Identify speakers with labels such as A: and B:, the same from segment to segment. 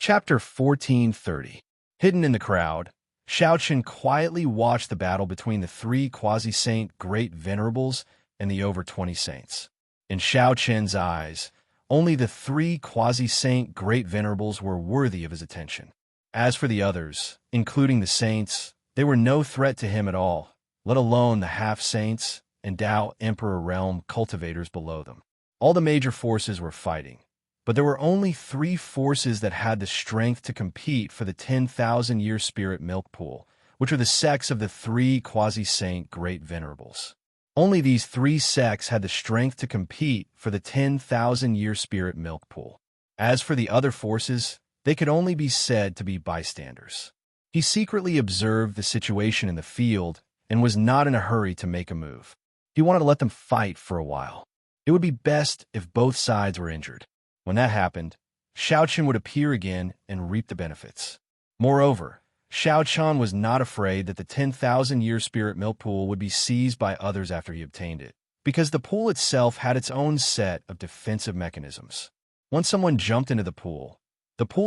A: Chapter 1430. Hidden in the crowd, Xiaochen quietly watched the battle between the three quasi-saint great venerables and the over 20 saints. In Xiaochen's eyes, only the three quasi-saint great venerables were worthy of his attention. As for the others, including the saints, they were no threat to him at all, let alone the half-saints and Tao Emperor realm cultivators below them. All the major forces were fighting, but there were only three forces that had the strength to compete for the 10,000-year spirit milk pool, which are the sects of the three quasi-saint great venerables. Only these three sects had the strength to compete for the 10,000-year spirit milk pool. As for the other forces, they could only be said to be bystanders. He secretly observed the situation in the field and was not in a hurry to make a move. He wanted to let them fight for a while. It would be best if both sides were injured. When that happened, Xiaochen would appear again and reap the benefits. Moreover, Xiaochen was not afraid that the 10,000-year spirit milk pool would be seized by others after he obtained it, because the pool itself had its own set of defensive mechanisms. Once someone jumped into the pool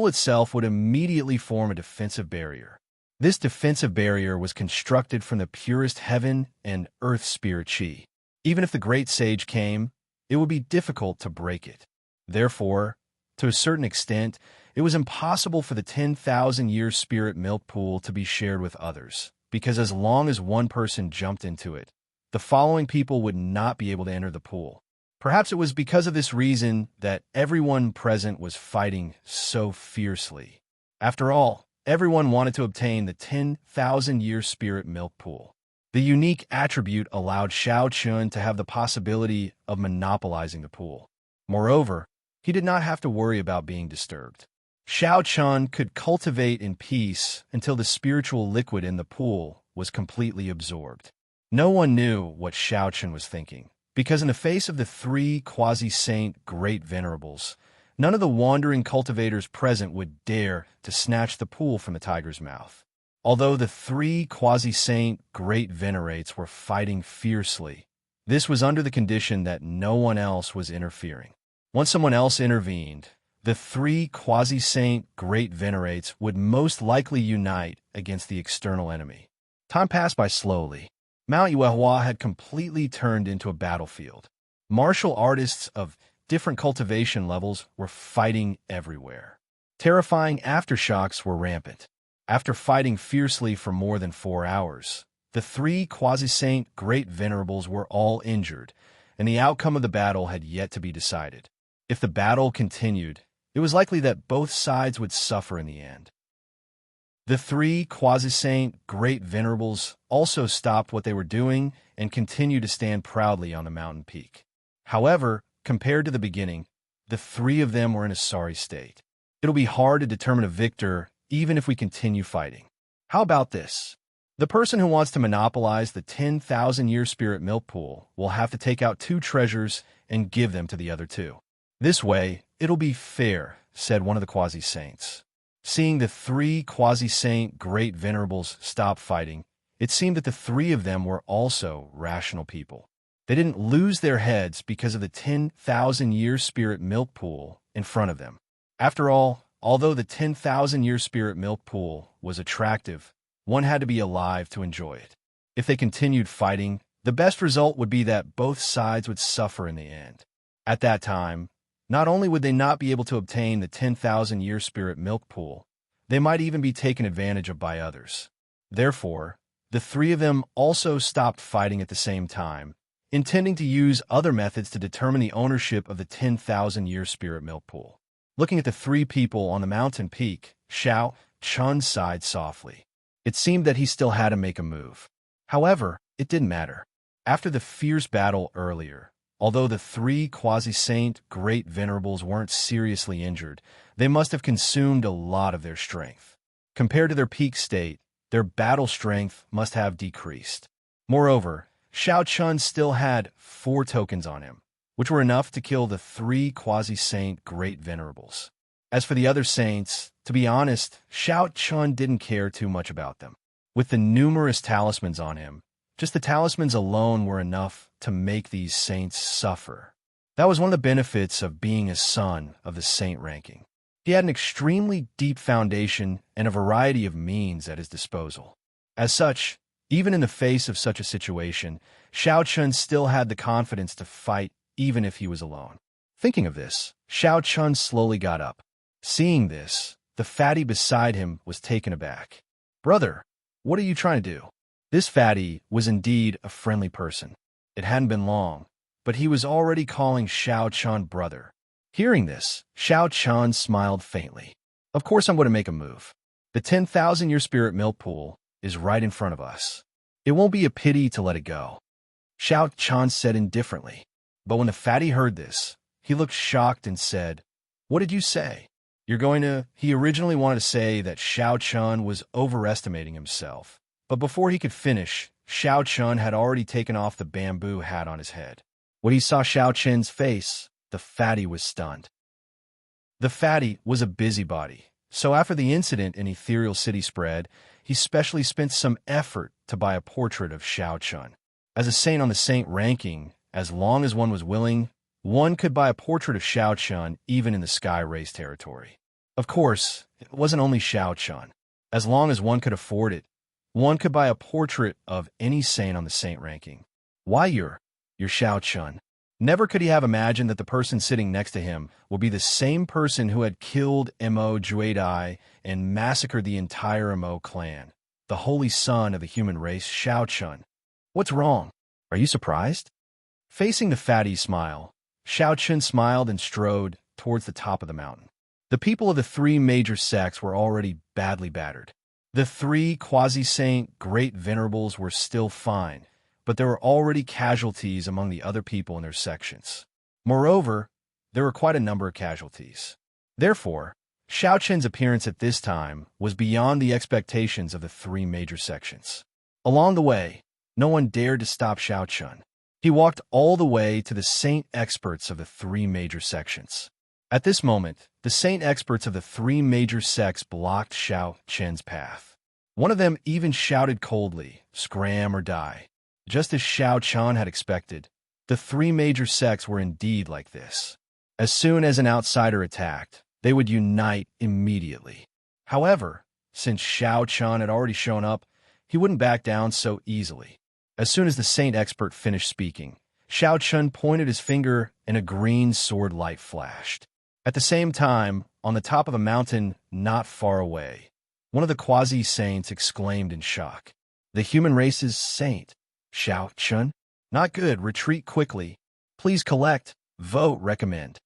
A: itself would immediately form a defensive barrier. This defensive barrier was constructed from the purest heaven and earth spirit qi. Even if the great sage came, it would be difficult to break it. Therefore, to a certain extent, it was impossible for the 10,000-year spirit milk pool to be shared with others, because as long as one person jumped into it, the following people would not be able to enter the pool. Perhaps it was because of this reason that everyone present was fighting so fiercely. After all, everyone wanted to obtain the 10,000-year spirit milk pool. The unique attribute allowed Xiaochen to have the possibility of monopolizing the pool. Moreover, he did not have to worry about being disturbed. Xiaochen could cultivate in peace until the spiritual liquid in the pool was completely absorbed. No one knew what Xiaochen was thinking, because in the face of the three quasi-saint great venerables, none of the wandering cultivators present would dare to snatch the pool from the tiger's mouth. Although the three quasi-saint great venerates were fighting fiercely, this was under the condition that no one else was interfering. Once someone else intervened, the three quasi-saint great venerates would most likely unite against the external enemy. Time passed by slowly. Mount Yuehua had completely turned into a battlefield. Martial artists of different cultivation levels were fighting everywhere. Terrifying aftershocks were rampant. After fighting fiercely for more than 4 hours, the three quasi-saint great venerables were all injured, and the outcome of the battle had yet to be decided. If the battle continued, it was likely that both sides would suffer in the end. The three quasi-saint great venerables also stopped what they were doing and continued to stand proudly on the mountain peak. However, compared to the beginning, the three of them were in a sorry state. It'll be hard to determine a victor even if we continue fighting. How about this? The person who wants to monopolize the 10,000-year spirit milk pool will have to take out 2 treasures and give them to the other 2. This way, it'll be fair, said one of the quasi-saints. Seeing the three quasi-saint great venerables stop fighting, it seemed that the three of them were also rational people. They didn't lose their heads because of the 10,000-year spirit milk pool in front of them. After all, although the 10,000-year spirit milk pool was attractive, one had to be alive to enjoy it. If they continued fighting, the best result would be that both sides would suffer in the end. At that time, not only would they not be able to obtain the 10,000-year spirit milk pool, they might even be taken advantage of by others. Therefore, the three of them also stopped fighting at the same time, intending to use other methods to determine the ownership of the 10,000-year spirit milk pool. Looking at the three people on the mountain peak, Xiaochen sighed softly. It seemed that he still had to make a move. However, it didn't matter. After the fierce battle earlier, although the three quasi-saint great venerables weren't seriously injured, they must have consumed a lot of their strength. Compared to their peak state, their battle strength must have decreased. Moreover, Xiaochen still had 4 tokens on him, which were enough to kill the three quasi-saint great venerables. As for the other saints, to be honest, Xiaochen didn't care too much about them. With the numerous talismans on him, just the talismans alone were enough to make these saints suffer. That was one of the benefits of being a son of the saint ranking. He He had an extremely deep foundation and a variety of means at his disposal. As such, even in the face of such a situation, Xiao Chun still had the confidence to fight even if he was alone. Thinking of this, Xiao Chun slowly got up. Seeing this, the fatty beside him was taken aback. "Brother, what are you trying to do?" This fatty was indeed a friendly person. It hadn't been long, but he was already calling Xiao Chun brother. Hearing this, Xiao Chun smiled faintly. "Of course I'm going to make a move. The 10,000-year spirit milk pool is right in front of us. It won't be a pity to let it go," Xiao Chun said indifferently. But when the fatty heard this, he looked shocked and said, "What did you say? You're going to—" He originally wanted to say that Xiao Chun was overestimating himself, but before he could finish, Xiao Chun had already taken off the bamboo hat on his head. When he saw Xiao Chun's face, the fatty was stunned. The fatty was a busybody, so after the incident in Ethereal City spread, he specially spent some effort to buy a portrait of Xiao Chun. As a saint on the saint ranking, as long as one was willing, one could buy a portrait of Xiao Chun even in the Sky Race territory. Of course, it wasn't only Xiao Chun. As long as one could afford it, one could buy a portrait of any saint on the saint ranking. Why you're Xiao Chun? Never could he have imagined that the person sitting next to him would be the same person who had killed Mo Juedai and massacred the entire Mo clan, the holy son of the human race, Xiao Chun. "What's wrong? Are you surprised?" Facing the fatty's smile, Xiao Chun smiled and strode towards the top of the mountain. The people of the three major sects were already badly battered. The three quasi-saint great venerables were still fine, but there were already casualties among the other people in their sections. Moreover, there were quite a number of casualties. Therefore, Xiao Chun's appearance at this time was beyond the expectations of the three major sections. Along the way, no one dared to stop Xiao Chun. He walked all the way to the saint experts of the three major sections. At this moment, the saint experts of the three major sects blocked Xiao Chun's path. One of them even shouted coldly, "Scram or die." Just as Xiao Chun had expected, the three major sects were indeed like this. As soon as an outsider attacked, they would unite immediately. However, since Xiao Chun had already shown up, he wouldn't back down so easily. As soon as the saint expert finished speaking, Xiao Chun pointed his finger and a green sword light flashed. At the same time, on the top of a mountain not far away, one of the quasi-saints exclaimed in shock, "The human race's saint, Xiao Chun? Not good, retreat quickly. Please collect, vote, recommend."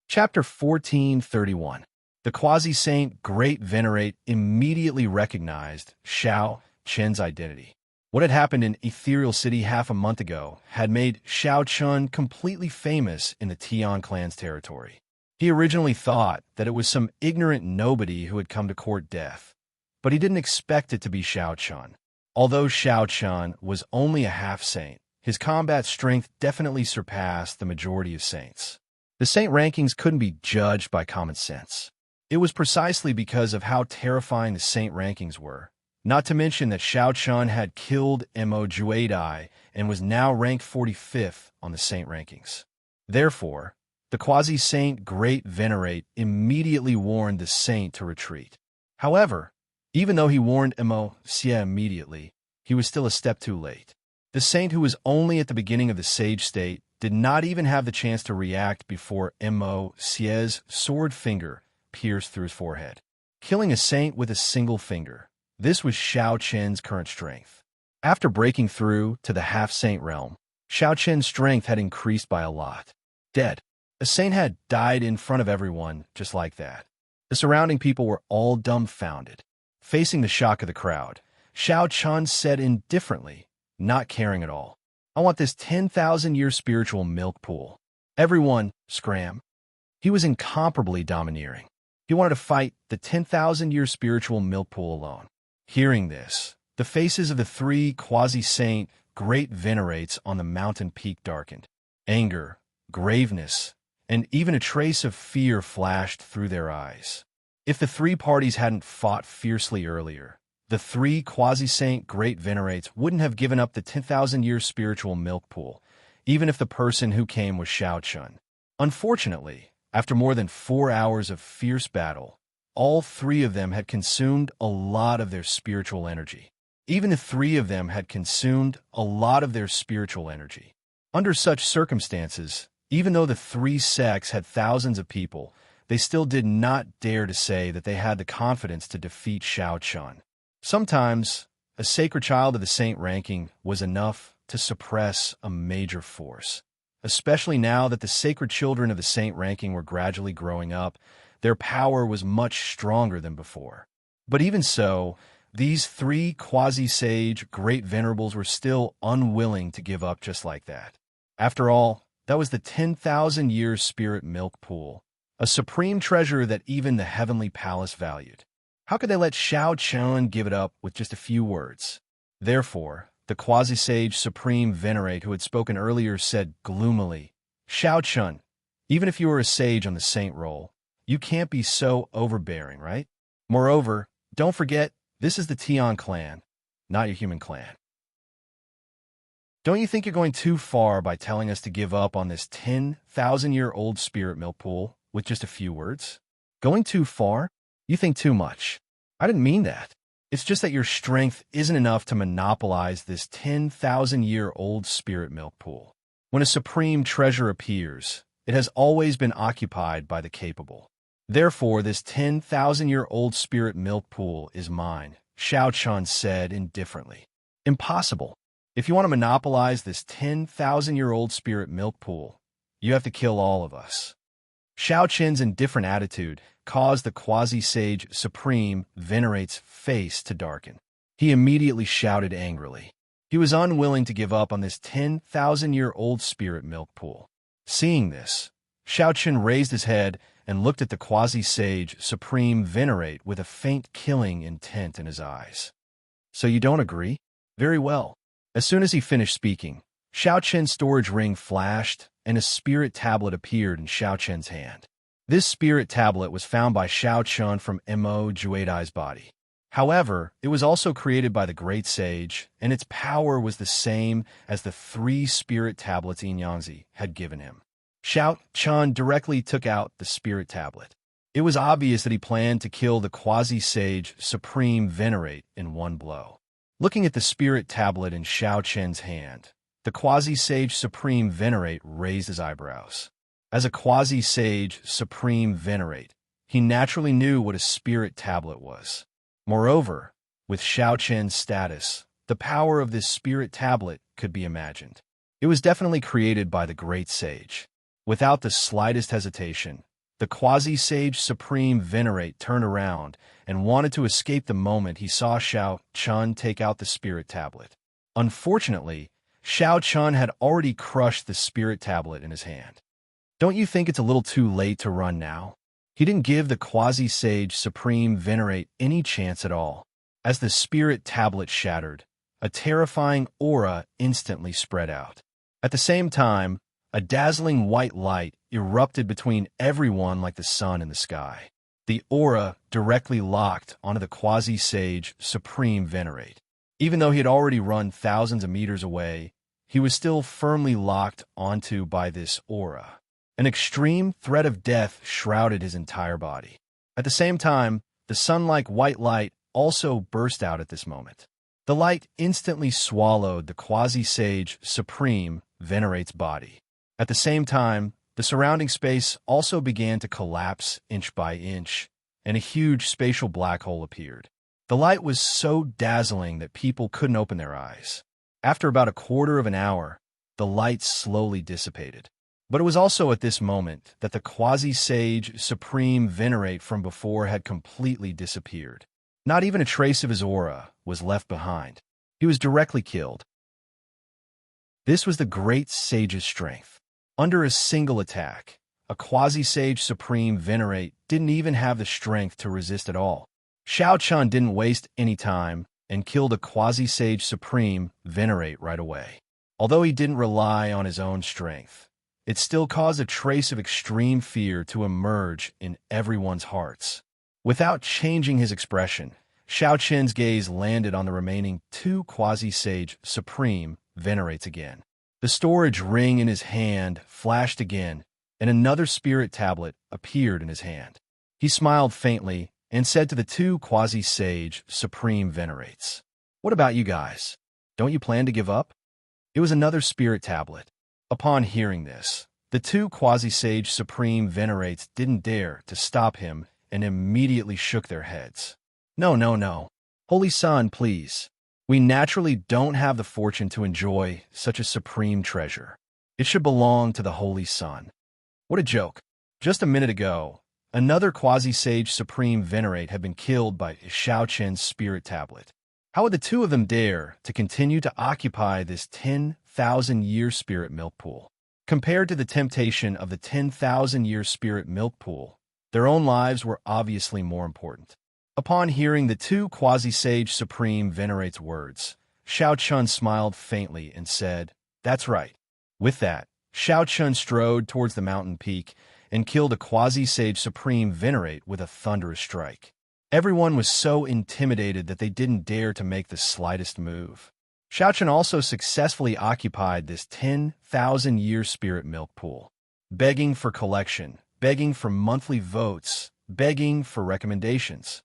A: Chapter 1431. The quasi-saint Great Venerate immediately recognized Xiao Chun's identity. What had happened in Ethereal City half a month ago had made Xiao Chun completely famous in the Tian clan's territory. He originally thought that it was some ignorant nobody who had come to court death, but he didn't expect it to be Xiao Chun. Although Xiao Chun was only a half-saint, his combat strength definitely surpassed the majority of saints. The saint rankings couldn't be judged by common sense. It was precisely because of how terrifying the saint rankings were, not to mention that Xiao Chun had killed Mo Juedai and was now ranked 45th on the saint rankings. Therefore, the quasi-saint Great Venerate immediately warned the saint to retreat. However, even though he warned Mo Xie immediately, he was still a step too late. The saint, who was only at the beginning of the sage state, did not even have the chance to react before Mo Xie's sword finger pierced through his forehead. Killing a saint with a single finger. This was Xiao Chun's current strength. After breaking through to the half-saint realm, Xiao Chun's strength had increased by a lot. Dead. A saint had died in front of everyone just like that. The surrounding people were all dumbfounded. Facing the shock of the crowd, Xiao Chun said indifferently, not caring at all, "I want this 10,000-year spiritual milk pool. Everyone, scram." He was incomparably domineering. He wanted to fight the 10,000-year spiritual milk pool alone. Hearing this, the faces of the three quasi-saint great venerates on the mountain peak darkened. Anger, graveness, and even a trace of fear flashed through their eyes. If the three parties hadn't fought fiercely earlier, the three quasi-saint great venerates wouldn't have given up the 10,000-year spiritual milk pool, even if the person who came was Xiao Chun. Unfortunately, After more than 4 hours of fierce battle, all three of them had consumed a lot of their spiritual energy. Even the three of them had consumed a lot of their spiritual energy. Under such circumstances, even though the three sects had thousands of people, they still did not dare to say that they had the confidence to defeat Shao Chun. Sometimes, a sacred child of the saint ranking was enough to suppress a major force. Especially now that the sacred children of the saint ranking were gradually growing up, their power was much stronger than before. But even so, these three quasi-sage great venerables were still unwilling to give up just like that. After all, that was the 10,000-year spirit milk pool, a supreme treasure that even the heavenly palace valued. How could they let Shao Chun give it up with just a few words? Therefore, the quasi-sage supreme venerate who had spoken earlier said gloomily, "Shao Chun, even if you are a sage on the saint roll, you can't be so overbearing, right? Moreover, don't forget, this is the Tian clan, not your human clan. Don't you think you're going too far by telling us to give up on this 10,000-year-old spirit milk pool with just a few words? Going too far? You think too much. I didn't mean that. It's just that your strength isn't enough to monopolize this 10,000-year-old spirit milk pool. When a supreme treasure appears, it has always been occupied by the capable. Therefore, this 10,000-year-old spirit milk pool is mine," Shao Chun said indifferently. "Impossible. If you want to monopolize this 10,000-year-old spirit milk pool, you have to kill all of us." Shao Chun's indifferent attitude caused the quasi-sage supreme venerate's face to darken. He immediately shouted angrily. He was unwilling to give up on this 10,000-year-old spirit milk pool. Seeing this, Shao Chun raised his head and looked at the quasi-sage supreme venerate with a faint killing intent in his eyes. "So you don't agree? Very well." As soon as he finished speaking, Shao Chun's storage ring flashed and a spirit tablet appeared in Shao Chun's hand. This spirit tablet was found by Shao Chun from Mo Juadai's body. However, it was also created by the great sage, and its power was the same as the 3 spirit tablets Yangzi had given him. Shao Chun directly took out the spirit tablet. It was obvious that he planned to kill the quasi-sage supreme venerate in one blow. Looking at the spirit tablet in Shao Chun's hand, the quasi-sage supreme venerate raised his eyebrows. As a quasi-sage supreme venerate, he naturally knew what a spirit tablet was. Moreover, with Shao Chun's status, the power of this spirit tablet could be imagined. It was definitely created by the great sage. Without the slightest hesitation, the quasi-sage supreme venerate turned around and wanted to escape the moment he saw Shao Chun take out the spirit tablet. Unfortunately, Shao Chun had already crushed the spirit tablet in his hand. "Don't you think it's a little too late to run now?" He didn't give the quasi-sage supreme venerate any chance at all. As the spirit tablet shattered, a terrifying aura instantly spread out. At the same time, a dazzling white light erupted between everyone like the sun in the sky. The aura directly locked onto the quasi-sage supreme venerate. Even though he had already run thousands of meters away, he was still firmly locked onto by this aura. An extreme threat of death shrouded his entire body. At the same time, the sun-like white light also burst out at this moment. The light instantly swallowed the quasi-sage supreme venerate's body. At the same time, the surrounding space also began to collapse inch by inch, and a huge spatial black hole appeared. The light was so dazzling that people couldn't open their eyes. After about a quarter of an hour, the light slowly dissipated. But it was also at this moment that the quasi-sage supreme venerate from before had completely disappeared. Not even a trace of his aura was left behind. He was directly killed. This was the great sage's strength. Under a single attack, a quasi-sage supreme venerate didn't even have the strength to resist at all. Shao Chun didn't waste any time and killed a quasi-sage supreme venerate right away. Although he didn't rely on his own strength, it still caused a trace of extreme fear to emerge in everyone's hearts. Without changing his expression, Shao Chun's gaze landed on the remaining 2 quasi-sage supreme venerates again. The storage ring in his hand flashed again, and another spirit tablet appeared in his hand. He smiled faintly and said to the two quasi-sage supreme venerates, "What about you guys? Don't you plan to give up?" It was another spirit tablet. Upon hearing this, the two quasi-sage supreme venerates didn't dare to stop him and immediately shook their heads. "No, no, no. Holy Son, please. We naturally don't have the fortune to enjoy such a supreme treasure. It should belong to the Holy Son." What a joke. Just a minute ago, another quasi-sage supreme venerate had been killed by Xiao Chen's spirit tablet. How would the two of them dare to continue to occupy this 10,000-year spirit milk pool? Compared to the temptation of the 10,000-year spirit milk pool, their own lives were obviously more important. Upon hearing the two quasi-sage supreme venerates' words, Xiao Chun smiled faintly and said, "That's right." With that, Xiao Chun strode towards the mountain peak and killed a quasi-sage supreme venerate with a thunderous strike. Everyone was so intimidated that they didn't dare to make the slightest move. Xiao Chun also successfully occupied this 10,000-year spirit milk pool, begging for collection, begging for monthly votes, begging for recommendations.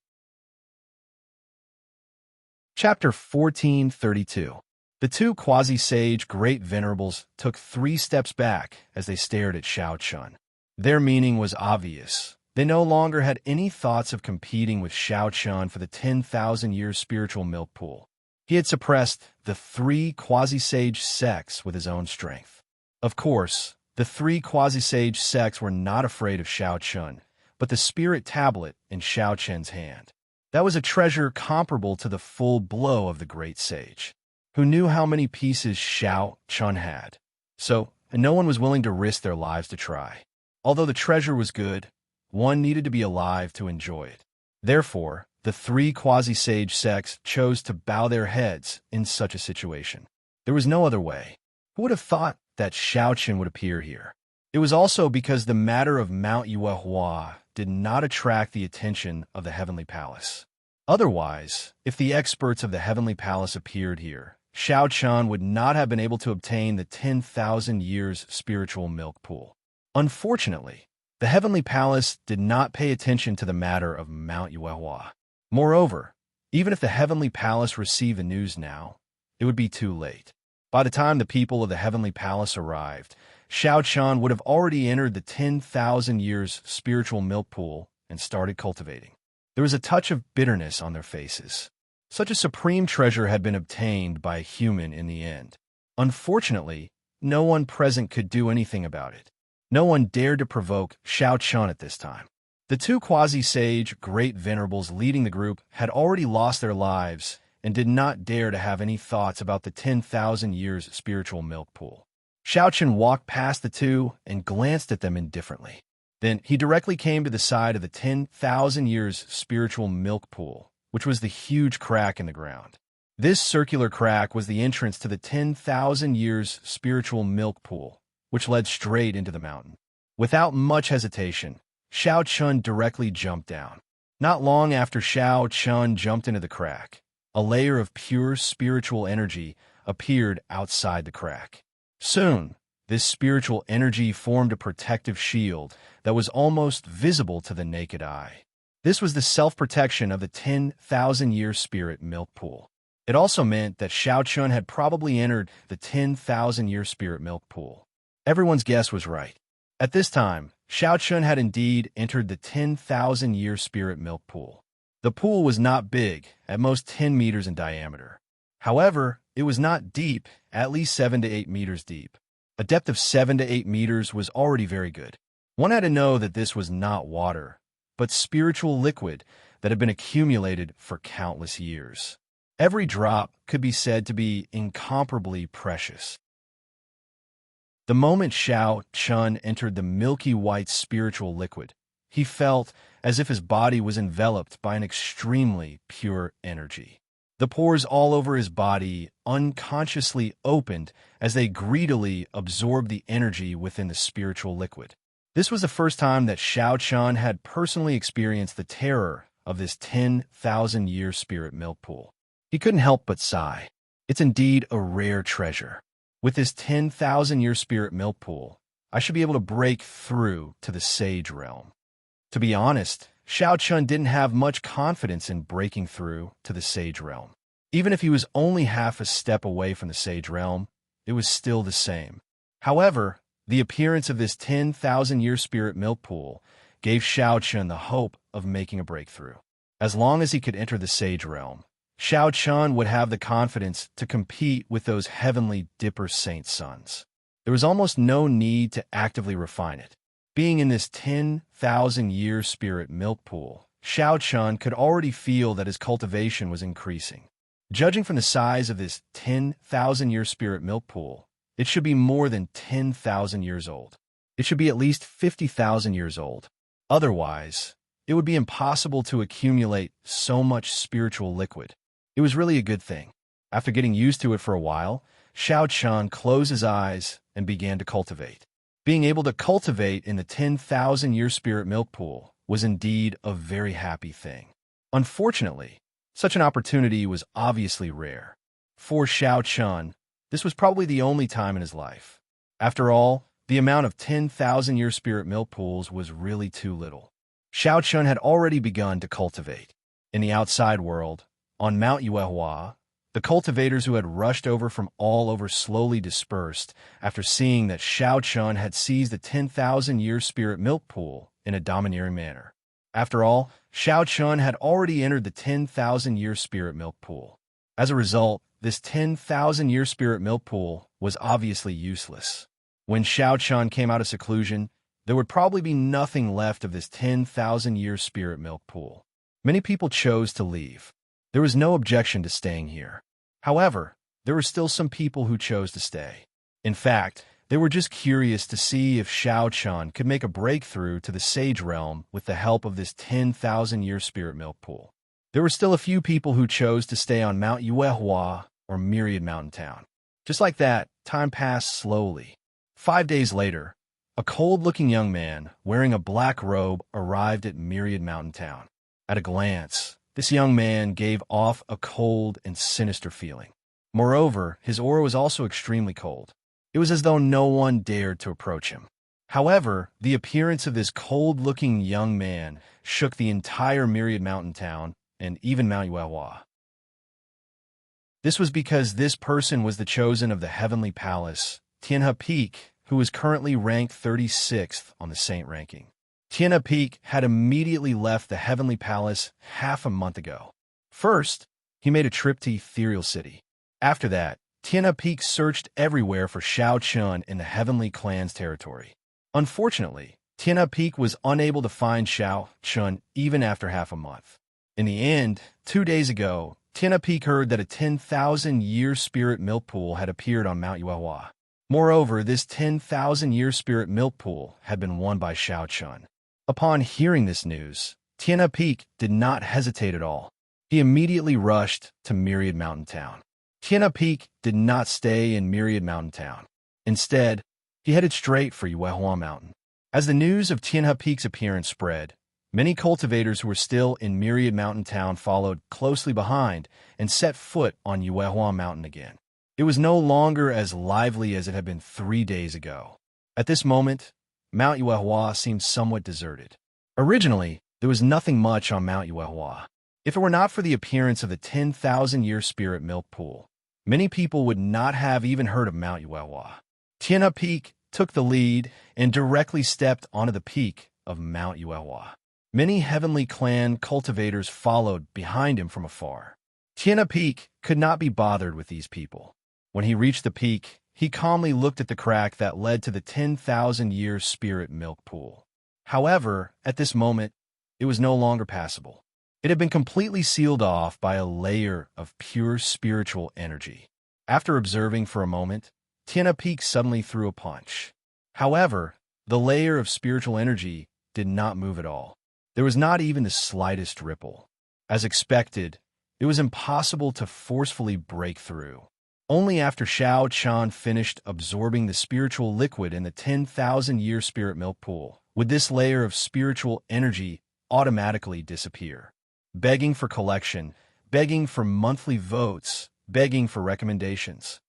A: Chapter 1432. The two quasi-sage great venerables took 3 steps back as they stared at Xiao Chun. Their meaning was obvious. They no longer had any thoughts of competing with Xiao Chun for the 10,000-year spiritual milk pool. He had suppressed the 3 quasi-sage sects with his own strength. Of course, the 3 quasi-sage sects were not afraid of Xiao Chun, but the spirit tablet in Xiao Chen's hand. That was a treasure comparable to the full blow of the great sage, who knew how many pieces Xiao Chun had. So, no one was willing to risk their lives to try. Although the treasure was good, one needed to be alive to enjoy it. Therefore, the 3 quasi-sage sects chose to bow their heads in such a situation. There was no other way. Who would have thought that Xiao Chun would appear here? It was also because the matter of Mount Yuehua did not attract the attention of the Heavenly Palace. Otherwise, if the experts of the Heavenly Palace appeared here, Xiao Chun would not have been able to obtain the 10,000 years spiritual milk pool. Unfortunately, the Heavenly Palace did not pay attention to the matter of Mount Yuehua. Moreover, even if the Heavenly Palace received the news now, it would be too late. By the time the people of the Heavenly Palace arrived, Xiao Chun would have already entered the 10,000 years spiritual milk pool and started cultivating. There was a touch of bitterness on their faces. Such a supreme treasure had been obtained by a human in the end. Unfortunately, no one present could do anything about it. No one dared to provoke Xiao Chun at this time. The 2 quasi-sage great venerables leading the group had already lost their lives and did not dare to have any thoughts about the 10,000 years spiritual milk pool. Xiao Chun walked past the two and glanced at them indifferently. Then he directly came to the side of the 10,000 years spiritual milk pool, which was the huge crack in the ground. This circular crack was the entrance to the 10,000 years spiritual milk pool, which led straight into the mountain. Without much hesitation, Xiao Chun directly jumped down. Not long after Xiao Chun jumped into the crack, a layer of pure spiritual energy appeared outside the crack. Soon, this spiritual energy formed a protective shield that was almost visible to the naked eye. This was the self-protection of the 10,000-year spirit milk pool. It also meant that Xiao Chun had probably entered the 10,000-year spirit milk pool. Everyone's guess was right. At this time, Xiao Chun had indeed entered the 10,000-year spirit milk pool. The pool was not big, at most 10 meters in diameter. However, it was not deep, at least 7 to 8 meters deep. A depth of 7 to 8 meters was already very good. One had to know that this was not water, but spiritual liquid that had been accumulated for countless years. Every drop could be said to be incomparably precious. The moment Xiao Chun entered the milky white spiritual liquid, he felt as if his body was enveloped by an extremely pure energy. The pores all over his body unconsciously opened as they greedily absorbed the energy within the spiritual liquid. This was the first time that Xiao Chun had personally experienced the terror of this 10,000-year spirit milk pool. He couldn't help but sigh. It's indeed a rare treasure. With this 10,000-year spirit milk pool, I should be able to break through to the sage realm. To be honest, Xiao Chun didn't have much confidence in breaking through to the sage realm. Even if he was only half a step away from the sage realm, it was still the same. However, the appearance of this 10,000-year spirit milk pool gave Xiao Chun the hope of making a breakthrough. As long as he could enter the sage realm, Xiao Chun would have the confidence to compete with those heavenly dipper saint sons. There was almost no need to actively refine it. Being in this 10,000-year spirit milk pool, Xiao Chun could already feel that his cultivation was increasing. Judging from the size of this 10,000-year spirit milk pool, it should be more than 10,000 years old. It should be at least 50,000 years old. Otherwise, it would be impossible to accumulate so much spiritual liquid. It was really a good thing. After getting used to it for a while, Xiao Chun closed his eyes and began to cultivate. Being able to cultivate in the 10,000-year spirit milk pool was indeed a very happy thing. Unfortunately, such an opportunity was obviously rare. For Xiao Chun, this was probably the only time in his life. After all, the amount of 10,000-year spirit milk pools was really too little. Xiao Chun had already begun to cultivate. In the outside world, on Mount Yuehua, the cultivators who had rushed over from all over slowly dispersed after seeing that Xiao Chun had seized the 10,000-year spirit milk pool in a domineering manner. After all, Xiao Chun had already entered the 10,000-year spirit milk pool. As a result, this 10,000-year spirit milk pool was obviously useless. When Xiao Chun came out of seclusion, there would probably be nothing left of this 10,000-year spirit milk pool. Many people chose to leave. There was no objection to staying here. However, there were still some people who chose to stay. In fact, they were just curious to see if Xiao Chun could make a breakthrough to the sage realm with the help of this 10,000-year spirit milk pool. There were still a few people who chose to stay on Mount Yuehua or Myriad Mountain Town. Just like that, time passed slowly. 5 days later, a cold-looking young man wearing a black robe arrived at Myriad Mountain Town. At a glance, this young man gave off a cold and sinister feeling. Moreover, his aura was also extremely cold. It was as though no one dared to approach him. However, the appearance of this cold-looking young man shook the entire Myriad Mountain Town and even Mount Yuehua. This was because this person was the chosen of the Heavenly Palace, Tianhe Peak, who was currently ranked 36th on the Saint ranking. Tianhe Peak had immediately left the Heavenly Palace half a month ago. First, he made a trip to Ethereal City. After that, Tianhe Peak searched everywhere for Xiao Chun in the Heavenly Clan's territory. Unfortunately, Tianhe Peak was unable to find Xiao Chun even after half a month. In the end, 2 days ago, Tianhe Peak heard that a 10,000-year spirit milk pool had appeared on Mount Yuehua. Moreover, this 10,000-year spirit milk pool had been won by Xiao Chun. Upon hearing this news, Tianhe Peak did not hesitate at all. He immediately rushed to Myriad Mountain Town. Tianhe Peak did not stay in Myriad Mountain Town. Instead, he headed straight for Yuehua Mountain. As the news of Tianhe Peak's appearance spread, many cultivators who were still in Myriad Mountain Town followed closely behind and set foot on Yuehua Mountain again. It was no longer as lively as it had been 3 days ago. At this moment, Mount Yuehua seemed somewhat deserted. Originally, there was nothing much on Mount Yuehua. If it were not for the appearance of the 10,000-year spirit milk pool, many people would not have even heard of Mount Yuehua. Tianhe Peak took the lead and directly stepped onto the peak of Mount Yuehua. Many Heavenly Clan cultivators followed behind him from afar. Tianhe Peak could not be bothered with these people. When he reached the peak, he calmly looked at the crack that led to the 10,000-year spirit milk pool. However, at this moment, it was no longer passable. It had been completely sealed off by a layer of pure spiritual energy. After observing for a moment, Tianhe Peak suddenly threw a punch. However, the layer of spiritual energy did not move at all. There was not even the slightest ripple. As expected, it was impossible to forcefully break through. Only after Xiao Chun finished absorbing the spiritual liquid in the 10,000-year spirit milk pool would this layer of spiritual energy automatically disappear. Begging for collection, begging for monthly votes, begging for recommendations.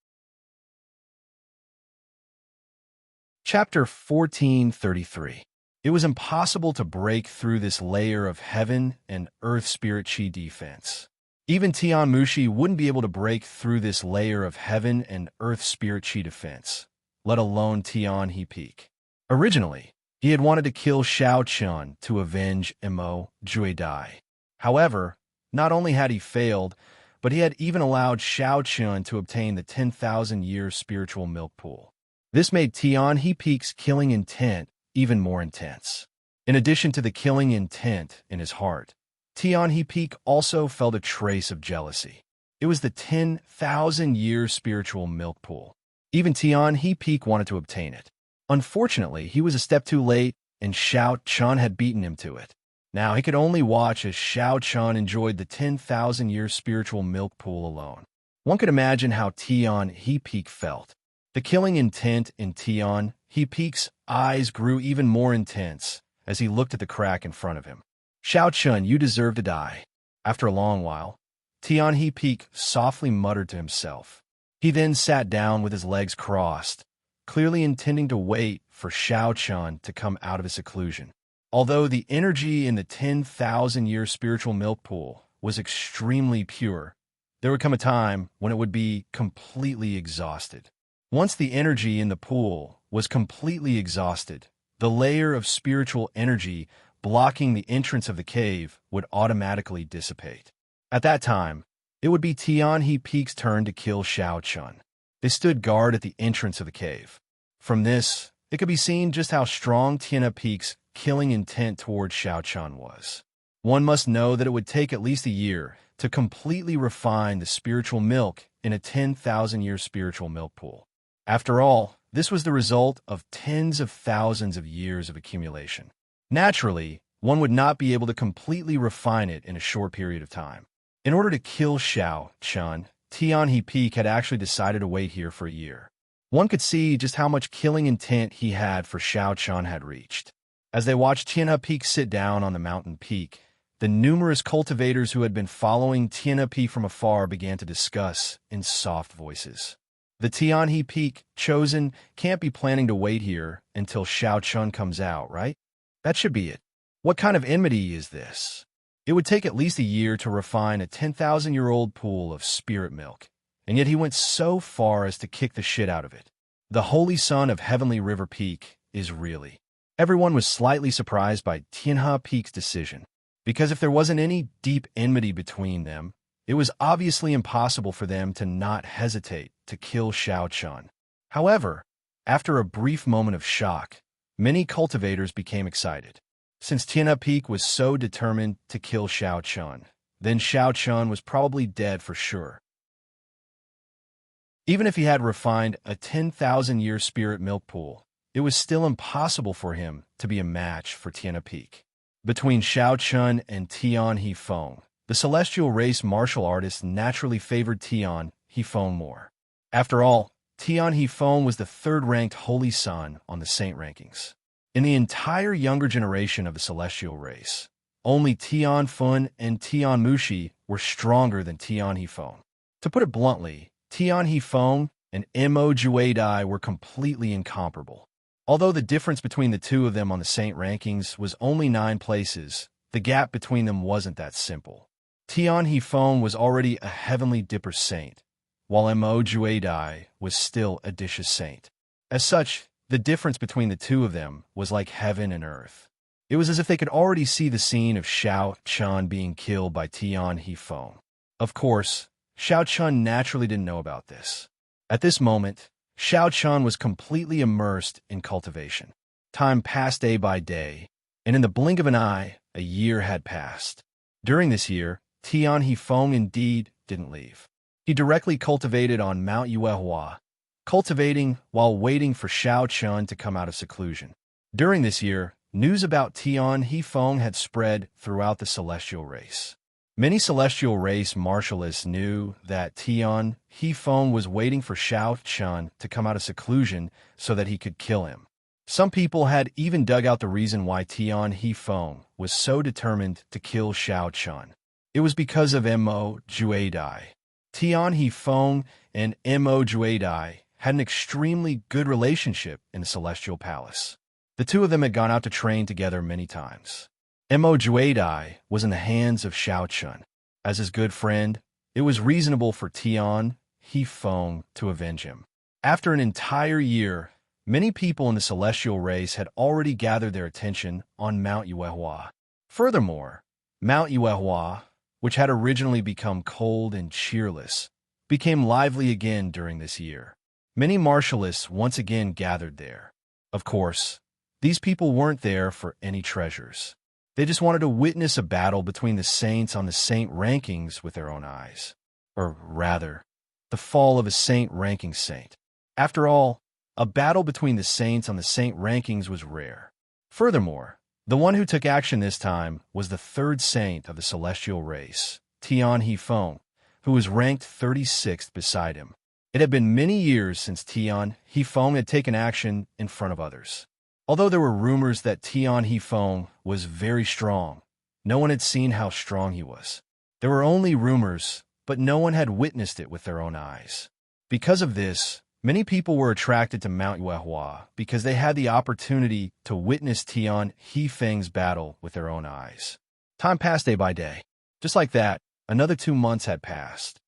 A: Chapter 1433. It was impossible to break through this layer of heaven and earth spirit chi defense. Even Tian Mushi wouldn't be able to break through this layer of heaven and earth spirit chi defense, let alone Tian He Peak. Originally, he had wanted to kill Shao Chun to avenge Mo Jue Dai. However, not only had he failed, but he had even allowed Shao Chun to obtain the 10,000-year spiritual milk pool. This made Tian He Peak's killing intent even more intense. In addition to the killing intent in his heart, Tian He Peak also felt a trace of jealousy. It was the 10,000-year spiritual milk pool. Even Tian He Peak wanted to obtain it. Unfortunately, he was a step too late, and Shao Chun had beaten him to it. Now he could only watch as Shao Chun enjoyed the 10,000-year spiritual milk pool alone. One could imagine how Tian He Peak felt. The killing intent in Tian He Peak's eyes grew even more intense as he looked at the crack in front of him. Shao Chun, you deserve to die. After a long while, Tian He Peak softly muttered to himself. He then sat down with his legs crossed, clearly intending to wait for Shao Chun to come out of his seclusion. Although the energy in the 10,000-year spiritual milk pool was extremely pure, there would come a time when it would be completely exhausted. Once the energy in the pool was completely exhausted, the layer of spiritual energy blocking the entrance of the cave would automatically dissipate. At that time, it would be Tian He Peak's turn to kill Shao Chun. They stood guard at the entrance of the cave. From this, it could be seen just how strong Tian He Peak's killing intent toward Shao Chun was. One must know that it would take at least a year to completely refine the spiritual milk in a 10,000-year spiritual milk pool. After all, this was the result of tens of thousands of years of accumulation. Naturally, one would not be able to completely refine it in a short period of time. In order to kill Shao Chun, Tian He Peak had actually decided to wait here for a year. One could see just how much killing intent he had for Shao Chun had reached. As they watched Tian He Peak sit down on the mountain peak, the numerous cultivators who had been following Tian He Peak from afar began to discuss in soft voices. The Tian He Peak chosen can't be planning to wait here until Shao Chun comes out, right? That should be it. What kind of enmity is this? It would take at least a year to refine a 10,000-year-old pool of spirit milk, and yet he went so far as to kick the shit out of it. The holy son of Heavenly River Peak is really. Everyone was slightly surprised by Tian He Peak's decision, because if there wasn't any deep enmity between them, it was obviously impossible for them to not hesitate to kill Shao Chun. However, after a brief moment of shock, many cultivators became excited. Since Tian He Peak was so determined to kill Shao Chun, then Shao Chun was probably dead for sure. Even if he had refined a 10,000-year spirit milk pool, it was still impossible for him to be a match for Tian He Peak. Between Shao Chun and Tian He Feng, the celestial race martial artists naturally favored Tian He Feng more. After all, Tian He Feng was the third-ranked holy son on the saint rankings. In the entire younger generation of the celestial race, only Tian Feng and Tian Mushi were stronger than Tian He Feng. To put it bluntly, Tian He Feng and Mo Jue Dai were completely incomparable. Although the difference between the two of them on the saint rankings was only 9 places, the gap between them wasn't that simple. Tian He Feng was already a heavenly dipper saint, while Mo Jue Dai was still a dishes saint. As such, the difference between the two of them was like heaven and earth. It was as if they could already see the scene of Shao Chun being killed by Tian He Feng. Of course, Shao Chun naturally didn't know about this. At this moment, Shao Chun was completely immersed in cultivation. Time passed day by day, and in the blink of an eye, a year had passed. During this year, Tian He Feng indeed didn't leave. He directly cultivated on Mount Yuehua, cultivating while waiting for Shao Chun to come out of seclusion. During this year, news about Tian He Feng had spread throughout the celestial race. Many celestial race martialists knew that Tian He Feng was waiting for Shao Chun to come out of seclusion so that he could kill him. Some people had even dug out the reason why Tian He Feng was so determined to kill Shao Chun. It was because of Mo Jue Dai. Tian He Feng and Mo Jue Dai had an extremely good relationship in the Celestial Palace. The two of them had gone out to train together many times. Mo Juedai was in the hands of Xiao Chun. As his good friend, it was reasonable for Tian He Feng to avenge him. After an entire year, many people in the celestial race had already gathered their attention on Mount Yuehua. Furthermore, Mount Yuehua, which had originally become cold and cheerless, became lively again during this year. Many martialists once again gathered there. Of course, these people weren't there for any treasures. They just wanted to witness a battle between the saints on the saint rankings with their own eyes. Or rather, the fall of a saint-ranking saint. After all, a battle between the saints on the saint rankings was rare. Furthermore, the one who took action this time was the third saint of the celestial race, Tian He Feng, who was ranked 36th beside him. It had been many years since Tian He Feng had taken action in front of others. Although there were rumors that Tian He Feng was very strong, no one had seen how strong he was. There were only rumors, but no one had witnessed it with their own eyes. Because of this, many people were attracted to Mount Yuehua because they had the opportunity to witness Tian He Feng's battle with their own eyes. Time passed day by day. Just like that, another 2 months had passed.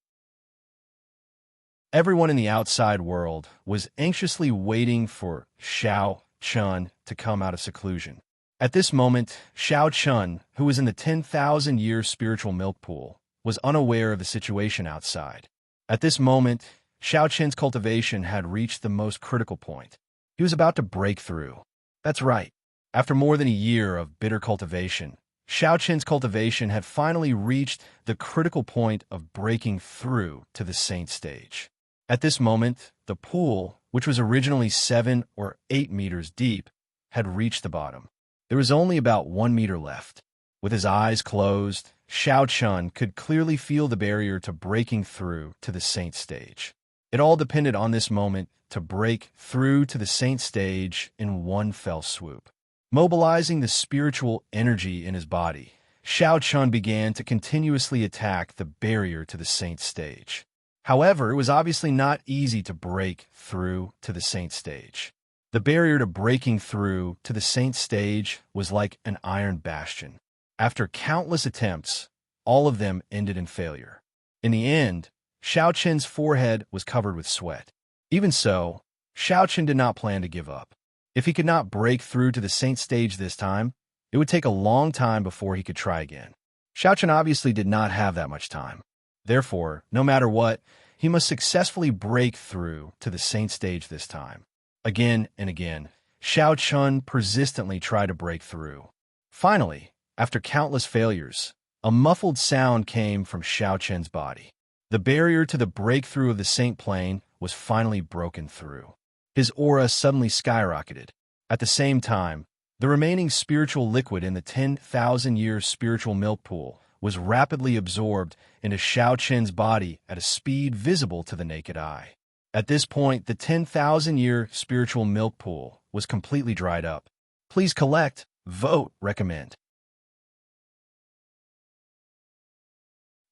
A: Everyone in the outside world was anxiously waiting for Xiao Chun to come out of seclusion. At this moment, Xiao Chun, who was in the 10,000-year spiritual milk pool, was unaware of the situation outside. At this moment, Xiao Chun's cultivation had reached the most critical point. He was about to break through. That's right. After more than a year of bitter cultivation, Xiao Chun's cultivation had finally reached the critical point of breaking through to the saint stage. At this moment, the pool, which was originally 7 or 8 meters deep, had reached the bottom. There was only about 1 meter left. With his eyes closed, Xiao Chun could clearly feel the barrier to breaking through to the saint stage. It all depended on this moment to break through to the saint stage in one fell swoop. Mobilizing the spiritual energy in his body, Xiao Chun began to continuously attack the barrier to the saint stage. However, it was obviously not easy to break through to the saint stage. The barrier to breaking through to the saint stage was like an iron bastion. After countless attempts, all of them ended in failure. In the end, Xiao Chun's forehead was covered with sweat. Even so, Xiao Chun did not plan to give up. If he could not break through to the saint stage this time, it would take a long time before he could try again. Xiao Chun obviously did not have that much time. Therefore, no matter what, he must successfully break through to the saint stage this time. Again and again, Xiao Chun persistently tried to break through. Finally, after countless failures, a muffled sound came from Xiao Chun's body. The barrier to the breakthrough of the saint plane was finally broken through. His aura suddenly skyrocketed. At the same time, the remaining spiritual liquid in the 10,000-year spiritual milk pool was rapidly absorbed into Xiao Chun's body at a speed visible to the naked eye. At this point, the 10,000-year spiritual milk pool was completely dried up. Please collect, vote, recommend.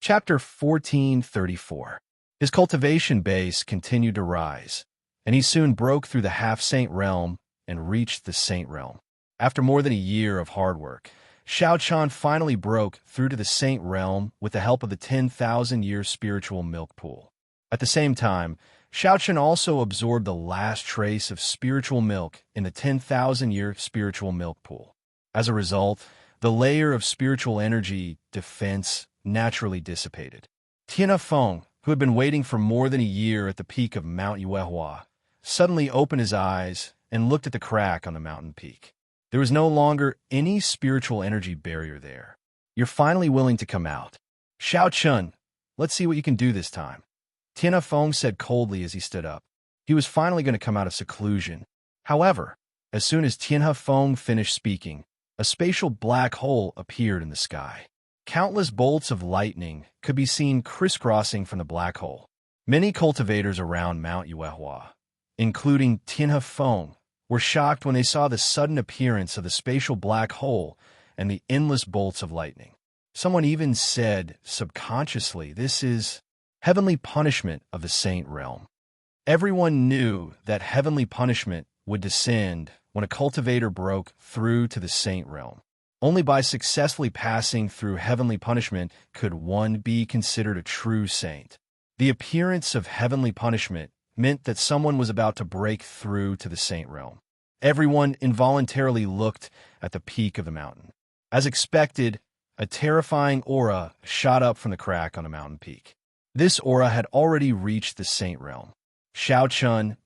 A: Chapter 1434. His cultivation base continued to rise, and he soon broke through the half-saint realm and reached the saint realm. After more than a year of hard work, Xiao Chun finally broke through to the saint realm with the help of the 10,000-year spiritual milk pool. At the same time, Xiao Chun also absorbed the last trace of spiritual milk in the 10,000-year spiritual milk pool. As a result, the layer of spiritual energy defense naturally dissipated. Tian Feng, who had been waiting for more than a year at the peak of Mount Yuehua, suddenly opened his eyes and looked at the crack on the mountain peak. There was no longer any spiritual energy barrier there. You're finally willing to come out. Xiao Chun, let's see what you can do this time. Tian Feng said coldly as he stood up. He was finally going to come out of seclusion. However, as soon as Tian Feng finished speaking, a spatial black hole appeared in the sky. Countless bolts of lightning could be seen crisscrossing from the black hole. Many cultivators around Mount Yuehua, including Tian Feng, were shocked when they saw the sudden appearance of the spatial black hole and the endless bolts of lightning. Someone even said, subconsciously, this is heavenly punishment of the saint realm. Everyone knew that heavenly punishment would descend when a cultivator broke through to the saint realm. Only by successfully passing through heavenly punishment could one be considered a true saint. The appearance of heavenly punishment meant that someone was about to break through to the saint realm. Everyone involuntarily looked at the peak of the mountain. As expected, a terrifying aura shot up from the crack on the mountain peak. This aura had already reached the saint realm. Shao Chun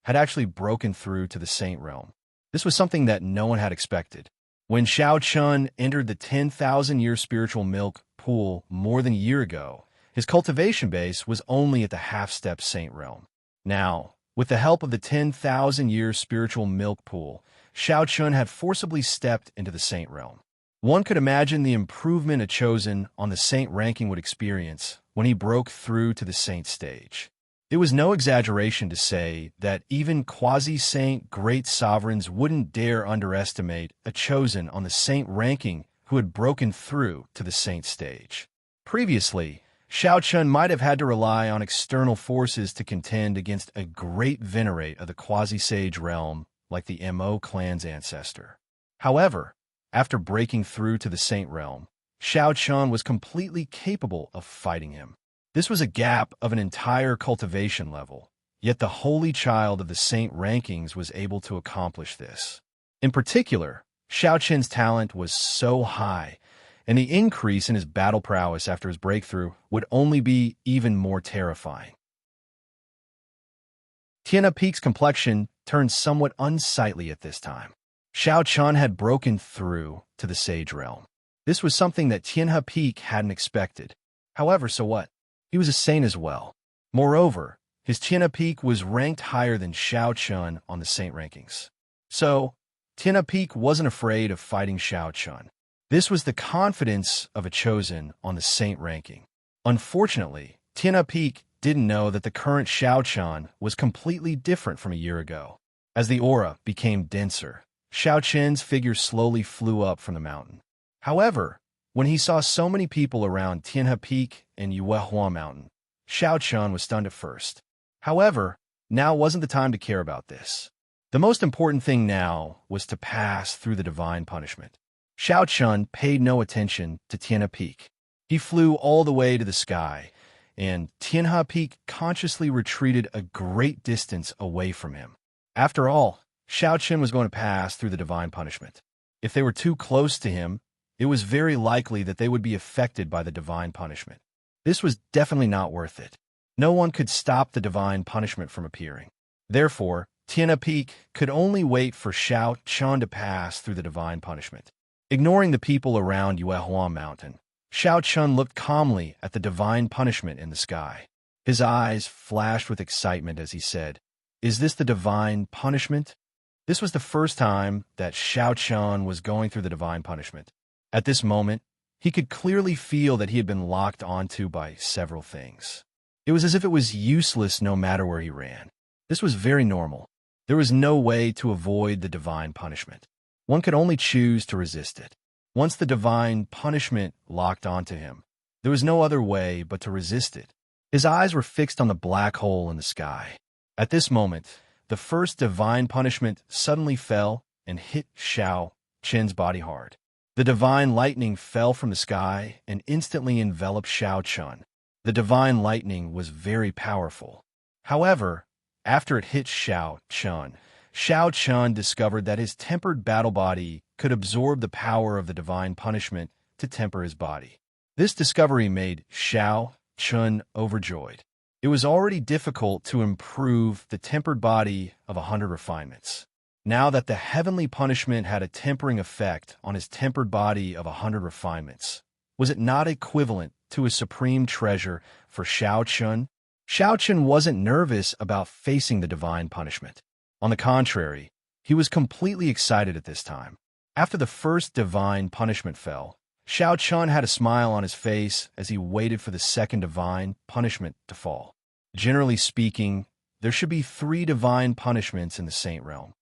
A: had actually broken through to the saint realm. This was something that no one had expected. When Shao Chun entered the 10,000-year spiritual milk pool more than a year ago, his cultivation base was only at the half-step saint realm. Now, with the help of the 10,000-year spiritual milk pool, Shao Chun had forcibly stepped into the saint realm. One could imagine the improvement a chosen on the saint ranking would experience when he broke through to the saint stage. It was no exaggeration to say that even quasi-saint great sovereigns wouldn't dare underestimate a chosen on the saint ranking who had broken through to the saint stage. Previously, Shao Chun might have had to rely on external forces to contend against a great venerate of the quasi-sage realm like the Mo clan's ancestor. However, after breaking through to the saint realm, Shao Chun was completely capable of fighting him. This was a gap of an entire cultivation level, yet the holy child of the saint rankings was able to accomplish this. In particular, Shao Chun's talent was so high, and the increase in his battle prowess after his breakthrough would only be even more terrifying. Tianhe Peak's complexion turned somewhat unsightly at this time. Shao Chun had broken through to the sage realm. This was something that Tianhe Peak hadn't expected. However, so what? He was a saint as well. Moreover, his Tianhe Peak was ranked higher than Shao Chun on the saint rankings. So, Tianhe Peak wasn't afraid of fighting Shao Chun. This was the confidence of a chosen on the saint ranking. Unfortunately, Tianhe Peak didn't know that the current Shao Chun was completely different from a year ago. As the aura became denser, Shao Chun's figure slowly flew up from the mountain. However, when he saw so many people around Tianhe Peak and Yuehua Mountain, Shao Chun was stunned at first. However, now wasn't the time to care about this. The most important thing now was to pass through the divine punishment. Shao Chun paid no attention to Tianhe Peak. He flew all the way to the sky, and Tianhe Peak consciously retreated a great distance away from him. After all, Shao Chun was going to pass through the divine punishment. If they were too close to him, it was very likely that they would be affected by the divine punishment. This was definitely not worth it. No one could stop the divine punishment from appearing. Therefore, Tianhe Peak could only wait for Shao Chun to pass through the divine punishment. Ignoring the people around Yuehua Mountain, Shao Chun looked calmly at the divine punishment in the sky. His eyes flashed with excitement as he said, "Is this the divine punishment?" This was the first time that Shao Chun was going through the divine punishment. At this moment, he could clearly feel that he had been locked onto by several things. It was as if it was useless no matter where he ran. This was very normal. There was no way to avoid the divine punishment. One could only choose to resist it. Once the divine punishment locked onto him, there was no other way but to resist it. His eyes were fixed on the black hole in the sky. At this moment, the first divine punishment suddenly fell and hit Shao Chun's body hard. The divine lightning fell from the sky and instantly enveloped Shao Chun. The divine lightning was very powerful. However, after it hit Shao Chun discovered that his tempered battle body could absorb the power of the divine punishment to temper his body. This discovery made Shao Chun overjoyed. It was already difficult to improve the tempered body of 100 refinements. Now that the heavenly punishment had a tempering effect on his tempered body of 100 refinements, was it not equivalent to a supreme treasure for Shao Chun? Shao Chun wasn't nervous about facing the divine punishment. On the contrary, he was completely excited at this time. After the first divine punishment fell, Shao Chun had a smile on his face as he waited for the second divine punishment to fall. Generally speaking, there should be 3 divine punishments in the saint realm.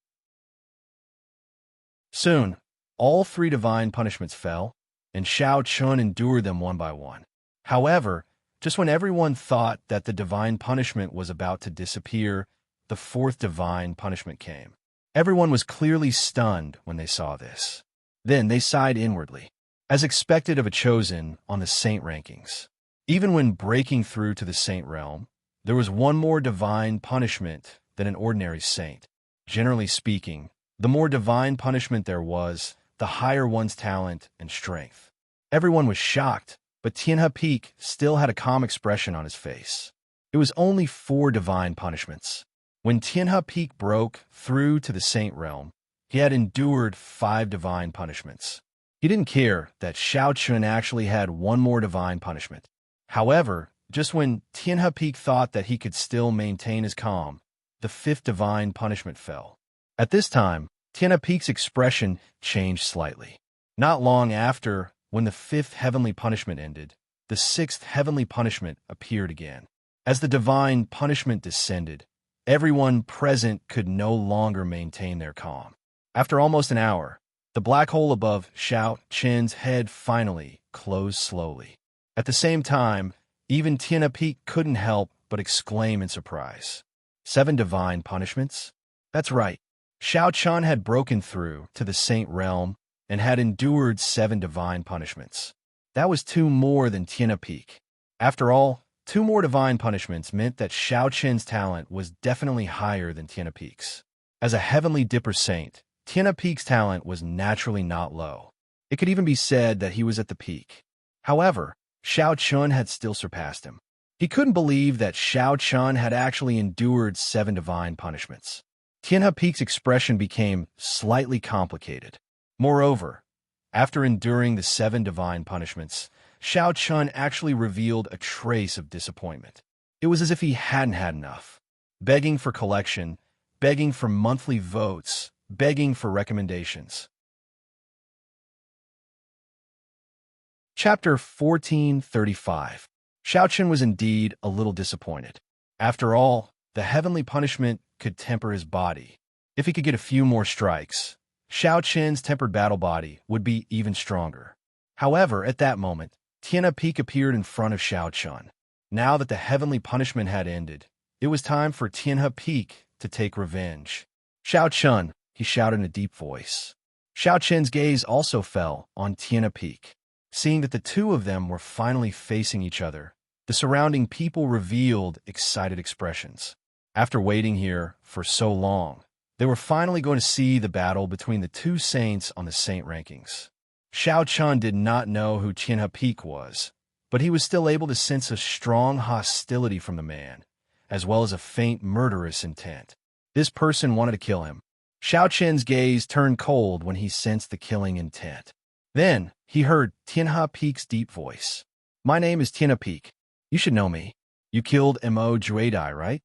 A: Soon, all 3 divine punishments fell, and Shao Chun endured them one by one. However, Just when everyone thought that the divine punishment was about to disappear, the fourth divine punishment came. Everyone was clearly stunned when they saw this. Then they sighed inwardly, as expected of a chosen on the saint rankings. Even when breaking through to the saint realm, there was one more divine punishment than an ordinary saint. Generally speaking, the more divine punishment there was, the higher one's talent and strength. Everyone was shocked, but Tianhe Peak still had a calm expression on his face. It was only 4 divine punishments. When Tianhe Peak broke through to the saint realm, he had endured 5 divine punishments. He didn't care that Xiao Chun actually had one more divine punishment. However, just when Tianhe Peak thought that he could still maintain his calm, the 5th divine punishment fell. At this time, Tianhe Peak's expression changed slightly. Not long after, when the 5th heavenly punishment ended, the 6th heavenly punishment appeared again. As the divine punishment descended, everyone present could no longer maintain their calm. After almost an hour, the black hole above Xiao Chen's head finally closed slowly. At the same time, even Tianhe Peak couldn't help but exclaim in surprise. 7 divine punishments? That's right. Xiao Chun had broken through to the saint realm and had endured 7 divine punishments. That was 2 more than Tianhe Peak. After all, 2 more divine punishments meant that Xiao Chen's talent was definitely higher than Tianhe Peak's. As a heavenly dipper saint, Tianhe Peak's talent was naturally not low. It could even be said that he was at the peak. However, Xiao Chun had still surpassed him. He couldn't believe that Xiao Chun had actually endured 7 divine punishments. Tianhe Peak's expression became slightly complicated. Moreover, after enduring the 7 divine punishments, Xiao Chun actually revealed a trace of disappointment. It was as if he hadn't had enough. Begging for collection, begging for monthly votes, begging for recommendations. Chapter 1435. Xiao Chun was indeed a little disappointed. After all, the heavenly punishment could temper his body. If he could get a few more strikes, Xiao Chen's tempered battle body would be even stronger. However, at that moment, Tianhe Peak appeared in front of Xiao Chun. Now that the heavenly punishment had ended, it was time for Tianhe Peak to take revenge. Xiao Chun, he shouted in a deep voice. Xiao Chen's gaze also fell on Tianhe Peak. Seeing that the two of them were finally facing each other, the surrounding people revealed excited expressions. After waiting here for so long, they were finally going to see the battle between the 2 saints on the saint rankings. Xiao Chun did not know who Tianhe Peak was, but he was still able to sense a strong hostility from the man, as well as a faint murderous intent. This person wanted to kill him. Xiao Chen's gaze turned cold when he sensed the killing intent. Then, he heard Tianhe Peak's deep voice. My name is Tianhe Peak. You should know me. You killed Mo Juedai, right?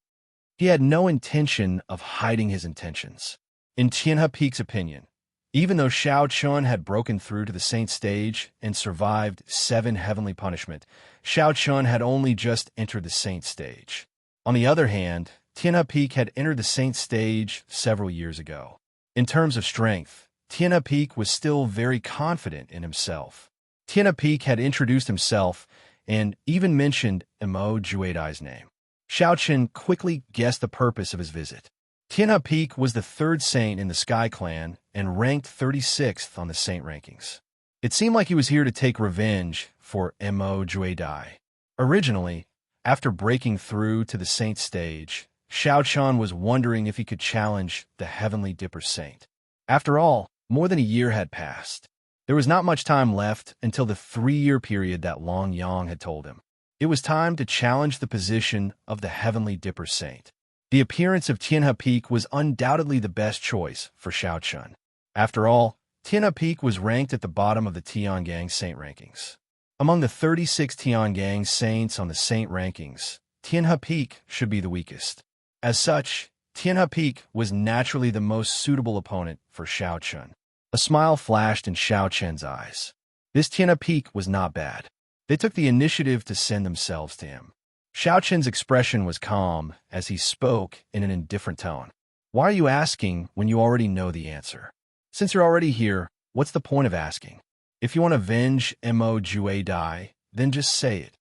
A: He had no intention of hiding his intentions. In Tianhe Peak's opinion, even though Xiao Chun had broken through to the saint stage and survived 7 heavenly punishment, Xiao Chun had only just entered the saint stage. On the other hand, Tianhe Peak had entered the saint stage several years ago. In terms of strength, Tianhe Peak was still very confident in himself. Tianhe Peak had introduced himself and even mentioned Mo Juedai's name. Xiao Chun quickly guessed the purpose of his visit. Tianhe Peak was the 3rd saint in the Sky Clan and ranked 36th on the saint rankings. It seemed like he was here to take revenge for Mo Juedai. Originally, after breaking through to the saint stage, Xiao Chun was wondering if he could challenge the heavenly dipper saint. After all, more than a year had passed. There was not much time left until the 3-year period that Long Yang had told him. It was time to challenge the position of the heavenly dipper saint. The appearance of Tianhe Peak was undoubtedly the best choice for Xiao Chun. After all, Tianhe Peak was ranked at the bottom of the Tiangang saint rankings. Among the 36 Tiangang saints on the saint rankings, Tianhe Peak should be the weakest. As such, Tianhe Peak was naturally the most suitable opponent for Xiao Chun. A smile flashed in Xiao Chen's eyes. This Tianhe Peak was not bad. They took the initiative to send themselves to him. Xiao Chen's expression was calm as he spoke in an indifferent tone. Why are you asking when you already know the answer? Since you're already here, what's the point of asking? If you want to avenge Mo Juedai, then just say it.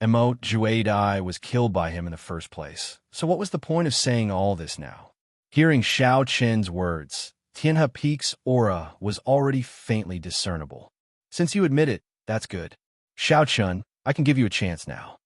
A: Emo Juadai was killed by him in the first place. So what was the point of saying all this now? Hearing Xiao Chen's words, Tianhe Peak's aura was already faintly discernible. Since you admit it, that's good. Xiao Chen, I can give you a chance now.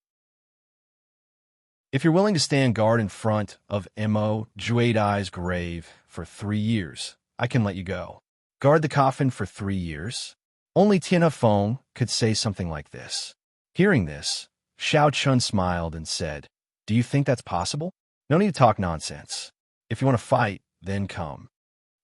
A: If you're willing to stand guard in front of Emo Juadai's grave for 3 years, I can let you go. Guard the coffin for 3 years? Only Tianhe Feng could say something like this. Hearing this, Xiao Chun smiled and said, "Do you think that's possible? No need to talk nonsense. If you want to fight, then come."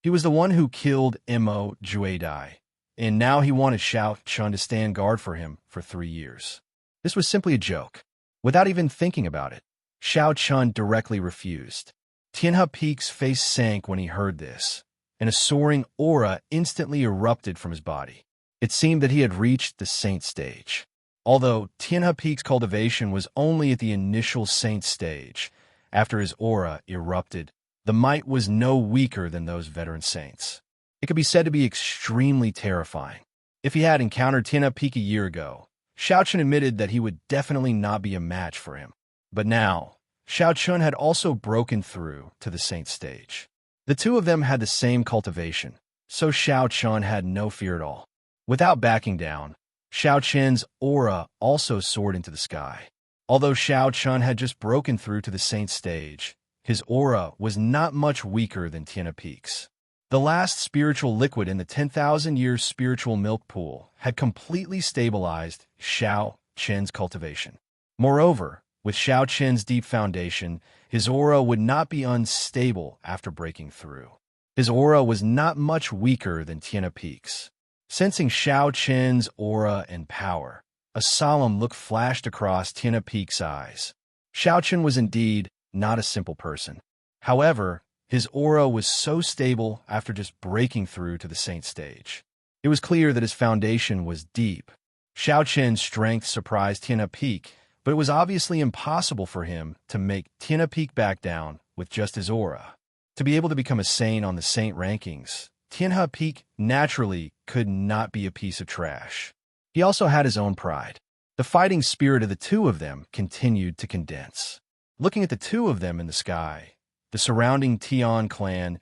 A: He was the one who killed Emo Juadai, and now he wanted Xiao Chun to stand guard for him for 3 years. This was simply a joke. Without even thinking about it, Xiao Chun directly refused. Tianhe Peak's face sank when he heard this, and a soaring aura instantly erupted from his body. It seemed that he had reached the saint stage. Although Tianhe Peak's cultivation was only at the initial saint stage, after his aura erupted, the might was no weaker than those veteran saints. It could be said to be extremely terrifying. If he had encountered Tianhe Peak a year ago, Xiao Chun admitted that he would definitely not be a match for him. But now, Xiao Chun had also broken through to the saint stage. The two of them had the same cultivation, so Xiao Chun had no fear at all. Without backing down, Xiao Chen's aura also soared into the sky. Although Xiao Chun had just broken through to the saint stage, his aura was not much weaker than Tianhe Peak's. The last spiritual liquid in the 10,000 years spiritual milk pool had completely stabilized Xiao Chen's cultivation. Moreover, with Xiao Chen's deep foundation, his aura would not be unstable after breaking through. His aura was not much weaker than Tianhe Peak's. Sensing Xiao Chen's aura and power, a solemn look flashed across Tianhe Peak's eyes. Xiao Chen was indeed not a simple person. However, his aura was so stable after just breaking through to the saint stage. It was clear that his foundation was deep. Xiao Chen's strength surprised Tianhe Peak, but it was obviously impossible for him to make Tianhe Peak back down with just his aura. To be able to become a saint on the saint rankings, Tianhe Peak naturally could not be a piece of trash. He also had his own pride. The fighting spirit of the two of them continued to condense. Looking at the two of them in the sky, the surrounding Tian clan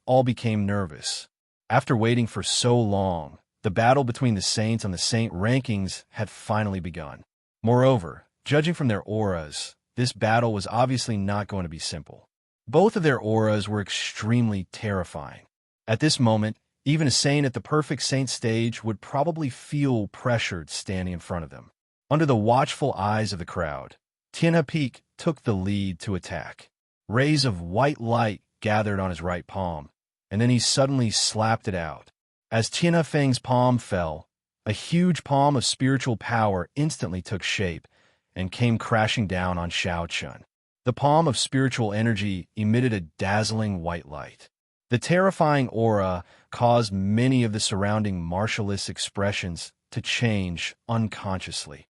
A: all became nervous. After waiting for so long, the battle between the saints on the saint rankings had finally begun. Moreover, judging from their auras, this battle was obviously not going to be simple. Both of their auras were extremely terrifying. At this moment, even a saint at the perfect saint stage would probably feel pressured standing in front of them. Under the watchful eyes of the crowd, Tianhe Peak took the lead to attack. Rays of white light gathered on his right palm, and then he suddenly slapped it out. As Tianhe Feng's palm fell, a huge palm of spiritual power instantly took shape and came crashing down on Xiao Chun. The palm of spiritual energy emitted a dazzling white light. The terrifying aura caused many of the surrounding martialist expressions to change unconsciously.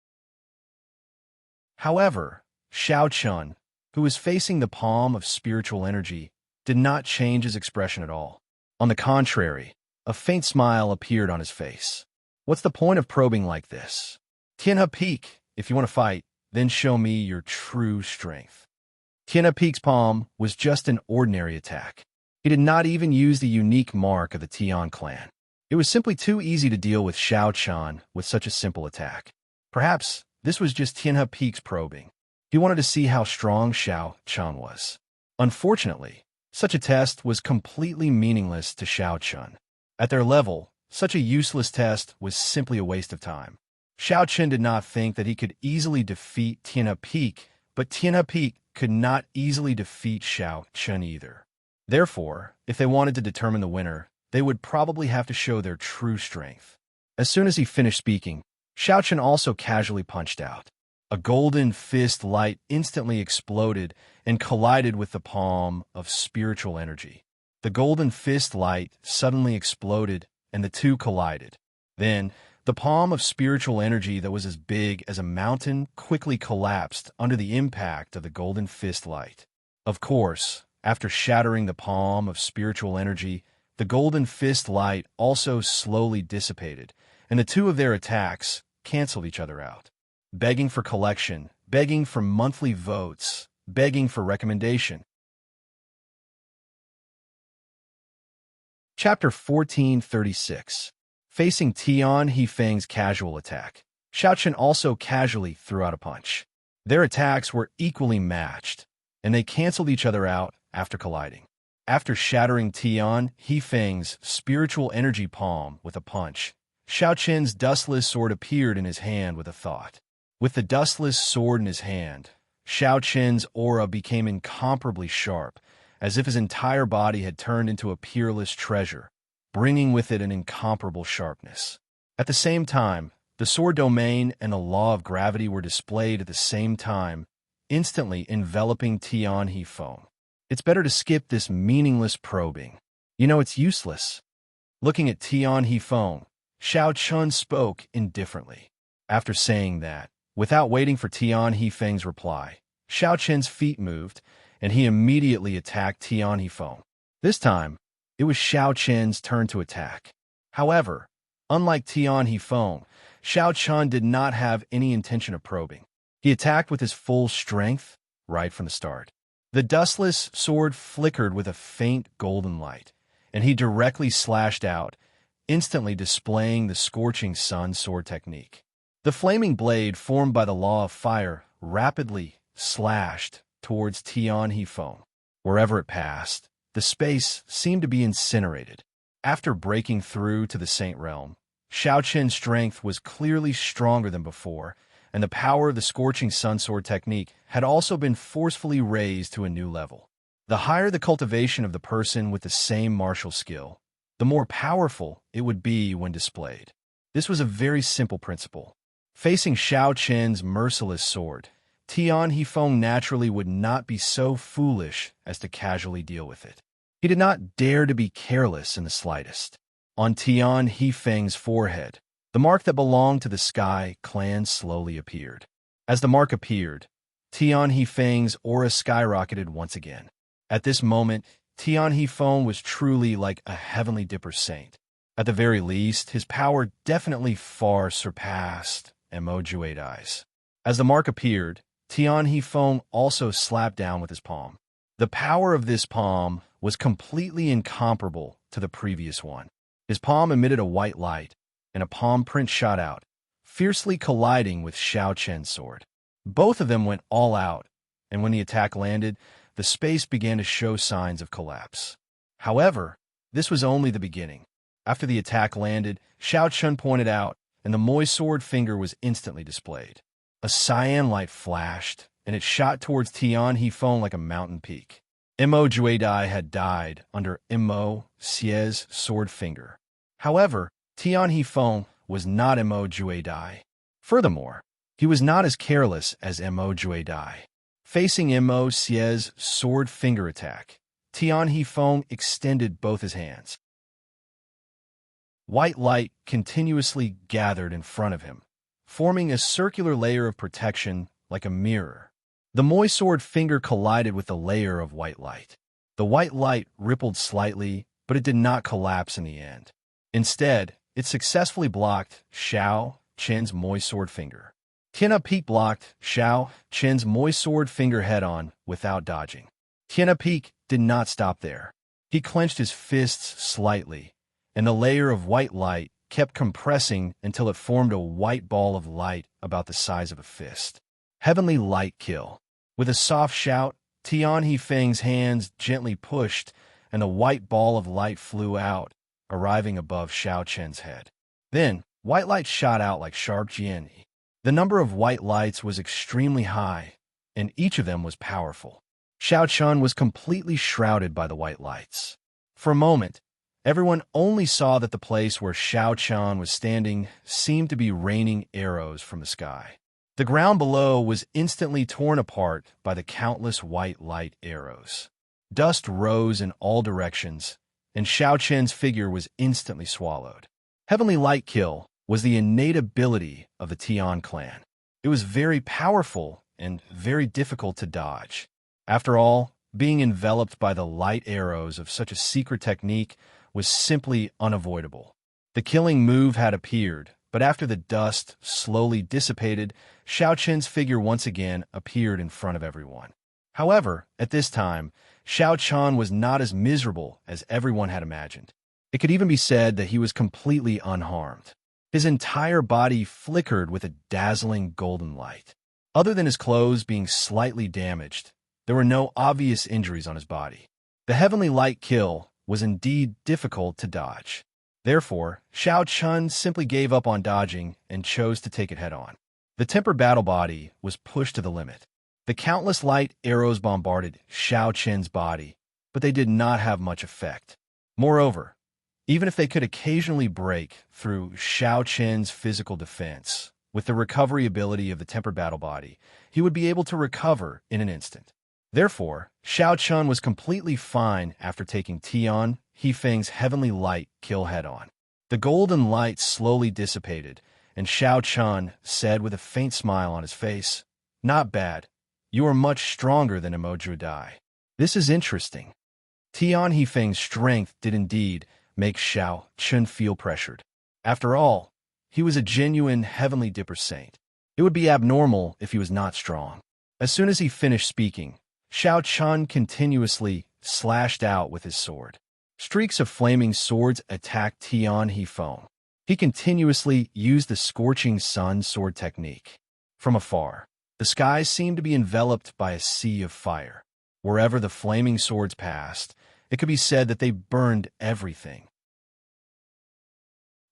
A: However, Xiao Chun, who was facing the palm of spiritual energy, did not change his expression at all. On the contrary, a faint smile appeared on his face. What's the point of probing like this? Tianhe Peak, if you want to fight, then show me your true strength. Tianhe Peak's palm was just an ordinary attack. He did not even use the unique mark of the Tian clan. It was simply too easy to deal with Xiao Chun with such a simple attack. Perhaps this was just Tianhe Peak's probing. He wanted to see how strong Xiao Chun was. Unfortunately, such a test was completely meaningless to Xiao Chun. At their level, such a useless test was simply a waste of time. Xiao Chun did not think that he could easily defeat Tianhe Peak, but Tianhe Peak could not easily defeat Xiao Chun either. Therefore, if they wanted to determine the winner, they would probably have to show their true strength. As soon as he finished speaking, Xiao Chun also casually punched out. A golden fist light instantly exploded and collided with the palm of spiritual energy. The golden fist light suddenly exploded and the two collided. Then, the palm of spiritual energy that was as big as a mountain quickly collapsed under the impact of the golden fist light. Of course, after shattering the palm of spiritual energy, the golden fist light also slowly dissipated, and the two of their attacks canceled each other out. begging for collection, begging for monthly votes, begging for recommendation. Chapter 1436. Facing Tian He-Feng's casual attack, Xiaochen also casually threw out a punch. Their attacks were equally matched, and they canceled each other out after colliding. After shattering Tian He-Feng's spiritual energy palm with a punch, Xiaochen's dustless sword appeared in his hand with a thought. With the dustless sword in his hand, Xiaochen's aura became incomparably sharp, as if his entire body had turned into a peerless treasure, bringing with it an incomparable sharpness. At the same time, the sword domain and the law of gravity were displayed at the same time, instantly enveloping Tian He-Feng. It's better to skip this meaningless probing. You know it's useless. Looking at Tian He-Feng, Xiaochen spoke indifferently. After saying that, without waiting for Tian He-Feng's reply, Xiaochen's feet moved, and he immediately attacked Tian He-Feng. This time, it was Xiaochen's turn to attack. However, unlike Tian He-Feng, Xiaochen did not have any intention of probing. He attacked with his full strength right from the start. The dustless sword flickered with a faint golden light, and he directly slashed out, instantly displaying the scorching sun sword technique. The flaming blade formed by the law of fire rapidly slashed towards Tian He-Feng. Wherever it passed, the space seemed to be incinerated. After breaking through to the Saint Realm, Xiaochen's strength was clearly stronger than before, and the power of the scorching sun sword technique had also been forcefully raised to a new level. The higher the cultivation of the person with the same martial skill, the more powerful it would be when displayed. This was a very simple principle. Facing Xiaochen's merciless sword, Tian He-Feng naturally would not be so foolish as to casually deal with it. He did not dare to be careless in the slightest. On Tian He-Feng's forehead, the mark that belonged to the Sky Clan slowly appeared. As the mark appeared, Tian He-Feng's aura skyrocketed once again. At this moment, Tian He-Feng was truly like a heavenly dipper saint. At the very least, his power definitely far surpassed Mo Juedai's. As the mark appeared, Tian He-Feng also slapped down with his palm. The power of this palm was completely incomparable to the previous one. His palm emitted a white light, and a palm print shot out, fiercely colliding with Xiaochen's sword. Both of them went all out, and when the attack landed, the space began to show signs of collapse. However, this was only the beginning. After the attack landed, Xiaochen pointed out, and the moist sword finger was instantly displayed. A cyan light flashed, and it shot towards Tian He-Feng like a mountain peak. Mo Juedai had died under Mo Xie's sword finger. However, Tian He-Feng was not Mo Juedai. Furthermore, he was not as careless as Mo Juedai. Facing Mo Xie's sword finger attack, Tian He-Feng extended both his hands. White light continuously gathered in front of him, forming a circular layer of protection like a mirror. The moist sword finger collided with the layer of white light. The white light rippled slightly, but it did not collapse in the end. Instead, it successfully blocked Xiao Chen's moist sword finger. Tiana Peak blocked Xiao Chen's moist sword finger head-on without dodging. Tiana Peak did not stop there. He clenched his fists slightly, and the layer of white light kept compressing until it formed a white ball of light about the size of a fist. Heavenly light kill. With a soft shout, Tian He-Feng's hands gently pushed, and the white ball of light flew out, arriving above Xiaochen's head. Then, white light shot out like sharp jianyi. The number of white lights was extremely high, and each of them was powerful. Xiaochen was completely shrouded by the white lights. For a moment, everyone only saw that the place where Xiaochen was standing seemed to be raining arrows from the sky. The ground below was instantly torn apart by the countless white light arrows. Dust rose in all directions, and Xiaochen's figure was instantly swallowed. Heavenly Light Kill was the innate ability of the Tian clan. It was very powerful and very difficult to dodge. After all, being enveloped by the light arrows of such a secret technique was simply unavoidable. The killing move had appeared, But after the dust slowly dissipated, Xiao Qin's figure once again appeared in front of everyone. However, at this time, Xiao Qian was not as miserable as everyone had imagined. It could even be said that he was completely unharmed. His entire body flickered with a dazzling golden light. Other than his clothes being slightly damaged, there were no obvious injuries on his body. The heavenly light kill was indeed difficult to dodge. Therefore, Xiao Qian simply gave up on dodging and chose to take it head-on. The temper battle body was pushed to the limit. The countless light arrows bombarded Xiao Qian's body, but they did not have much effect. Moreover, even if they could occasionally break through Xiao Qian's physical defense, with the recovery ability of the temper battle body, he would be able to recover in an instant. Therefore, Xiao Qian was completely fine after taking Tian Yifeng's heavenly light kill head-on. The golden light slowly dissipated, and Xiao Qian said with a faint smile on his face, "Not bad. You are much stronger than Emoju Dai. This is interesting." Tian Yifeng's strength did indeed make Xiao Qian feel pressured. After all, he was a genuine heavenly dipper saint. It would be abnormal if he was not strong. As soon as he finished speaking, Xiao Qian continuously slashed out with his sword. Streaks of flaming swords attacked Tian Yifeng. He continuously used the scorching sun sword technique. From afar, the skies seemed to be enveloped by a sea of fire. Wherever the flaming swords passed, it could be said that they burned everything.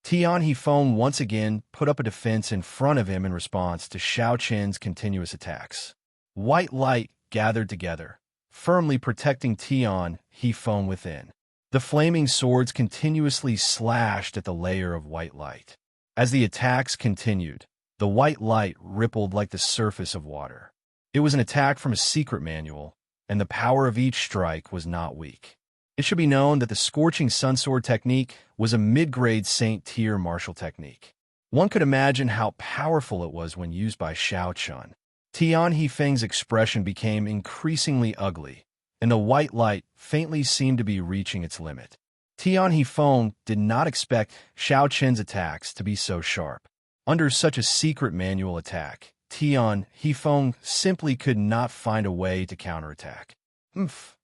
A: Tian Yifeng once again put up a defense in front of him in response to Xiao Qian's continuous attacks. White light gathered together, firmly protecting Tian Yifeng within. The flaming swords continuously slashed at the layer of white light. As the attacks continued, the white light rippled like the surface of water. It was an attack from a secret manual, and the power of each strike was not weak. It should be known that the Scorching Sun Sword technique was a mid-grade Saint-tier martial technique. One could imagine how powerful it was when used by Xiao Qian. Tian Yifeng's expression became increasingly ugly, and the white light faintly seemed to be reaching its limit. Tian Yifeng did not expect Xiao Qian's attacks to be so sharp. Under such a secret manual attack, Tian Yifeng simply could not find a way to counterattack.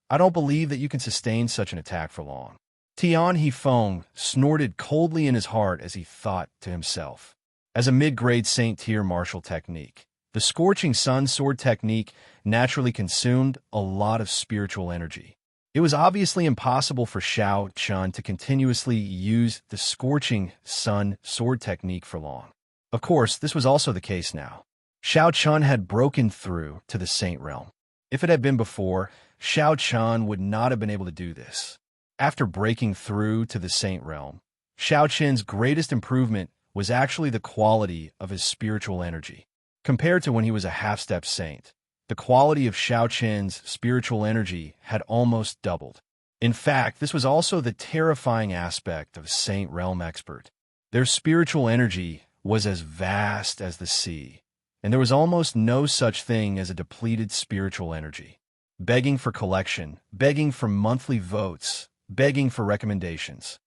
A: I don't believe that you can sustain such an attack for long." Tian Yifeng snorted coldly in his heart as he thought to himself. As a mid-grade Saint-tier martial technique, the Scorching Sun Sword technique naturally consumed a lot of spiritual energy. It was obviously impossible for Xiao Qian to continuously use the Scorching Sun Sword technique for long. Of course, this was also the case now. Xiao Qian had broken through to the Saint Realm. If it had been before, Xiao Qian would not have been able to do this. After breaking through to the Saint Realm, Xiao Qian's greatest improvement was actually the quality of his spiritual energy. Compared to when he was a half-step saint, the quality of Xiao Qian's spiritual energy had almost doubled. In fact, this was also the terrifying aspect of a Saint Realm expert. Their spiritual energy was as vast as the sea, and there was almost no such thing as a depleted spiritual energy. Begging for collection, begging for monthly votes, begging for recommendations.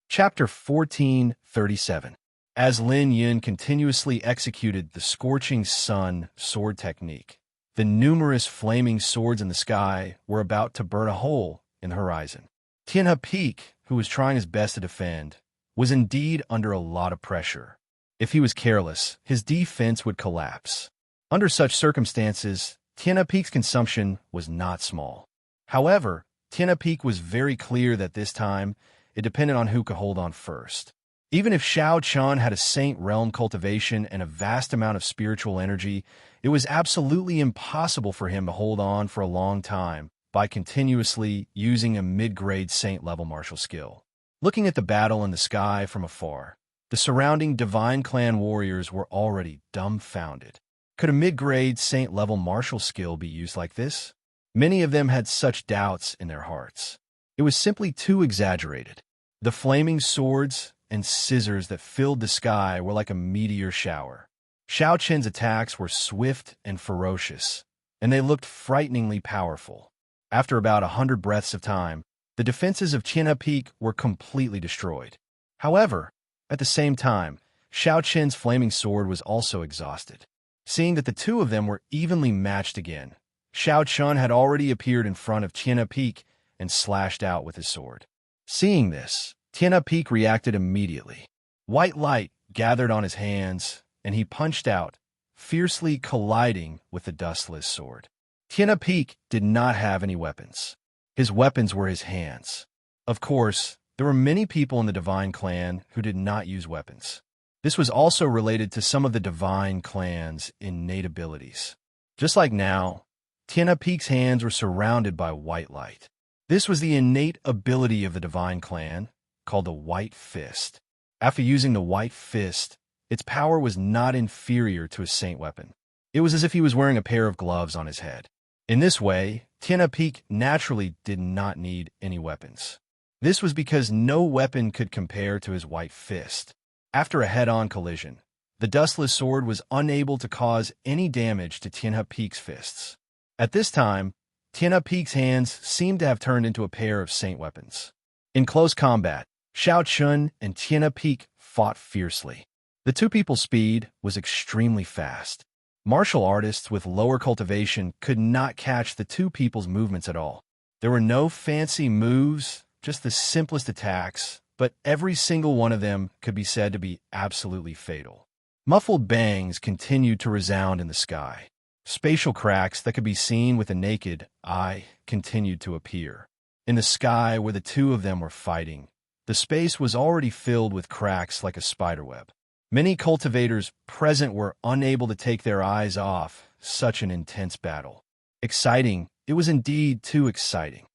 A: Chapter 1437. As Lin Yin continuously executed the Scorching Sun Sword technique, the numerous flaming swords in the sky were about to burn a hole in the horizon. Tianhe Peak, who was trying his best to defend, was indeed under a lot of pressure. If he was careless, his defense would collapse. Under such circumstances, Tianhe Peak's consumption was not small. However, Tianhe Peak was very clear that this time, it depended on who could hold on first. Even if Xiao Qian had a Saint Realm cultivation and a vast amount of spiritual energy, it was absolutely impossible for him to hold on for a long time by continuously using a mid-grade Saint-level martial skill. Looking at the battle in the sky from afar, the surrounding Divine Clan warriors were already dumbfounded. Could a mid-grade Saint-level martial skill be used like this? Many of them had such doubts in their hearts. It was simply too exaggerated. The flaming swords and scissors that filled the sky were like a meteor shower. Xiao Qian's attacks were swift and ferocious, and they looked frighteningly powerful. After about 100 breaths of time, The defenses of Tianhe Peak were completely destroyed. However, at the same time, Xiao Qin's flaming sword was also exhausted. Seeing that the two of them were evenly matched again, Xiao Chun had already appeared in front of Tianhe Peak and slashed out with his sword. Seeing this, Tianhe Peak reacted immediately. White light gathered on his hands, and he punched out, fiercely colliding with the dustless sword. Tianhe Peak did not have any weapons. His weapons were his hands. Of course, there were many people in the Divine Clan who did not use weapons. This was also related to some of the Divine Clan's innate abilities. Just like now, Tianhe Peak's hands were surrounded by white light. This was the innate ability of the Divine Clan, called the White Fist. After using the White Fist, its power was not inferior to a saint weapon. It was as if he was wearing a pair of gloves on his head. In this way, Tianhe Peak naturally did not need any weapons. This was because no weapon could compare to his White Fist. After a head-on collision, the dustless sword was unable to cause any damage to Tianhe Peak's fists. At this time, Tianhe Peak's hands seemed to have turned into a pair of saint weapons. In close combat, Xiao Chun and Tianhe Peak fought fiercely. The two people's speed was extremely fast. Martial artists with lower cultivation could not catch the two people's movements at all. There were no fancy moves, just the simplest attacks, but every single one of them could be said to be absolutely fatal. Muffled bangs continued to resound in the sky. Spatial cracks that could be seen with the naked eye continued to appear. In the sky where the two of them were fighting, the space was already filled with cracks like a spiderweb. Many cultivators present were unable to take their eyes off such an intense battle. Exciting, it was indeed too exciting.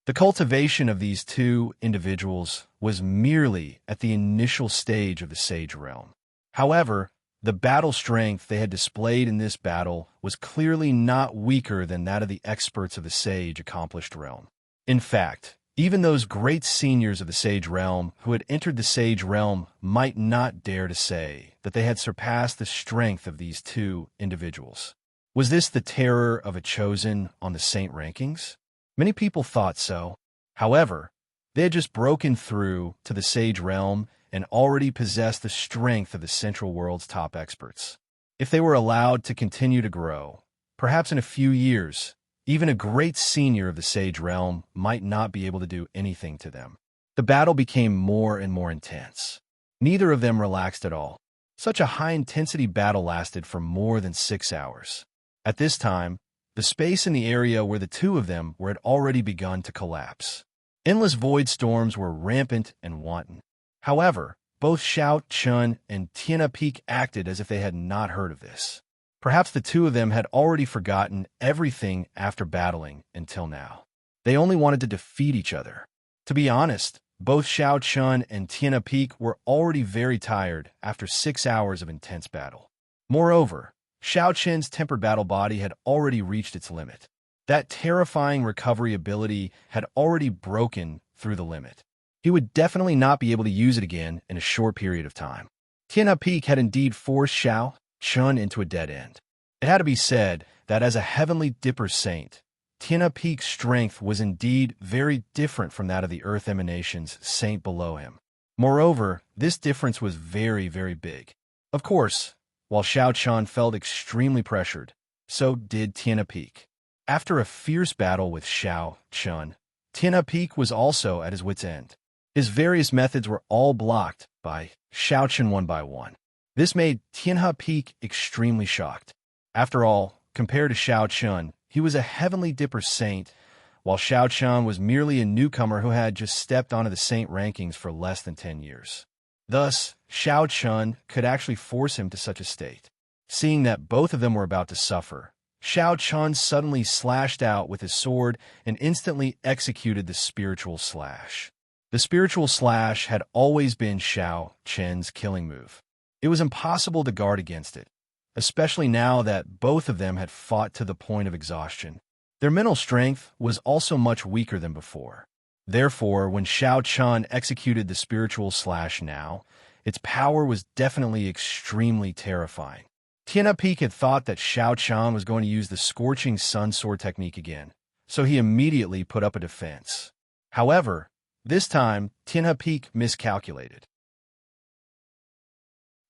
A: The cultivation of these two individuals was merely at the initial stage of the Sage Realm. However, the battle strength they had displayed in this battle was clearly not weaker than that of the experts of the Sage Accomplished Realm. In fact, even those great seniors of the Sage Realm who had entered the Sage Realm might not dare to say that they had surpassed the strength of these two individuals. Was this the terror of a chosen on the Saint rankings? Many people thought so. However, they had just broken through to the Sage Realm and already possessed the strength of the Central World's top experts. If they were allowed to continue to grow, perhaps in a few years, even a great senior of the Sage Realm might not be able to do anything to them. The battle became more and more intense. Neither of them relaxed at all. Such a high-intensity battle lasted for more than 6 hours. At this time, the space in the area where the two of them were had already begun to collapse. Endless void storms were rampant and wanton. However, both Xiao Chun and Tianhe Peak acted as if they had not heard of this. Perhaps the two of them had already forgotten everything after battling until now. They only wanted to defeat each other. To be honest, both Xiao Chun and Tianhe Peak were already very tired after 6 hours of intense battle. Moreover, Xiao Qin's tempered battle body had already reached its limit. That terrifying recovery ability had already broken through the limit. He would definitely not be able to use it again in a short period of time. Tianhe Peak had indeed forced Xiao Chun into a dead end. It had to be said that as a heavenly Dipper saint, Tianhe Peak's strength was indeed very different from that of the Earth Emanation's saint below him. Moreover, this difference was very, very big. Of course, while Xiao Chun felt extremely pressured, so did Tianhe Peak. After a fierce battle with Xiao Chun, Tianhe Peak was also at his wit's end. His various methods were all blocked by Xiao Chun one by one. This made Tianhe Peak extremely shocked. After all, compared to Xiao Chun, he was a heavenly Dipper saint, while Xiao Chun was merely a newcomer who had just stepped onto the saint rankings for less than 10 years. Thus, Xiao Chun could actually force him to such a state. Seeing that both of them were about to suffer, Xiao Chun suddenly slashed out with his sword and instantly executed the spiritual slash. The spiritual slash had always been Xiao Chen's killing move. It was impossible to guard against it, especially now that both of them had fought to the point of exhaustion. Their mental strength was also much weaker than before. Therefore, when Xiao Chun executed the spiritual slash now, its power was definitely extremely terrifying. Tianhe Peak had thought that Xiao Chun was going to use the scorching sun sword technique again, so he immediately put up a defense. However, this time, Tianhe Peak miscalculated.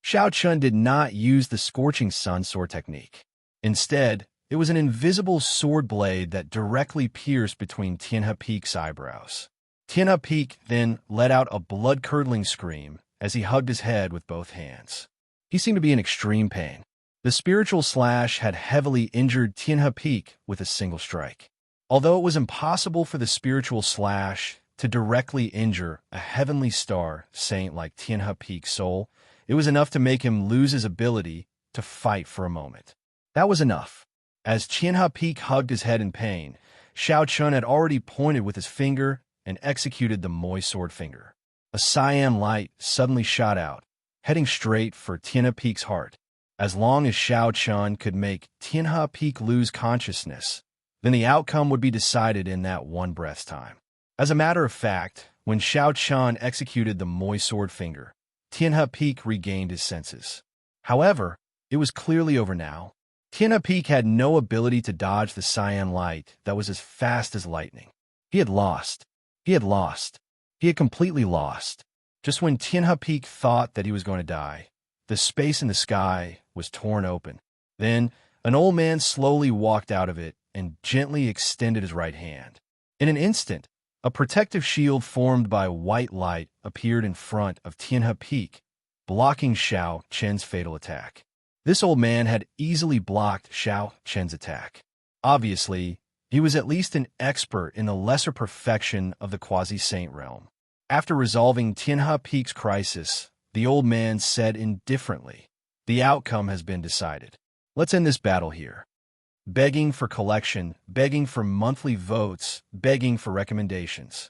A: Xiao Chun did not use the scorching sun sword technique. Instead, it was an invisible sword blade that directly pierced between Tianhe Peak's eyebrows. Tianhe Peak then let out a blood-curdling scream as he hugged his head with both hands. He seemed to be in extreme pain. The spiritual slash had heavily injured Tianhe Peak with a single strike. Although it was impossible for the spiritual slash to directly injure a heavenly star saint like Tianhe Peak's soul, it was enough to make him lose his ability to fight for a moment. That was enough. As Tianhe Peak hugged his head in pain, Xiao Chun had already pointed with his finger and executed the Moi sword finger. A cyan light suddenly shot out, heading straight for Tianhe Peak's heart. As long as Xiao Chun could make Tianhe Peak lose consciousness, then the outcome would be decided in that one breath's time. As a matter of fact, when Xiao Chun executed the Moi sword finger, Tianhe Peak regained his senses. However, it was clearly over now. Tianhe Peak had no ability to dodge the cyan light that was as fast as lightning. He had lost. He had lost. He had completely lost. Just when Tianhe Peak thought that he was going to die, the space in the sky was torn open. Then, an old man slowly walked out of it and gently extended his right hand. In an instant, a protective shield formed by white light appeared in front of Tianhe Peak, blocking Xiao Chen's fatal attack. This old man had easily blocked Xiao Chen's attack. Obviously, he was at least an expert in the lesser perfection of the quasi-saint realm. After resolving Tianhe Peak's crisis, the old man said indifferently, "The outcome has been decided. Let's end this battle here." Begging for collection, begging for monthly votes, begging for recommendations.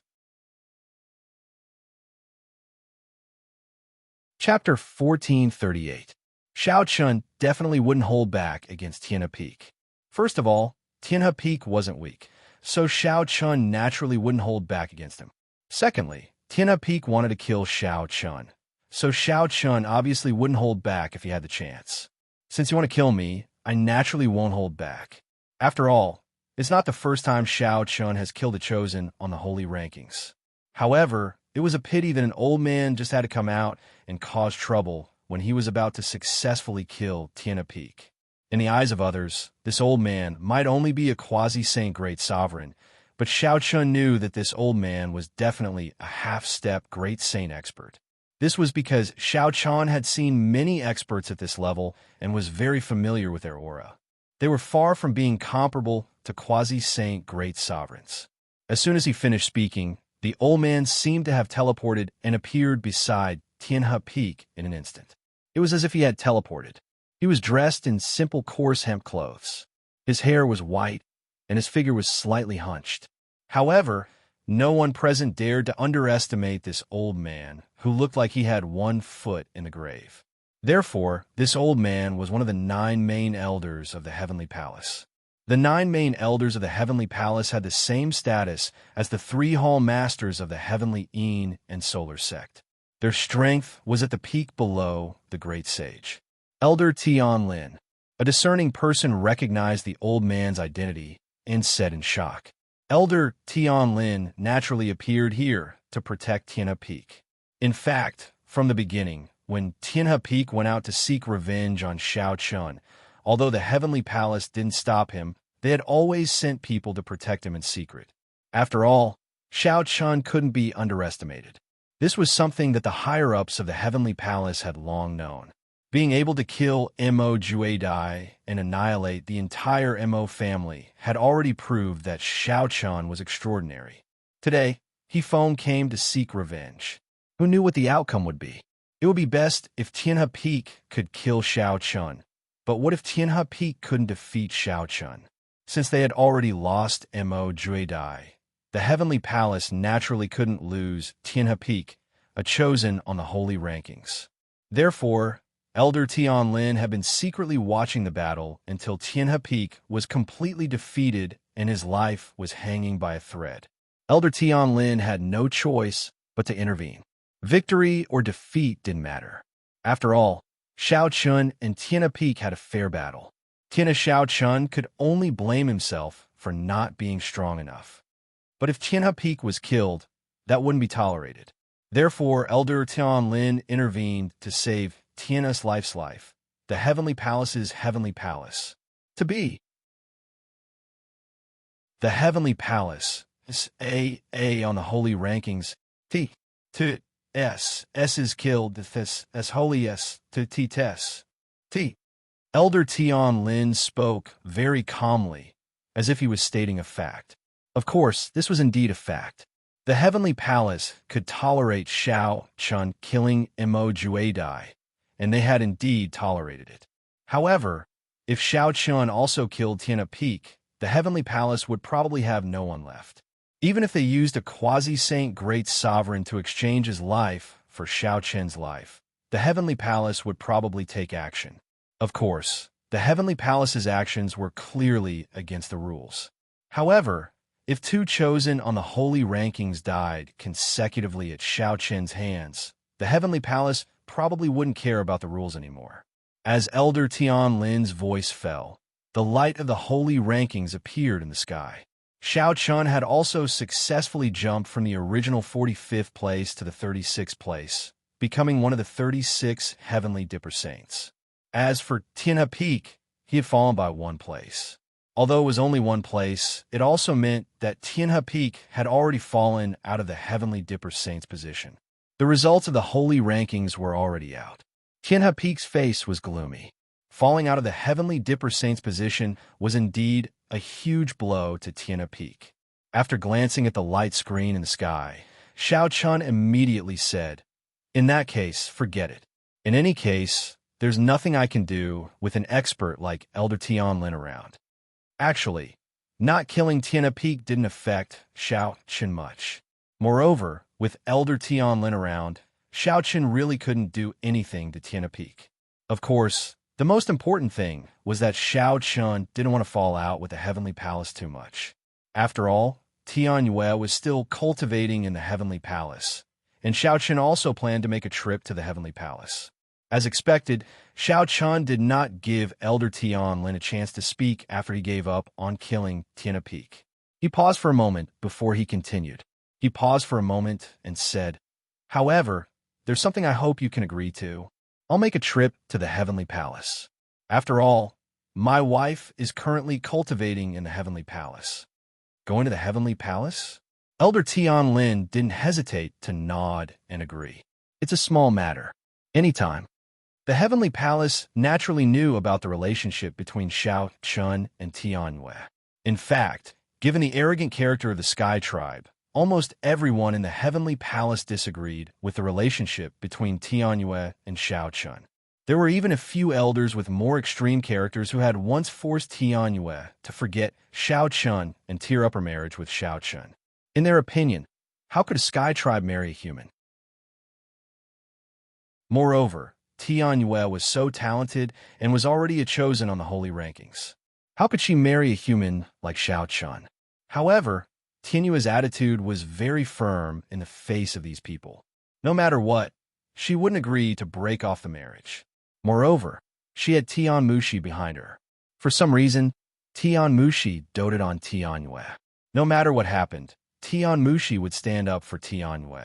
A: Chapter 1438. Xiao Chun definitely wouldn't hold back against Tianhe Peak. First of all, Tianhe Peak wasn't weak, so Xiao Chun naturally wouldn't hold back against him. Secondly, Tianhe Peak wanted to kill Xiao Chun, so Xiao Chun obviously wouldn't hold back if he had the chance. Since you want to kill me, I naturally won't hold back. After all, it's not the first time Xiao Chun has killed a chosen on the holy rankings. However, it was a pity that an old man just had to come out and cause trouble when he was about to successfully kill Tianhe Peak. In the eyes of others, this old man might only be a quasi-saint great sovereign, but Xiao Chun knew that this old man was definitely a half-step great saint expert. This was because Xiao Chun had seen many experts at this level and was very familiar with their aura. They were far from being comparable to quasi-saint great sovereigns. As soon as he finished speaking, the old man seemed to have teleported and appeared beside Tianhe Peak in an instant. It was as if he had teleported. He was dressed in simple coarse hemp clothes. His hair was white, and his figure was slightly hunched. However, no one present dared to underestimate this old man, who looked like he had 1 foot in the grave. Therefore, this old man was one of the 9 main elders of the Heavenly Palace. The 9 main elders of the Heavenly Palace had the same status as the 3 hall masters of the Heavenly Yin and Solar Sect. Their strength was at the peak below the Great Sage. Elder Tian Lin, a discerning person, recognized the old man's identity and said in shock, "Elder Tian Lin naturally appeared here to protect Tianhe Peak. In fact, from the beginning, when Tianhe Peak went out to seek revenge on Xiao Chun, although the Heavenly Palace didn't stop him, they had always sent people to protect him in secret. After all, Xiao Chun couldn't be underestimated. This was something that the higher-ups of the Heavenly Palace had long known. Being able to kill Mo Juedai and annihilate the entire Mo family had already proved that Xiao Chun was extraordinary. Today, Hefeng came to seek revenge. Who knew what the outcome would be? It would be best if Tianhe Peak could kill Xiao Chun, but what if Tianhe Peak couldn't defeat Xiao Chun? Since they had already lost Mo Juedai, the Heavenly Palace naturally couldn't lose Tianhe Peak, a chosen on the holy rankings. Therefore, Elder Tian Lin had been secretly watching the battle until Tianhe Peak was completely defeated and his life was hanging by a thread. Elder Tian Lin had no choice but to intervene. Victory or defeat didn't matter. After all, Xiao Chun and Tianhe Peak had a fair battle. Tianhe Xiao Chun could only blame himself for not being strong enough. But if Tianhe Peak was killed, that wouldn't be tolerated. Therefore, Elder Tianlin intervened to save Tianhe's life, the Heavenly Palace's Heavenly Palace. To be. The Heavenly Palace is A on the holy rankings. T. To S. S is killed. This as holy S. To T. Tess. T. Elder Tian Lin spoke very calmly, as if he was stating a fact. Of course, this was indeed a fact. The Heavenly Palace could tolerate Shao Chun killing Mo Juedai, and they had indeed tolerated it. However, if Shao Chun also killed Tianhe Peak, the Heavenly Palace would probably have no one left. Even if they used a quasi-saint great sovereign to exchange his life for Shao Chun's life, the Heavenly Palace would probably take action. Of course, the Heavenly Palace's actions were clearly against the rules. However, if two chosen on the holy rankings died consecutively at Shao Chun's hands, the Heavenly Palace probably wouldn't care about the rules anymore. As Elder Tian Lin's voice fell, the light of the holy rankings appeared in the sky. Shao Chun had also successfully jumped from the original 45th place to the 36th place, becoming one of the 36 Heavenly Dipper Saints. As for Tianhe Peak, he had fallen by 1 place. Although it was only 1 place, it also meant that Tianhe Peak had already fallen out of the Heavenly Dipper Saints position. The results of the holy rankings were already out. Tianhe Peak's face was gloomy. Falling out of the Heavenly Dipper Saints position was indeed a huge blow to Tianhe Peak. After glancing at the light screen in the sky, Shao Chun immediately said, "In that case, forget it. In any case, there's nothing I can do with an expert like Elder Tianlin around." Actually, not killing Tianhe Peak didn't affect Shao Chun much. Moreover, with Elder Tianlin around, Shao Chun really couldn't do anything to Tianhe Peak. Of course, the most important thing was that Shao Chun didn't want to fall out with the Heavenly Palace too much. After all, Tian Yue was still cultivating in the Heavenly Palace, and Shao Chun also planned to make a trip to the Heavenly Palace. As expected, Shao Chun did not give Elder Tianlin a chance to speak after he gave up on killing Tianhe Peak. He paused for a moment before he continued. He paused for a moment and said, "However, there's something I hope you can agree to. I'll make a trip to the Heavenly Palace. After all, my wife is currently cultivating in the Heavenly Palace." Going to the Heavenly Palace? Elder Tianlin didn't hesitate to nod and agree. It's a small matter. Anytime. The Heavenly Palace naturally knew about the relationship between Shao Chun and Tian Yue. In fact, given the arrogant character of the Sky Tribe, almost everyone in the Heavenly Palace disagreed with the relationship between Tian Yue and Shao Chun. There were even a few elders with more extreme characters who had once forced Tian Yue to forget Shao Chun and tear up her marriage with Shao Chun. In their opinion, how could a Sky Tribe marry a human? Moreover, Tian Yue was so talented and was already a chosen on the holy rankings. How could she marry a human like Shao Chun? However, Tian Yue's attitude was very firm in the face of these people. No matter what, she wouldn't agree to break off the marriage. Moreover, she had Tian Mushi behind her. For some reason, Tian Mushi doted on Tian Yue. No matter what happened, Tian Mushi would stand up for Tian Yue.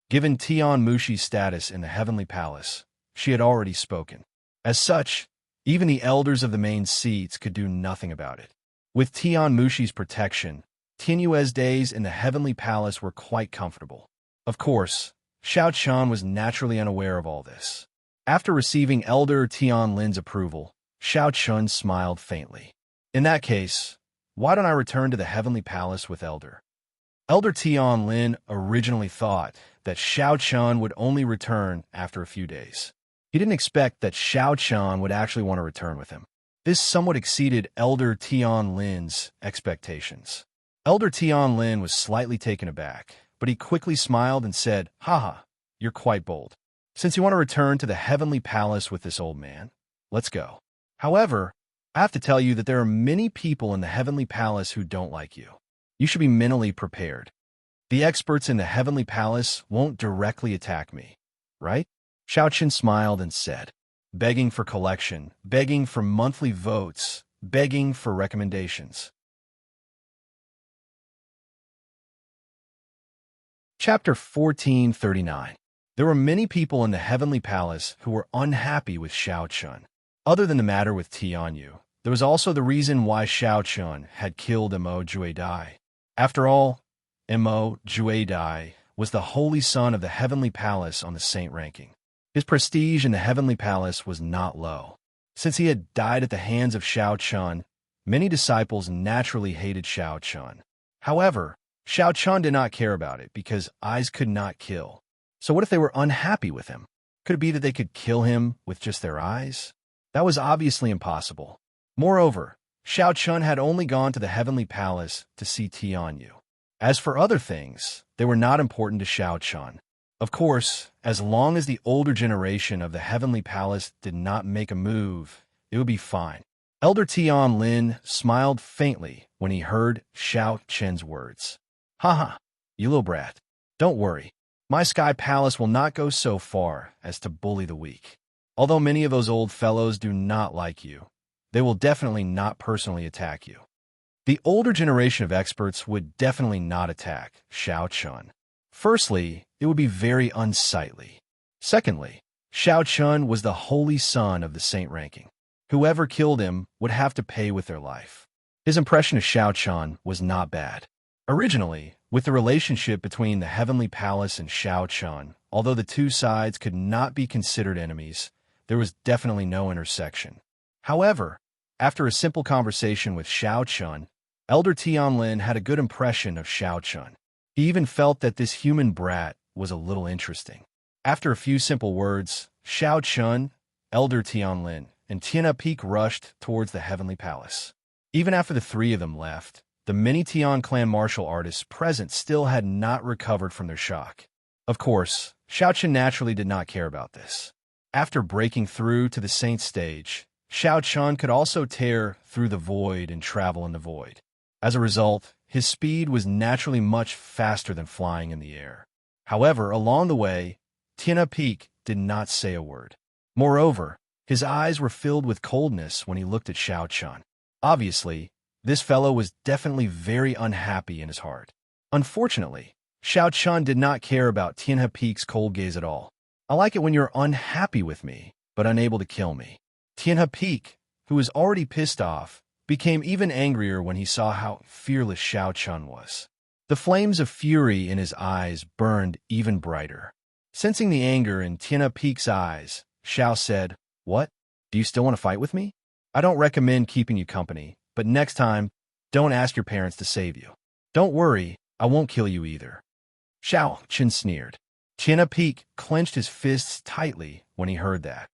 A: Given Tian Mushi's status in the Heavenly Palace, she had already spoken. As such, even the elders of the main seats could do nothing about it. With Tian Mushi's protection, Tian Yue's days in the Heavenly Palace were quite comfortable. Of course, Shao Chun was naturally unaware of all this. After receiving Elder Tianlin's approval, Shao Chun smiled faintly. In that case, why don't I return to the Heavenly Palace with Elder? Elder Tianlin originally thought that Shao Chun would only return after a few days. He didn't expect that Shao Chun would actually want to return with him. This somewhat exceeded Elder Tianlin's expectations. Elder Tianlin was slightly taken aback, but he quickly smiled and said, "Haha, you're quite bold. Since you want to return to the Heavenly Palace with this old man, let's go. However, I have to tell you that there are many people in the Heavenly Palace who don't like you. You should be mentally prepared. The experts in the Heavenly Palace won't directly attack me, right?" Shao Chun smiled and said, "Begging for collection, begging for monthly votes, begging for recommendations." Chapter 1439. There were many people in the heavenly palace who were unhappy with Shao Chun. Other than the matter with Tianyu, there was also the reason why Shao Chun had killed Mo Juedai. After all, Mo Juedai was the holy son of the heavenly palace on the saint ranking. His prestige in the heavenly palace was not low. Since he had died at the hands of Shao Chun, many disciples naturally hated Shao Chun. However, Shao Chun did not care about it because eyes could not kill. So what if they were unhappy with him? Could it be that they could kill him with just their eyes? That was obviously impossible. Moreover, Shao Chun had only gone to the heavenly palace to see Tianyu. As for other things, they were not important to Shao Chun. Of course, as long as the older generation of the heavenly palace did not make a move, it would be fine. Elder Tianlin smiled faintly when he heard Shao Chun's words. Haha, you little brat. Don't worry. My sky palace will not go so far as to bully the weak. Although many of those old fellows do not like you, they will definitely not personally attack you. The older generation of experts would definitely not attack Shao Chun. Firstly, it would be very unsightly. Secondly, Shao Chun was the holy son of the saint ranking. Whoever killed him would have to pay with their life. His impression of Shao Chun was not bad. Originally, with the relationship between the heavenly palace and Shao Chun, although the two sides could not be considered enemies, there was definitely no intersection. However, after a simple conversation with Shao Chun, Elder Tianlin had a good impression of Shao Chun. He even felt that this human brat was a little interesting. After a few simple words, Shao Chun, Elder Tianlin, and Tianha Peak rushed towards the heavenly palace. Even after the three of them left, the many Tian clan martial artists present still had not recovered from their shock. Of course, Shao Chun naturally did not care about this. After breaking through to the saint stage, Shao Chun could also tear through the void and travel in the void. As a result, his speed was naturally much faster than flying in the air. However, along the way, Tianha Peak did not say a word. Moreover, his eyes were filled with coldness when he looked at Shao Chun. Obviously, this fellow was definitely very unhappy in his heart. Unfortunately, Shao Chun did not care about Tianha Peak's cold gaze at all. I like it when you're unhappy with me, but unable to kill me. Tianha Peak, who was already pissed off, became even angrier when he saw how fearless Shao Chun was. The flames of fury in his eyes burned even brighter. Sensing the anger in Tianha Peak's eyes, Shao said, "What? Do you still want to fight with me? I don't recommend keeping you company, but next time, don't ask your parents to save you. Don't worry, I won't kill you either." Shao Chun sneered. Tianha Peak clenched his fists tightly when he heard that.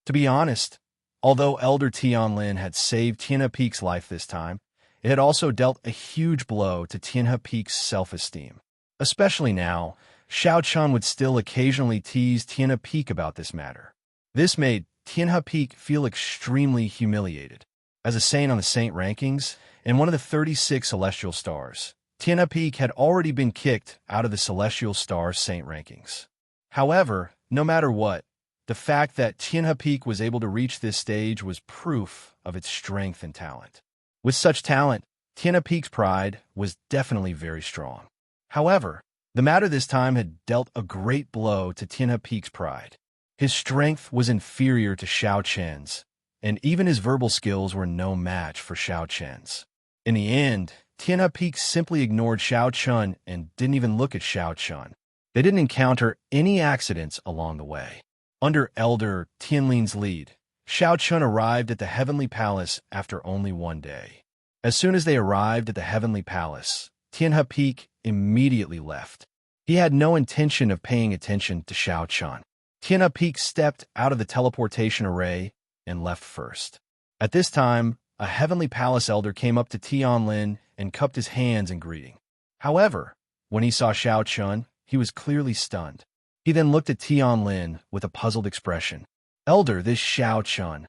A: To be honest, although Elder Tianlin had saved Tianha Peak's life this time, it had also dealt a huge blow to Tianha Peak's self-esteem. Especially now, Shao Chun would still occasionally tease Tianha Peak about this matter. This made Tianha Peak feel extremely humiliated. As a saint on the saint rankings, and one of the 36 celestial stars, Tianha Peak had already been kicked out of the celestial star saint rankings. However, no matter what, the fact that Tianha Peak was able to reach this stage was proof of its strength and talent. With such talent, Tianha Peak's pride was definitely very strong. However, the matter this time had dealt a great blow to Tianha Peak's pride. His strength was inferior to Shao Chun's, and even his verbal skills were no match for Shao Chun's. In the end, Tianha Peak simply ignored Shao Chun and didn't even look at Shao Chun. They didn't encounter any accidents along the way. Under Elder Tianlin's lead, Shao Chun arrived at the heavenly palace after only one day. As soon as they arrived at the heavenly palace, Tianha Peak immediately left. He had no intention of paying attention to Shao Chun. Tianha Peak stepped out of the teleportation array and left first. At this time, a heavenly palace elder came up to Tianlin and cupped his hands in greeting. However, when he saw Shao Chun, he was clearly stunned. He then looked at Tianlin with a puzzled expression. "Elder, this Shao Chun."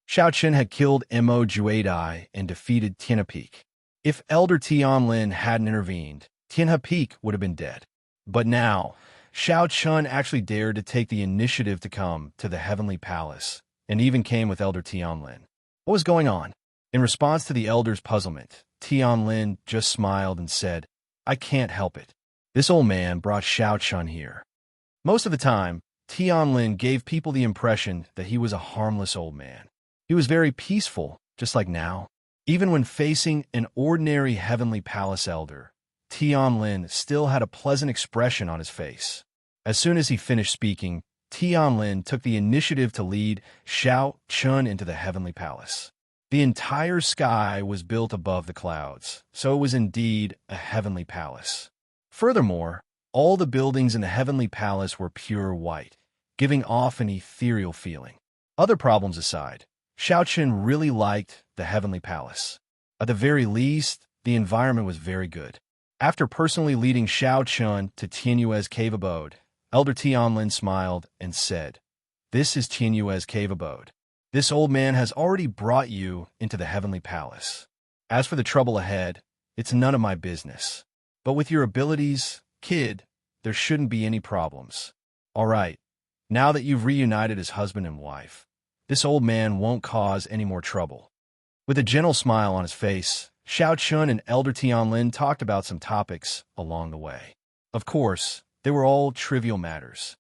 A: Shao Chun had killed Mo Juedai and defeated Tianha Peak. If Elder Tianlin hadn't intervened, Tianha Peak would have been dead. But now, Shao Chun actually dared to take the initiative to come to the heavenly palace, and even came with Elder Tianlin. What was going on? In response to the elder's puzzlement, Tianlin just smiled and said, I can't help it. This old man brought Xiao Chun here. Most of the time, Tianlin gave people the impression that he was a harmless old man. He was very peaceful, just like now. Even when facing an ordinary heavenly palace elder, Tianlin still had a pleasant expression on his face. As soon as he finished speaking, Tianlin took the initiative to lead Xiao Chun into the heavenly palace. The entire sky was built above the clouds, so it was indeed a heavenly palace. Furthermore, all the buildings in the heavenly palace were pure white, giving off an ethereal feeling. Other problems aside, Xiao Chun really liked the heavenly palace. At the very least, the environment was very good. After personally leading Xiao Chun to Tianyue's cave abode, Elder Tianlin smiled and said, "This is Tianyue's cave abode. This old man has already brought you into the heavenly palace. As for the trouble ahead, it's none of my business. But with your abilities, kid, there shouldn't be any problems. All right, now that you've reunited as husband and wife, this old man won't cause any more trouble." With a gentle smile on his face, Xiao Chun and Elder Tianlin talked about some topics along the way. Of course, they were all trivial matters.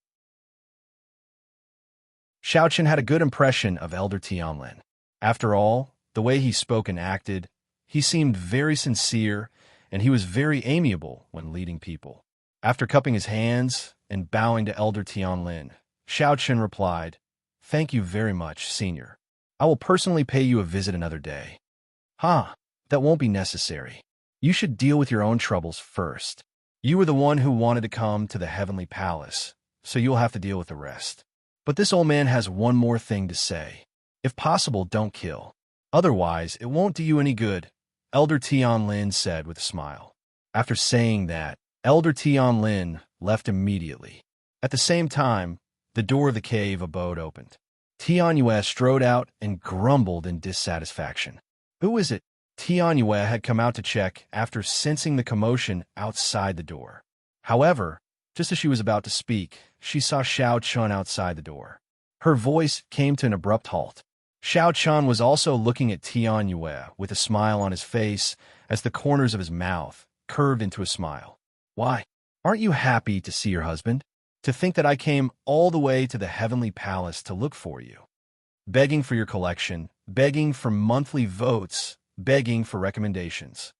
A: Xiao Chun had a good impression of Elder Tianlin. After all, the way he spoke and acted, he seemed very sincere, and he was very amiable when leading people. After cupping his hands and bowing to Elder Tianlin, Xiao Chun replied, "Thank you very much, Senior. I will personally pay you a visit another day." That won't be necessary. You should deal with your own troubles first. You were the one who wanted to come to the heavenly palace, so you'll have to deal with the rest. But this old man has one more thing to say. If possible, don't kill. Otherwise, it won't do you any good, Elder Tianlin said with a smile. After saying that, Elder Tianlin left immediately. At the same time, the door of the cave abode opened. Tianyue strode out and grumbled in dissatisfaction. "Who is it?" Tianyue had come out to check after sensing the commotion outside the door. However, just as she was about to speak, she saw Xiao Chun outside the door. Her voice came to an abrupt halt. Xiao Chun was also looking at Tianyue with a smile on his face as the corners of his mouth curved into a smile. "Why, aren't you happy to see your husband? To think that I came all the way to the heavenly palace to look for you. Begging for your collection, begging for monthly votes, begging for recommendations."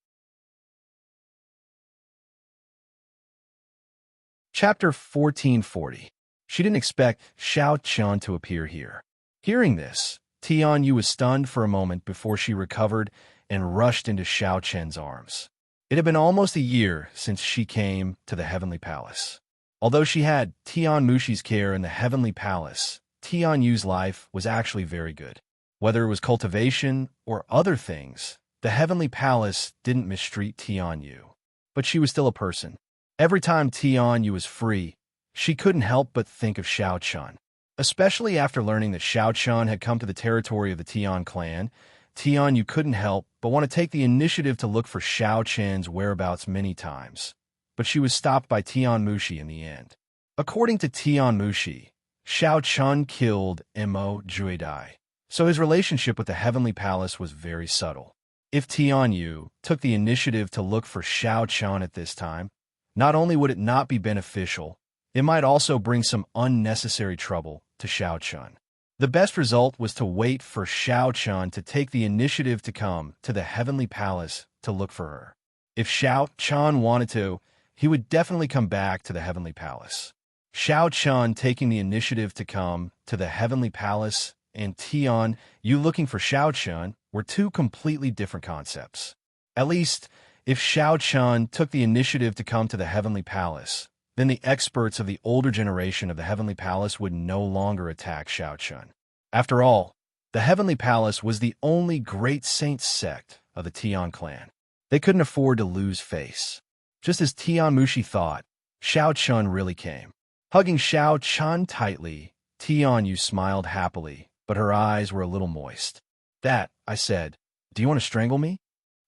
A: Chapter 1440. She didn't expect Xiao Chun to appear here. Hearing this, Tianyu was stunned for a moment before she recovered and rushed into Xiao Chun's arms. It had been almost a year since she came to the heavenly palace. Although she had Tian Mushi's care in the heavenly palace, Tianyu's life was actually very good. Whether it was cultivation or other things, the heavenly palace didn't mistreat Tianyu. But she was still a person. Every time Tianyu was free, she couldn't help but think of Xiao Chun. Especially after learning that Xiao Chun had come to the territory of the Tian clan, Tianyu couldn't help but want to take the initiative to look for Xiao Chun's whereabouts many times. But she was stopped by Tian Mushi in the end. According to Tian Mushi, Xiao Chun killed Mo Juidai, so his relationship with the heavenly palace was very subtle. If Tianyu took the initiative to look for Xiao Chun at this time, not only would it not be beneficial, it might also bring some unnecessary trouble to Xiao Chun. The best result was to wait for Xiao Chun to take the initiative to come to the heavenly palace to look for her. If Xiao Chun wanted to, he would definitely come back to the heavenly palace. Xiao Chun taking the initiative to come to the heavenly palace and Tianyu looking for Xiao Chun were two completely different concepts. At least, if Xiao Chun took the initiative to come to the heavenly palace, then the experts of the older generation of the heavenly palace would no longer attack Xiao Chun. After all, the heavenly palace was the only great saint sect of the Tian clan. They couldn't afford to lose face. Just as Tian Mushi thought, Xiao Chun really came. Hugging Xiao Chun tightly, Tianyu smiled happily, but her eyes were a little moist. "That," I said, "do you want to strangle me?"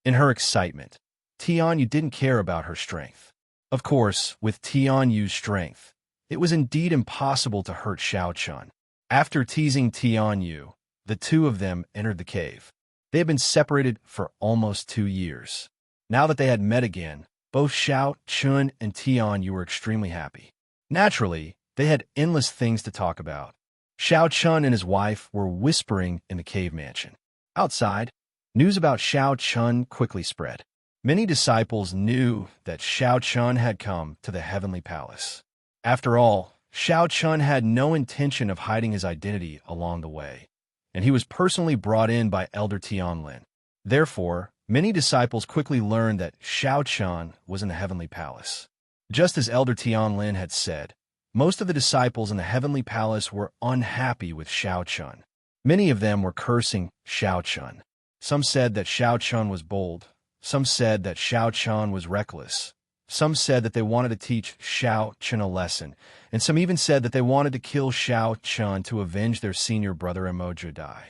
A: In her excitement, Tianyu didn't care about her strength. Of course, with Tianyu's strength, it was indeed impossible to hurt Xiao Chun. After teasing Tianyu, the two of them entered the cave. They had been separated for almost 2 years. Now that they had met again, Both Xiao, Chun, and Tian were extremely happy. Naturally, they had endless things to talk about. Xiao Chun and his wife were whispering in the cave mansion. Outside, news about Xiao Chun quickly spread. Many disciples knew that Xiao Chun had come to the heavenly palace. After all, Xiao Chun had no intention of hiding his identity along the way, and he was personally brought in by Elder Tianlin. Therefore, many disciples quickly learned that Xiao Chun was in the heavenly palace. Just as Elder Tianlin had said, most of the disciples in the heavenly palace were unhappy with Xiao Chun. Many of them were cursing Xiao Chun. Some said that Xiao Chun was bold. Some said that Xiao Chun was reckless. Some said that they wanted to teach Xiao Chun a lesson, and some even said that they wanted to kill Xiao Chun to avenge their senior brother Emojudai.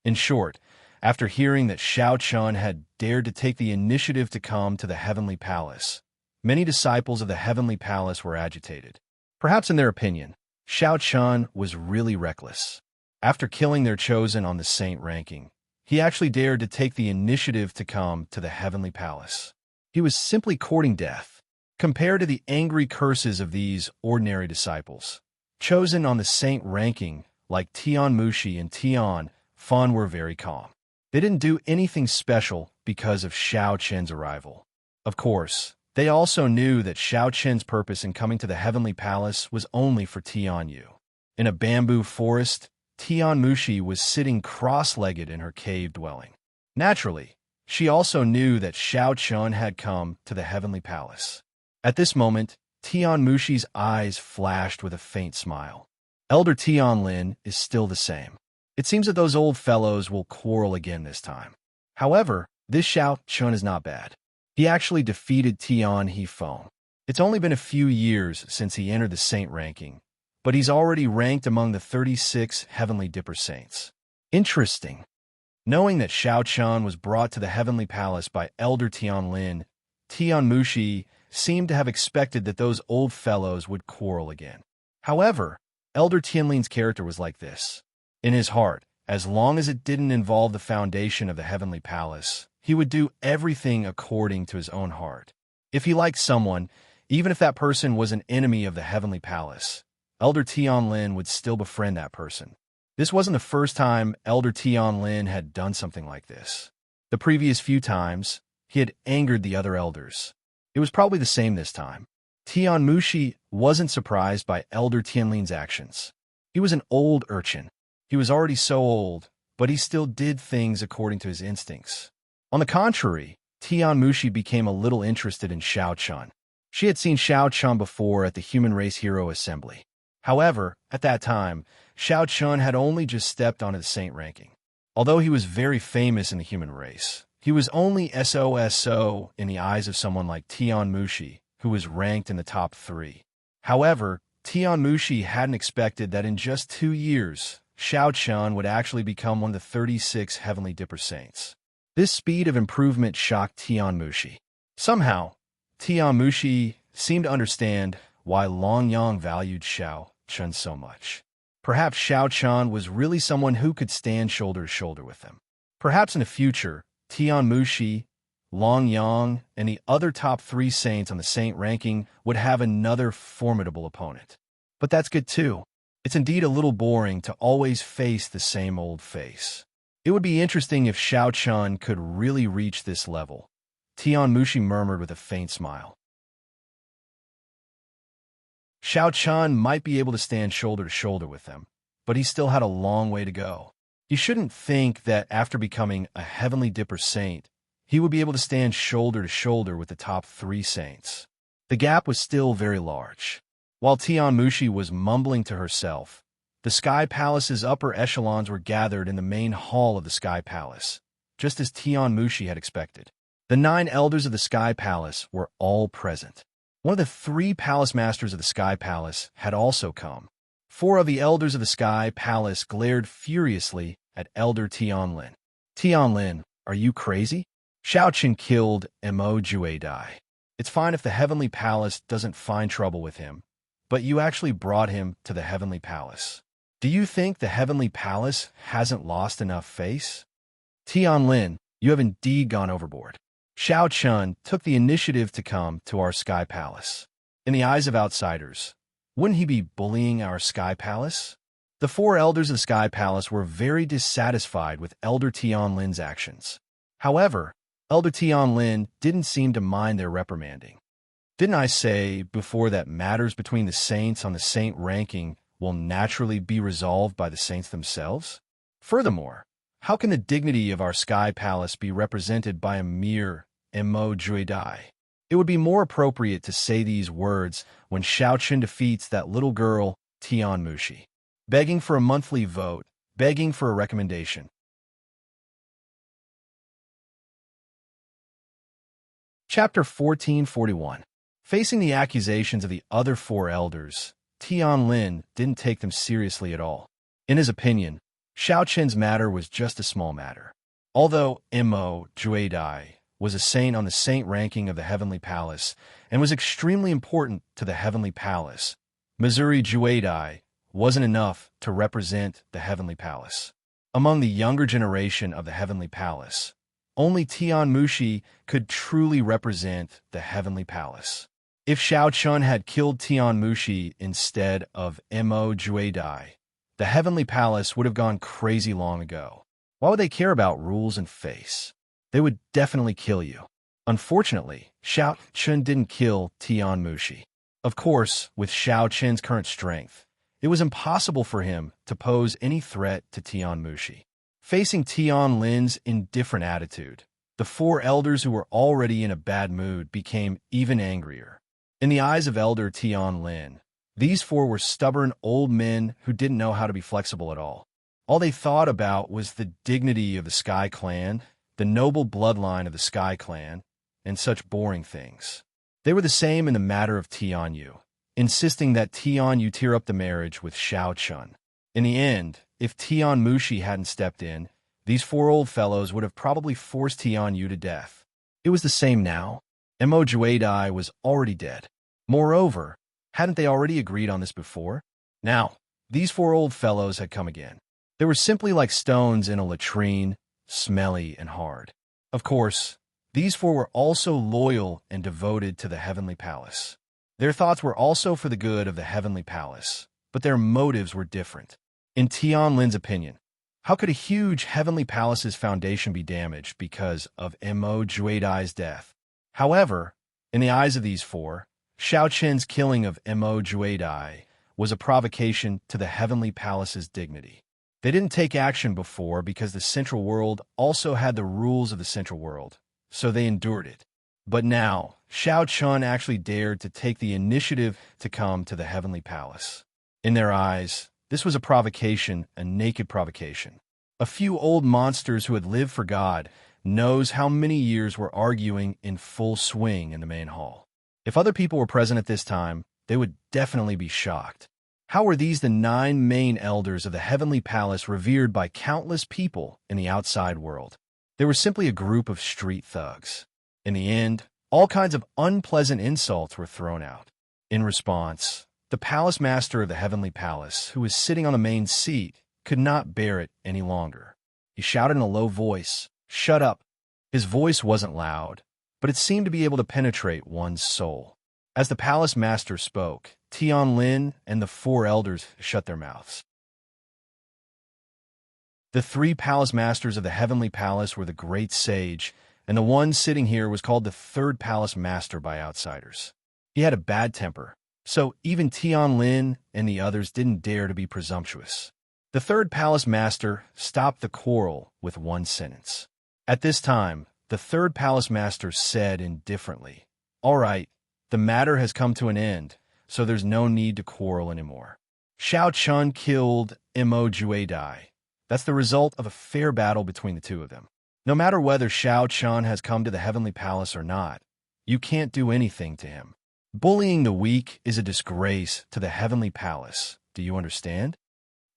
A: In short, after hearing that Xiao Chun had dared to take the initiative to come to the heavenly palace, many disciples of the heavenly palace were agitated. Perhaps in their opinion, Xiao Chun was really reckless. After killing their chosen on the saint ranking, he actually dared to take the initiative to come to the heavenly palace. He was simply courting death. Compared to the angry curses of these ordinary disciples, chosen on the saint ranking like Tian Mushi and Tian Fan were very calm. They didn't do anything special because of Xiao Chen's arrival. Of course, they also knew that Xiao Chen's purpose in coming to the heavenly palace was only for Tian Yu. In a bamboo forest, Tian Mushi was sitting cross-legged in her cave dwelling. Naturally, she also knew that Xiao Chun had come to the heavenly palace. At this moment, Tian Mushi's eyes flashed with a faint smile. Elder Tianlin is still the same. It seems that those old fellows will quarrel again this time. However, this Xiao Chun is not bad. He actually defeated Tian Hifeng. It's only been a few years since he entered the saint ranking, but he's already ranked among the 36 heavenly dipper saints. Interesting. Knowing that Xiao Chun was brought to the heavenly palace by Elder Tianlin, Tian Mushi seemed to have expected that those old fellows would quarrel again. However, Elder Tianlin's character was like this. In his heart, as long as it didn't involve the foundation of the heavenly palace, he would do everything according to his own heart. If he liked someone, even if that person was an enemy of the heavenly palace, Elder Tianlin would still befriend that person. This wasn't the first time Elder Tianlin had done something like this. The previous few times, he had angered the other elders. It was probably the same this time. Tian Mushi wasn't surprised by Elder Tianlin's actions. He was an old urchin. He was already so old, but he still did things according to his instincts. On the contrary, Tian Mushi became a little interested in Xiao Chun. She had seen Xiao Chun before at the Human Race Hero Assembly. However, at that time, Xiao Chun had only just stepped onto the saint ranking. Although he was very famous in the human race, he was only SOSO in the eyes of someone like Tian Mushi, who was ranked in the top 3. However, Tian Mushi hadn't expected that in just 2 years, Xiao Chun would actually become one of the 36 heavenly dipper saints. This speed of improvement shocked Tian Mushi. Somehow, Tian Mushi seemed to understand why Long Yang valued Xiao Chun so much. Perhaps Xiao Chun was really someone who could stand shoulder to shoulder with them. Perhaps in the future, Tian Mushi, Long Yang, and the other top 3 saints on the saint ranking would have another formidable opponent. But that's good too. It's indeed a little boring to always face the same old face. It would be interesting if Xiao Chun could really reach this level, Tian Mushi murmured with a faint smile. Xiao Chun might be able to stand shoulder to shoulder with them, but he still had a long way to go. You shouldn't think that after becoming a heavenly dipper saint, he would be able to stand shoulder to shoulder with the top 3 saints. The gap was still very large. While Tian Mushi was mumbling to herself, the Sky Palace's upper echelons were gathered in the main hall of the Sky Palace, just as Tian Mushi had expected. The 9 elders of the Sky Palace were all present. One of the 3 palace masters of the Sky Palace had also come. 4 of the elders of the Sky Palace glared furiously at Elder Tianlin. Tianlin, are you crazy? Xiao Chen killed Mo Juedai. It's fine if the Heavenly Palace doesn't find trouble with him, but you actually brought him to the Heavenly Palace. Do you think the Heavenly Palace hasn't lost enough face? Tianlin, you have indeed gone overboard. Xiao Chun took the initiative to come to our Sky Palace. In the eyes of outsiders, wouldn't he be bullying our Sky Palace? The four elders of the Sky Palace were very dissatisfied with Elder Tianlin's actions. However, Elder Tianlin didn't seem to mind their reprimanding. Didn't I say before that matters between the saints on the saint ranking will naturally be resolved by the saints themselves? Furthermore, how can the dignity of our Sky Palace be represented by a mere mo juidai? It would be more appropriate to say these words when Xiaoqun defeats that little girl, Tian Mushi. Begging for a monthly vote, begging for a recommendation. Chapter 1441. Facing the accusations of the other four elders, Tianlin didn't take them seriously at all. In his opinion, Xiaoqun's matter was just a small matter. Although Mo Juidai was a saint on the saint ranking of the Heavenly Palace and was extremely important to the Heavenly Palace, Missouri Juidai wasn't enough to represent the Heavenly Palace. Among the younger generation of the Heavenly Palace, only Tian Mushi could truly represent the Heavenly Palace. If Xiaoqun had killed Tian Mushi instead of Mo Juidai, the Heavenly Palace would have gone crazy long ago. Why would they care about rules and face? They would definitely kill you. Unfortunately, Xiaoqun didn't kill Tian Mushi. Of course, with Xiaoqun's current strength, it was impossible for him to pose any threat to Tian Mushi. Facing Tianlin's indifferent attitude, the four elders who were already in a bad mood became even angrier. In the eyes of Elder Tianlin, these four were stubborn old men who didn't know how to be flexible at all. All they thought about was the dignity of the Sky Clan, the noble bloodline of the Sky Clan, and such boring things. They were the same in the matter of Tianyu, insisting that Tianyu tear up the marriage with Xiaoqun. In the end, if Tian Mushi hadn't stepped in, these four old fellows would have probably forced Tianyu to death. It was the same now. Mo Juidai was already dead. Moreover, hadn't they already agreed on this before? Now, these four old fellows had come again. They were simply like stones in a latrine, smelly and hard. Of course, these four were also loyal and devoted to the Heavenly Palace. Their thoughts were also for the good of the Heavenly Palace, but their motives were different. In Tianlin's opinion, how could a huge Heavenly Palace's foundation be damaged because of Mo Juidai's death? However, in the eyes of these four, Xiaoqun's killing of Mo Juidai was a provocation to the Heavenly Palace's dignity. They didn't take action before because the Central World also had the rules of the Central World, so they endured it. But now, Xiaoqun actually dared to take the initiative to come to the Heavenly Palace. In their eyes, this was a provocation, a naked provocation. A few old monsters who had lived for God knows how many years were arguing in full swing in the main hall. If other people were present at this time, they would definitely be shocked. How were these the 9 main elders of the Heavenly Palace revered by countless people in the outside world? They were simply a group of street thugs. In the end, all kinds of unpleasant insults were thrown out. In response, the palace master of the Heavenly Palace, who was sitting on the main seat, could not bear it any longer. He shouted in a low voice, "Shut up!" His voice wasn't loud, but it seemed to be able to penetrate one's soul. As the palace master spoke, Tianlin and the 4 elders shut their mouths. The 3 palace masters of the Heavenly Palace were the great sage, and the one sitting here was called the 3rd palace master by outsiders. He had a bad temper, so even Tianlin and the others didn't dare to be presumptuous. The 3rd palace master stopped the quarrel with one sentence. At this time, the 3rd palace master said indifferently, "All right, the matter has come to an end, so there's no need to quarrel anymore. Xiaoqun killed Mo Juidai. That's the result of a fair battle between the two of them. No matter whether Xiaoqun has come to the Heavenly Palace or not, you can't do anything to him. Bullying the weak is a disgrace to the Heavenly Palace. Do you understand?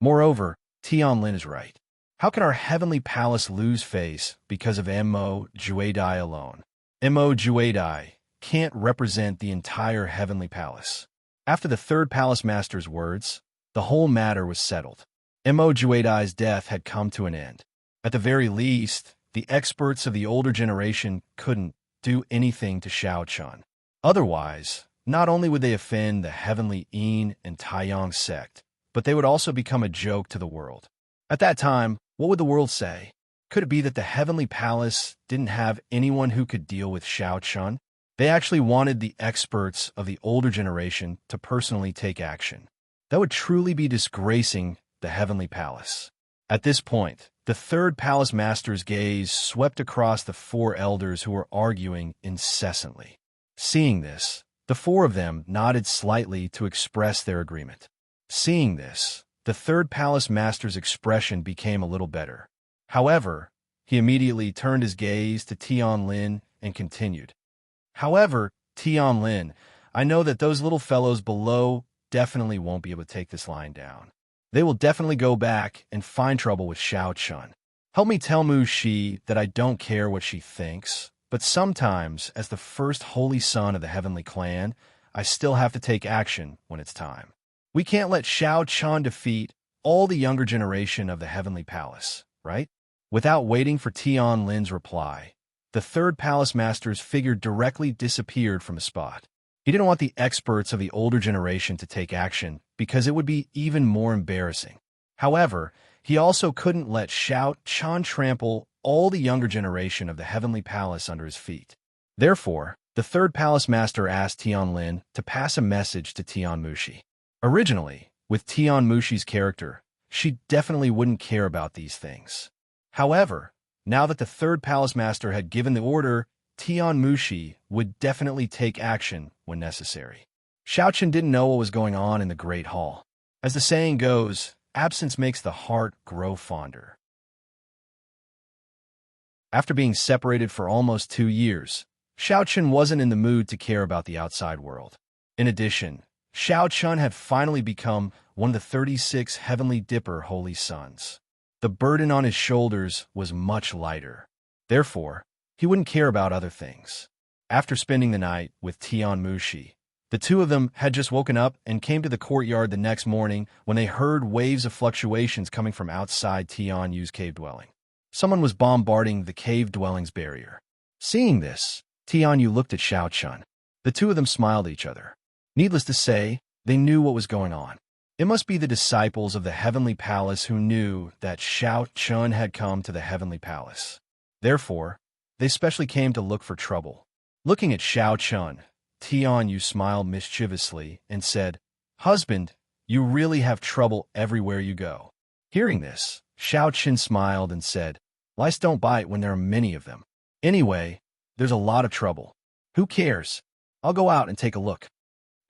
A: Moreover, Tianlin is right. How can our Heavenly Palace lose face because of Mo Juidai alone? Mo Juidai can't represent the entire Heavenly Palace." After the 3rd palace master's words, the whole matter was settled. Mo Juidai's death had come to an end. At the very least, the experts of the older generation couldn't do anything to Shao Chun. Otherwise, not only would they offend the heavenly Yin and Taiyang sect, but they would also become a joke to the world. At that time, what would the world say? Could it be that the heavenly palace didn't have anyone who could deal with Shao Chun? They actually wanted the experts of the older generation to personally take action. That would truly be disgracing the heavenly palace. At this point, the third palace master's gaze swept across the four elders who were arguing incessantly. Seeing this, the four of them nodded slightly to express their agreement. Seeing this, the third palace master's expression became a little better. However, he immediately turned his gaze to Tianlin and continued. However, Tianlin, I know that those little fellows below definitely won't be able to take this line down. They will definitely go back and find trouble with Shao Chun. Help me tell Mu Shi that I don't care what she thinks, but sometimes, as the first holy son of the heavenly clan, I still have to take action when it's time. We can't let Shao Chun defeat all the younger generation of the heavenly palace, right? Without waiting for Tianlin's reply, the third palace master's figure directly disappeared from a spot. He didn't want the experts of the older generation to take action because it would be even more embarrassing. However, he also couldn't let Shao Chun trample all the younger generation of the heavenly palace under his feet. Therefore, the third palace master asked Tianlin to pass a message to Tian Mushi. Originally, with Tian Mushi's character, she definitely wouldn't care about these things. However, now that the third palace master had given the order, Tian Mushi would definitely take action when necessary. Shao Chun didn't know what was going on in the Great Hall. As the saying goes, absence makes the heart grow fonder. After being separated for almost 2 years, Shao Chun wasn't in the mood to care about the outside world. In addition, Shao Chun had finally become one of the 36 Heavenly Dipper Holy Sons. The burden on his shoulders was much lighter. Therefore, he wouldn't care about other things. After spending the night with Tian Mushi, the two of them had just woken up and came to the courtyard the next morning when they heard waves of fluctuations coming from outside Tian Yu's cave dwelling. Someone was bombarding the cave dwelling's barrier. Seeing this, Tian Yu looked at Shao Chun. The two of them smiled at each other. Needless to say, they knew what was going on. It must be the disciples of the Heavenly Palace who knew that Shao Chun had come to the Heavenly Palace. Therefore, they specially came to look for trouble. Looking at Shao Chun, Tian Yu smiled mischievously and said, "Husband, you really have trouble everywhere you go." Hearing this, Shao Chun smiled and said, "Lice don't bite when there are many of them. Anyway, there's a lot of trouble. Who cares? I'll go out and take a look."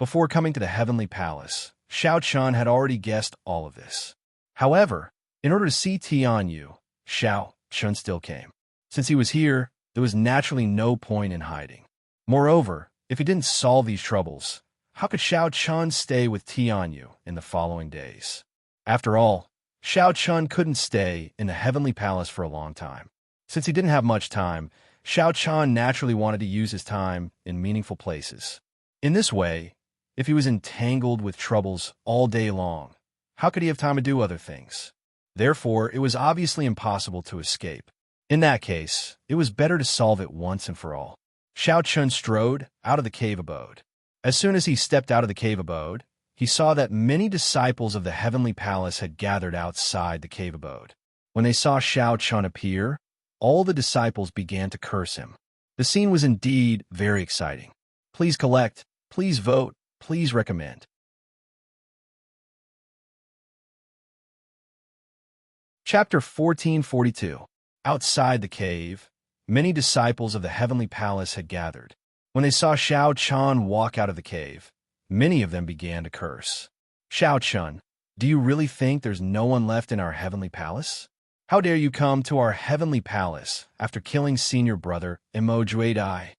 A: Before coming to the Heavenly Palace, Shao Chun had already guessed all of this. However, in order to see Tian Yu, Shao Chun still came. Since he was here, there was naturally no point in hiding. Moreover, if he didn't solve these troubles, how could Shao Chun stay with Tian Yu in the following days? After all, Shao Chun couldn't stay in the Heavenly Palace for a long time. Since he didn't have much time, Shao Chun naturally wanted to use his time in meaningful places. In this way, if he was entangled with troubles all day long, how could he have time to do other things? Therefore, it was obviously impossible to escape. In that case, it was better to solve it once and for all. Shao Chun strode out of the cave abode. As soon as he stepped out of the cave abode, he saw that many disciples of the Heavenly Palace had gathered outside the cave abode. When they saw Shao Chun appear, all the disciples began to curse him. The scene was indeed very exciting. Please collect, please vote, please recommend. Chapter 1442. Outside the cave, many disciples of the Heavenly Palace had gathered. When they saw Shao Chun walk out of the cave, many of them began to curse. "Shao Chun, do you really think there's no one left in our Heavenly Palace? How dare you come to our Heavenly Palace after killing senior brother Mo Juedai?"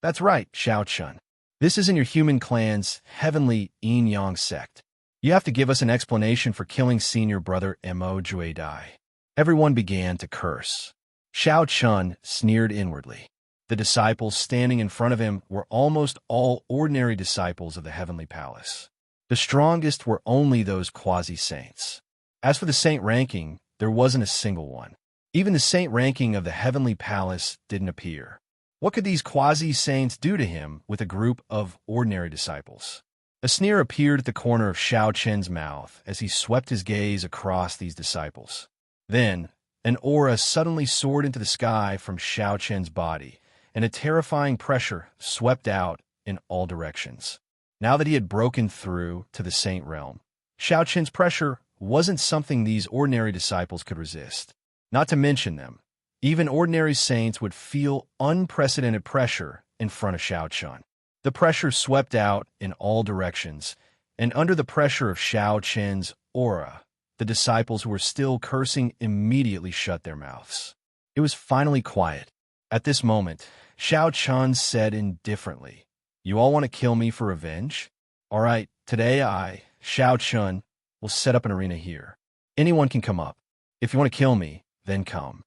A: "That's right, Shao Chun. This isn't your human clan's heavenly yin-yang sect. You have to give us an explanation for killing senior brother Mo Juedai." Everyone began to curse. Shao Chun sneered inwardly. The disciples standing in front of him were almost all ordinary disciples of the Heavenly Palace. The strongest were only those quasi-saints. As for the saint ranking, there wasn't a single one. Even the saint ranking of the Heavenly Palace didn't appear. What could these quasi-saints do to him with a group of ordinary disciples? A sneer appeared at the corner of Xiao Chen's mouth as he swept his gaze across these disciples. Then, an aura suddenly soared into the sky from Xiao Chen's body, and a terrifying pressure swept out in all directions. Now that he had broken through to the saint realm, Xiao Chen's pressure wasn't something these ordinary disciples could resist. Not to mention them, even ordinary saints would feel unprecedented pressure in front of Xiao Chen. The pressure swept out in all directions, and under the pressure of Xiao Chen's aura, the disciples who were still cursing immediately shut their mouths. It was finally quiet. At this moment, Xiao Chen said indifferently, "You all want to kill me for revenge? All right, today I, Xiao Chen, will set up an arena here. Anyone can come up. If you want to kill me, then come."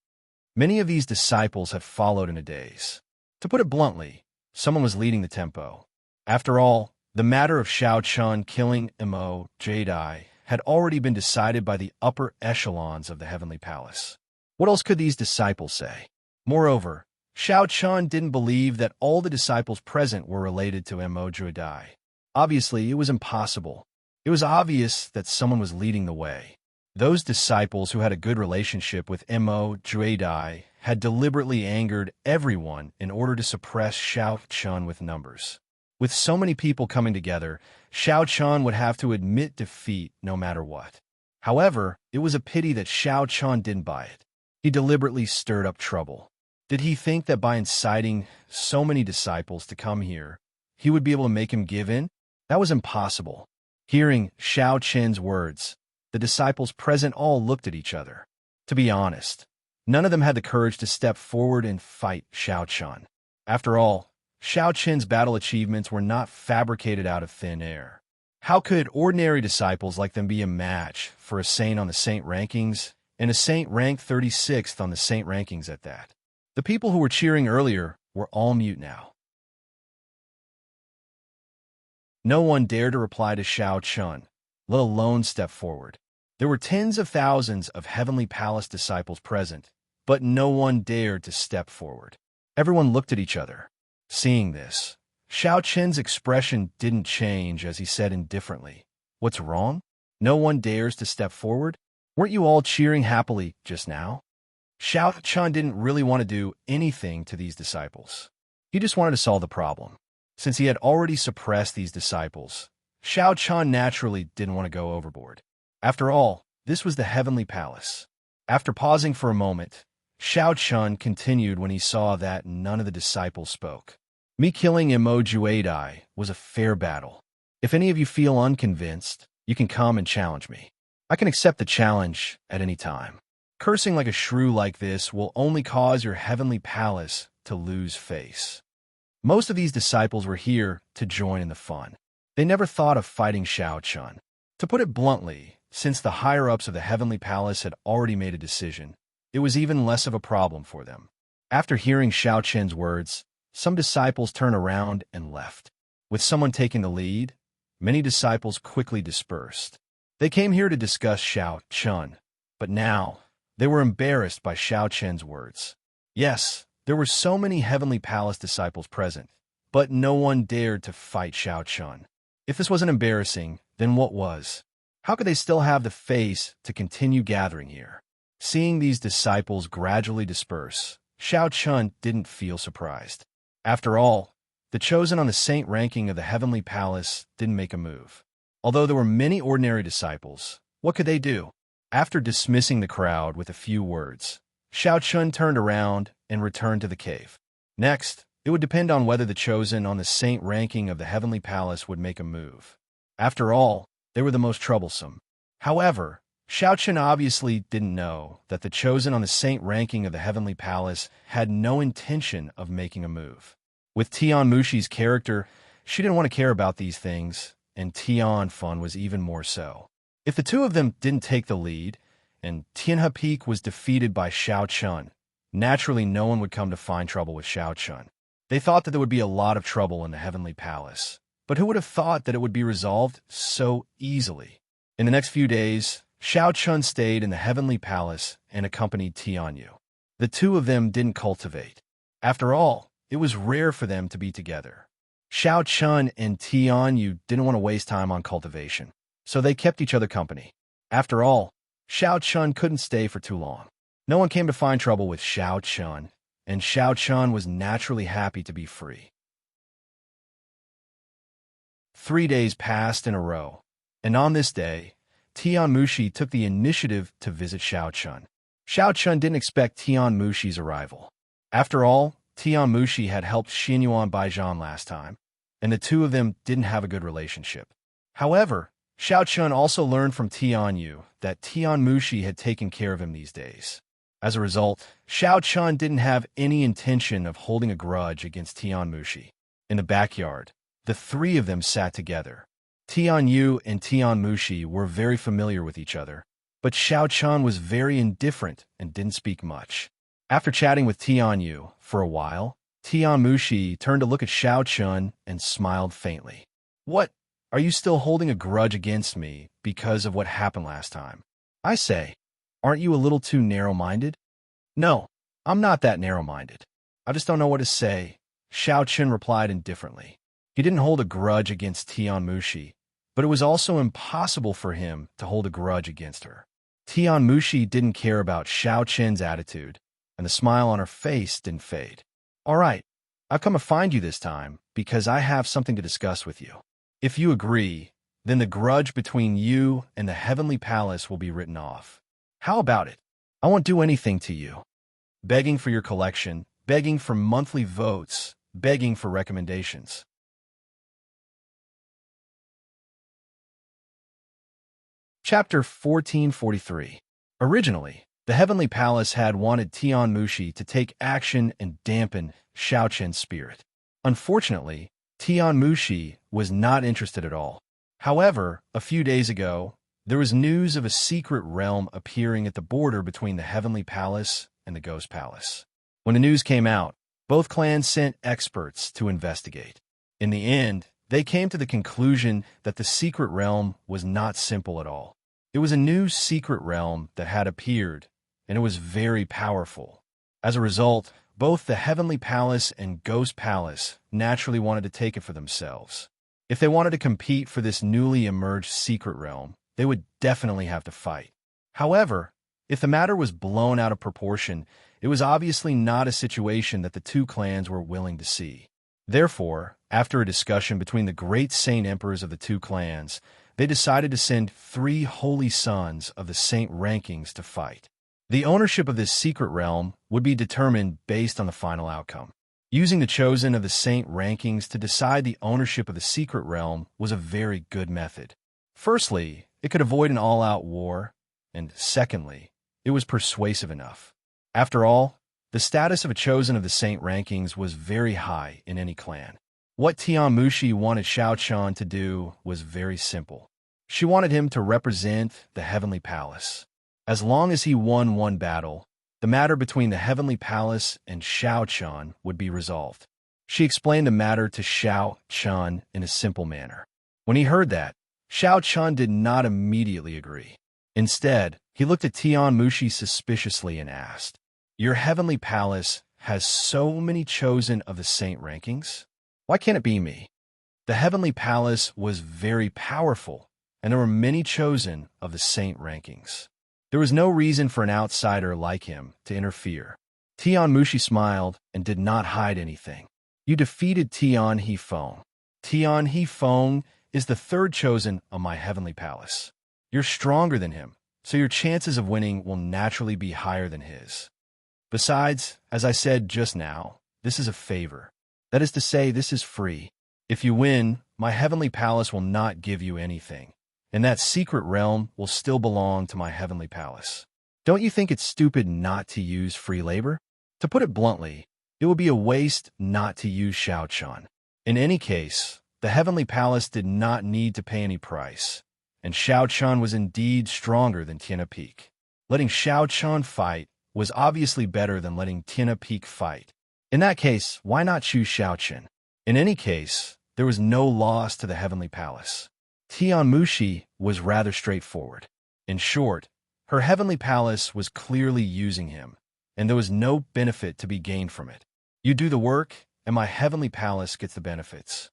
A: Many of these disciples had followed in a daze. To put it bluntly, someone was leading the tempo. After all, the matter of Xiao Chen killing Mo Jedi had already been decided by the upper echelons of the Heavenly Palace. What else could these disciples say? Moreover, Xiao Chen didn't believe that all the disciples present were related to Mo Jedi. Obviously, it was impossible. It was obvious that someone was leading the way. Those disciples who had a good relationship with Mo Jedi had deliberately angered everyone in order to suppress Xiao Chen with numbers. With so many people coming together, Xiao Chen would have to admit defeat no matter what. However, it was a pity that Xiao Chen didn't buy it. He deliberately stirred up trouble. Did he think that by inciting so many disciples to come here, he would be able to make him give in? That was impossible. Hearing Xiao Chen's words, the disciples present all looked at each other. To be honest, none of them had the courage to step forward and fight Xiao Chen. After all, Xiao Chen's battle achievements were not fabricated out of thin air. How could ordinary disciples like them be a match for a saint on the saint rankings, and a saint ranked 36th on the saint rankings at that? The people who were cheering earlier were all mute now. No one dared to reply to Xiao Chen, let alone step forward. There were tens of thousands of Heavenly Palace disciples present, but no one dared to step forward. Everyone looked at each other. Seeing this, Xiao Chen's expression didn't change as he said indifferently, "What's wrong? No one dares to step forward? Weren't you all cheering happily just now?" Xiao Chen didn't really want to do anything to these disciples. He just wanted to solve the problem. Since he had already suppressed these disciples, Xiao Chen naturally didn't want to go overboard. After all, this was the Heavenly Palace. After pausing for a moment, Xiao Chen continued when he saw that none of the disciples spoke. "Me killing Mo Jedi was a fair battle. If any of you feel unconvinced, you can come and challenge me. I can accept the challenge at any time. Cursing like a shrew like this will only cause your Heavenly Palace to lose face." Most of these disciples were here to join in the fun. They never thought of fighting Xiao Chen. To put it bluntly, since the higher-ups of the Heavenly Palace had already made a decision, it was even less of a problem for them. After hearing Xiao Chen's words, some disciples turned around and left. With someone taking the lead, many disciples quickly dispersed. They came here to discuss Xiao Chen, but now they were embarrassed by Xiao Chen's words. Yes, there were so many Heavenly Palace disciples present, but no one dared to fight Xiao Chen. If this wasn't embarrassing, then what was? How could they still have the face to continue gathering here? Seeing these disciples gradually disperse, Xiao Chen didn't feel surprised. After all, the chosen on the saint ranking of the Heavenly Palace didn't make a move. Although there were many ordinary disciples, what could they do? After dismissing the crowd with a few words, Xiao Chen turned around and returned to the cave. Next, it would depend on whether the chosen on the saint ranking of the Heavenly Palace would make a move. After all, they were the most troublesome. However, Xiao Chen obviously didn't know that the chosen on the saint ranking of the Heavenly Palace had no intention of making a move. With Tian Mushi's character, she didn't want to care about these things, and Tian Fun was even more so. If the two of them didn't take the lead, and Tianhe Peak was defeated by Xiao Chen, naturally no one would come to find trouble with Xiao Chen. They thought that there would be a lot of trouble in the Heavenly Palace, but who would have thought that it would be resolved so easily? In the next few days, Xiao Chen stayed in the Heavenly Palace and accompanied Tianyu. The two of them didn't cultivate. After all, it was rare for them to be together. Xiao Chun and Tian Yu didn't want to waste time on cultivation, so they kept each other company. After all, Xiao Chun couldn't stay for too long. No one came to find trouble with Xiao Chun, and Xiao Chun was naturally happy to be free. 3 days passed in a row, and on this day, Tian Mushi took the initiative to visit Xiao Chun. Xiao Chun didn't expect Tian Mushi's arrival. After all, Tian Mushi had helped Xinyuan Baijian last time, and the two of them didn't have a good relationship. However, Xiao Chun also learned from Tian Yu that Tian Mushi had taken care of him these days. As a result, Xiao Chun didn't have any intention of holding a grudge against Tian Mushi. In the backyard, the three of them sat together. Tian Yu and Tian Mushi were very familiar with each other, but Xiao Chun was very indifferent and didn't speak much. After chatting with Tian Yu for a while, Tian Mushi turned to look at Xiao Chun and smiled faintly. "What? Are you still holding a grudge against me because of what happened last time? I say, aren't you a little too narrow-minded?" "No, I'm not that narrow-minded. I just don't know what to say," Xiao Chun replied indifferently. He didn't hold a grudge against Tian Mushi, but it was also impossible for him to hold a grudge against her. Tian Mushi didn't care about Xiao Chun's attitude, and the smile on her face didn't fade. "All right, I've come to find you this time because I have something to discuss with you. If you agree, then the grudge between you and the Heavenly Palace will be written off. How about it? I won't do anything to you. Begging for your collection, begging for monthly votes, begging for recommendations." Chapter 1443. Originally, the Heavenly Palace had wanted Tian Mushi to take action and dampen Xiao Chun's spirit. Unfortunately, Tian Mushi was not interested at all. However, a few days ago, there was news of a secret realm appearing at the border between the Heavenly Palace and the Ghost Palace. When the news came out, both clans sent experts to investigate. In the end, they came to the conclusion that the secret realm was not simple at all. It was a new secret realm that had appeared, and it was very powerful. As a result, both the Heavenly Palace and Ghost Palace naturally wanted to take it for themselves. If they wanted to compete for this newly emerged secret realm, they would definitely have to fight. However, if the matter was blown out of proportion, it was obviously not a situation that the two clans were willing to see. Therefore, after a discussion between the great saint emperors of the two clans, they decided to send 3 holy sons of the saint rankings to fight. The ownership of this secret realm would be determined based on the final outcome. Using the chosen of the saint rankings to decide the ownership of the secret realm was a very good method. Firstly, it could avoid an all-out war, and secondly, it was persuasive enough. After all, the status of a chosen of the saint rankings was very high in any clan. What Tian Mushi wanted Xiao Chun to do was very simple. She wanted him to represent the Heavenly Palace. As long as he won one battle, the matter between the Heavenly Palace and Xiao Chun would be resolved. She explained the matter to Xiao Chun in a simple manner. When he heard that, Xiao Chun did not immediately agree. Instead, he looked at Tian Mushi suspiciously and asked, "Your Heavenly Palace has so many chosen of the saint rankings? Why can't it be me?" The Heavenly Palace was very powerful, and there were many chosen of the saint rankings. There was no reason for an outsider like him to interfere. Tian Mushi smiled and did not hide anything. "You defeated Tian Hifeng. Tian Hifeng is the 3rd chosen of my Heavenly Palace. You're stronger than him, so your chances of winning will naturally be higher than his. Besides, as I said just now, this is a favor. That is to say, this is free. If you win, my Heavenly Palace will not give you anything, and that secret realm will still belong to my Heavenly Palace. Don't you think it's stupid not to use free labor? To put it bluntly, it would be a waste not to use Xiao Chun. In any case, the Heavenly Palace did not need to pay any price, and Xiao Chun was indeed stronger than Tiana Peak. Letting Xiao Chun fight was obviously better than letting Tiana Peak fight. In that case, why not choose Xiao Chun? In any case, there was no loss to the Heavenly Palace. Tian Mushi was rather straightforward. In short, her Heavenly Palace was clearly using him, and there was no benefit to be gained from it. You do the work, and my heavenly palace gets the benefits.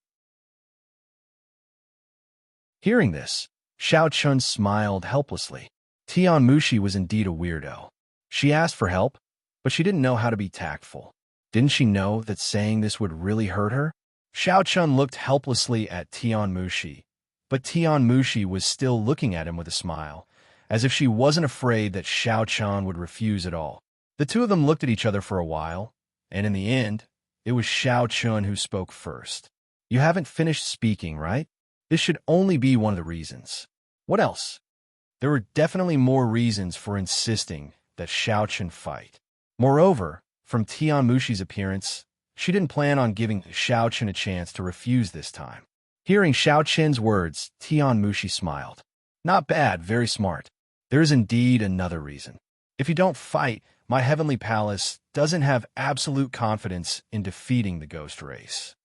A: Hearing this, Xiao Chun smiled helplessly. Tian Mushi was indeed a weirdo. She asked for help, but she didn't know how to be tactful. Didn't she know that saying this would really hurt her? Xiao Chun looked helplessly at Tian Mushi, but Tian Mushi was still looking at him with a smile, as if she wasn't afraid that Xiao Chun would refuse at all. The two of them looked at each other for a while, and in the end, it was Xiao Chun who spoke first. You haven't finished speaking, right? This should only be one of the reasons. What else? There were definitely more reasons for insisting that Xiao Chun fight. Moreover, from Tian Mushi's appearance, she didn't plan on giving Xiao Chun a chance to refuse this time. Hearing Xiao Chun's words, Tian Mushi smiled. Not bad, very smart. There is indeed another reason. If you don't fight, my heavenly palace doesn't have absolute confidence in defeating the ghost race.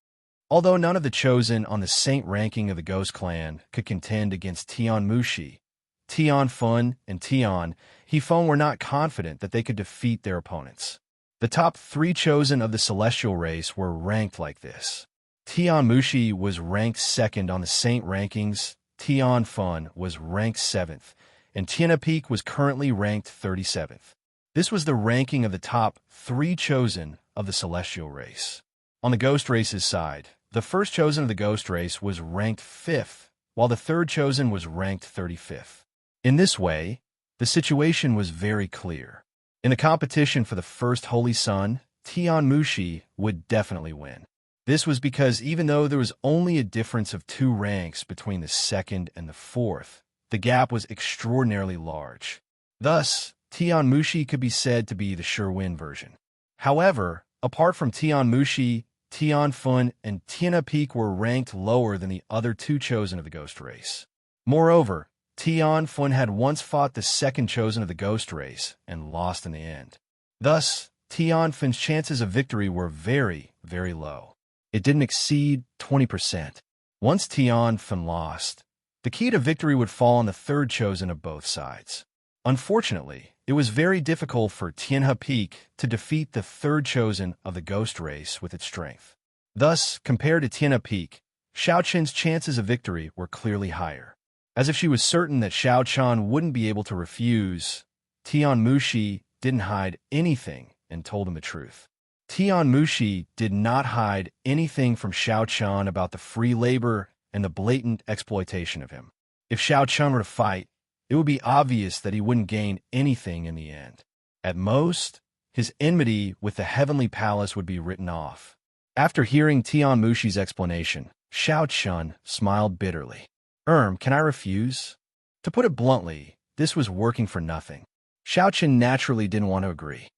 A: Although none of the chosen on the saint ranking of the ghost clan could contend against Tian Mushi, Tian Fun and Tian Hefeng were not confident that they could defeat their opponents. The top 3 chosen of the celestial race were ranked like this. Tian Mushi was ranked 2nd on the saint rankings, Tian Fun was ranked 7th, and Tian Peak was currently ranked 37th. This was the ranking of the top 3 chosen of the celestial race. On the ghost race's side, the first chosen of the ghost race was ranked 5th, while the third chosen was ranked 35th. In this way, the situation was very clear. In the competition for the first Holy Sun, Tian Mushi would definitely win. This was because even though there was only a difference of 2 ranks between the 2nd and the 4th, the gap was extraordinarily large. Thus, Tian Mushi could be said to be the sure-win version. However, apart from Tian Mushi, Tian Fun and Tian Peak were ranked lower than the other 2 chosen of the ghost race. Moreover, Tian Fun had once fought the 2nd chosen of the ghost race and lost in the end. Thus, Tian Fun's chances of victory were very, very low. It didn't exceed 20%. Once Tian Fun lost, the key to victory would fall on the 3rd chosen of both sides. Unfortunately, it was very difficult for Tian Peak to defeat the 3rd chosen of the ghost race with its strength. Thus, compared to Tian Peak, Xiao Chun's chances of victory were clearly higher. As if she was certain that Xiao Chun wouldn't be able to refuse, Tian Mushi didn't hide anything and told him the truth. Tian Mushi did not hide anything from Xiao Chun about the free labor and the blatant exploitation of him. If Xiao Chun were to fight, it would be obvious that he wouldn't gain anything in the end. At most, his enmity with the heavenly palace would be written off. After hearing Tian Mushi's explanation, Xiao Chun smiled bitterly. Can I refuse? To put it bluntly, this was working for nothing. Xiao Chun naturally didn't want to agree.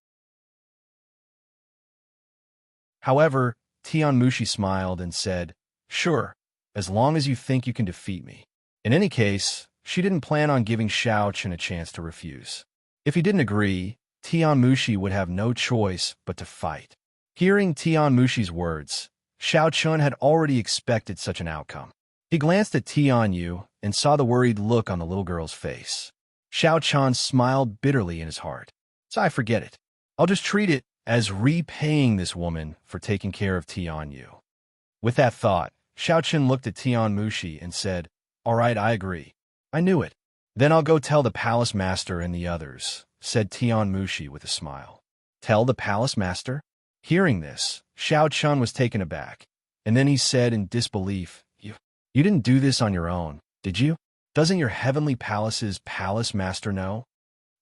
A: However, Tian Mushi smiled and said, Sure, as long as you think you can defeat me. In any case, she didn't plan on giving Xiao Chun a chance to refuse. If he didn't agree, Tian Mushi would have no choice but to fight. Hearing Tian Mushi's words, Xiao Chun had already expected such an outcome. He glanced at Tian Yu and saw the worried look on the little girl's face. Xiao Chun smiled bitterly in his heart. So I forget it. I'll just treat it as repaying this woman for taking care of Tian Yu. With that thought, Xiao Chun looked at Tian Mushi and said, All right, I agree. I knew it. Then I'll go tell the palace master and the others, said Tian Mushi with a smile. Tell the palace master? Hearing this, Xiao Chun was taken aback, and then he said in disbelief, You didn't do this on your own, did you? Doesn't your heavenly palace's palace master know?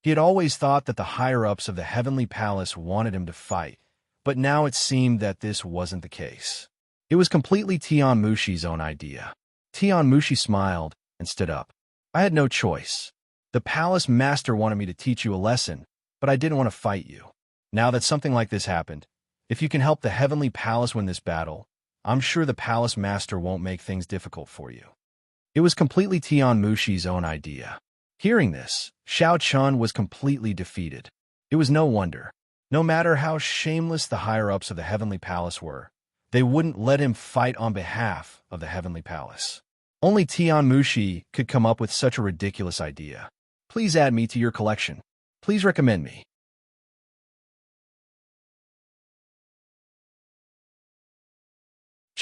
A: He had always thought that the higher-ups of the heavenly palace wanted him to fight, but now it seemed that this wasn't the case. It was completely Tian Mushi's own idea. Tian Mushi smiled and stood up. I had no choice. The palace master wanted me to teach you a lesson, but I didn't want to fight you. Now that something like this happened, if you can help the heavenly palace win this battle, I'm sure the palace master won't make things difficult for you. It was completely Tian Mushi's own idea. Hearing this, Xiao Chun was completely defeated. It was no wonder. No matter how shameless the higher-ups of the heavenly palace were, they wouldn't let him fight on behalf of the heavenly palace. Only Tian Mushi could come up with such a ridiculous idea. Please add me to your collection. Please recommend me.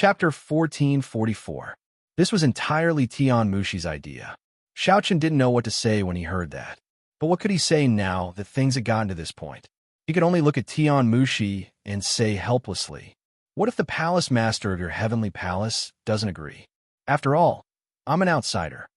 A: Chapter 1444. This was entirely Tian Mushi's idea. Xiaochen didn't know what to say when he heard that. But what could he say now that things had gotten to this point? He could only look at Tian Mushi and say helplessly, "What if the palace master of your heavenly palace doesn't agree? After all, I'm an outsider."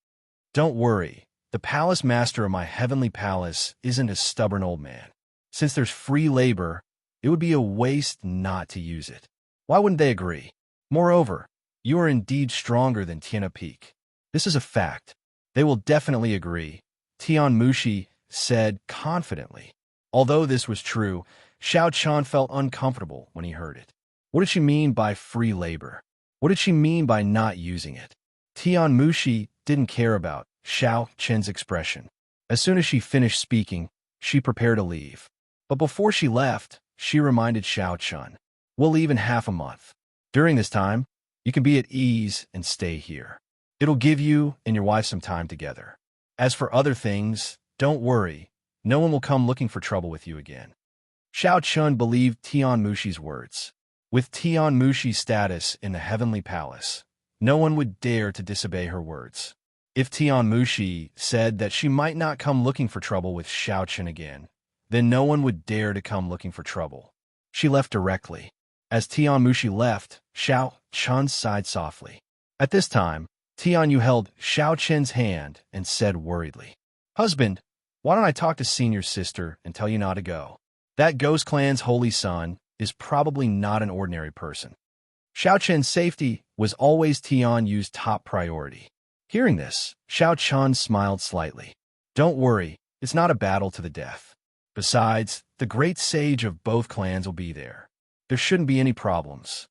A: "Don't worry, the palace master of my heavenly palace isn't a stubborn old man. Since there's free labor, it would be a waste not to use it. Why wouldn't they agree? Moreover, you are indeed stronger than Tiana Peak. This is a fact. They will definitely agree," Tian Mushi said confidently. Although this was true, Xiaochen felt uncomfortable when he heard it. What did she mean by free labor? What did she mean by not using it? Tian Mushi didn't care about Xiaochen's expression. As soon as she finished speaking, she prepared to leave. But before she left, she reminded Xiaochen, "We'll leave in half a month. During this time, you can be at ease and stay here. It'll give you and your wife some time together. As for other things, don't worry. No one will come looking for trouble with you again." Xiaochen believed Tian Mushi's words. With Tian Mushi's status in the heavenly palace, no one would dare to disobey her words. If Tian Mushi said that she might not come looking for trouble with Xiaochen again, then no one would dare to come looking for trouble. She left directly. As Tian Mushi left, Xiaochen sighed softly. At this time, Tian Yu held Xiaochen's hand and said worriedly, "Husband, why don't I talk to senior sister and tell you not to go? That Ghost Clan's holy son is probably not an ordinary person." Xiaochen's safety was always Tian Yu's top priority. Hearing this, Xiaochen smiled slightly. "Don't worry, it's not a battle to the death. Besides, the great sage of both clans will be there. There shouldn't be any problems."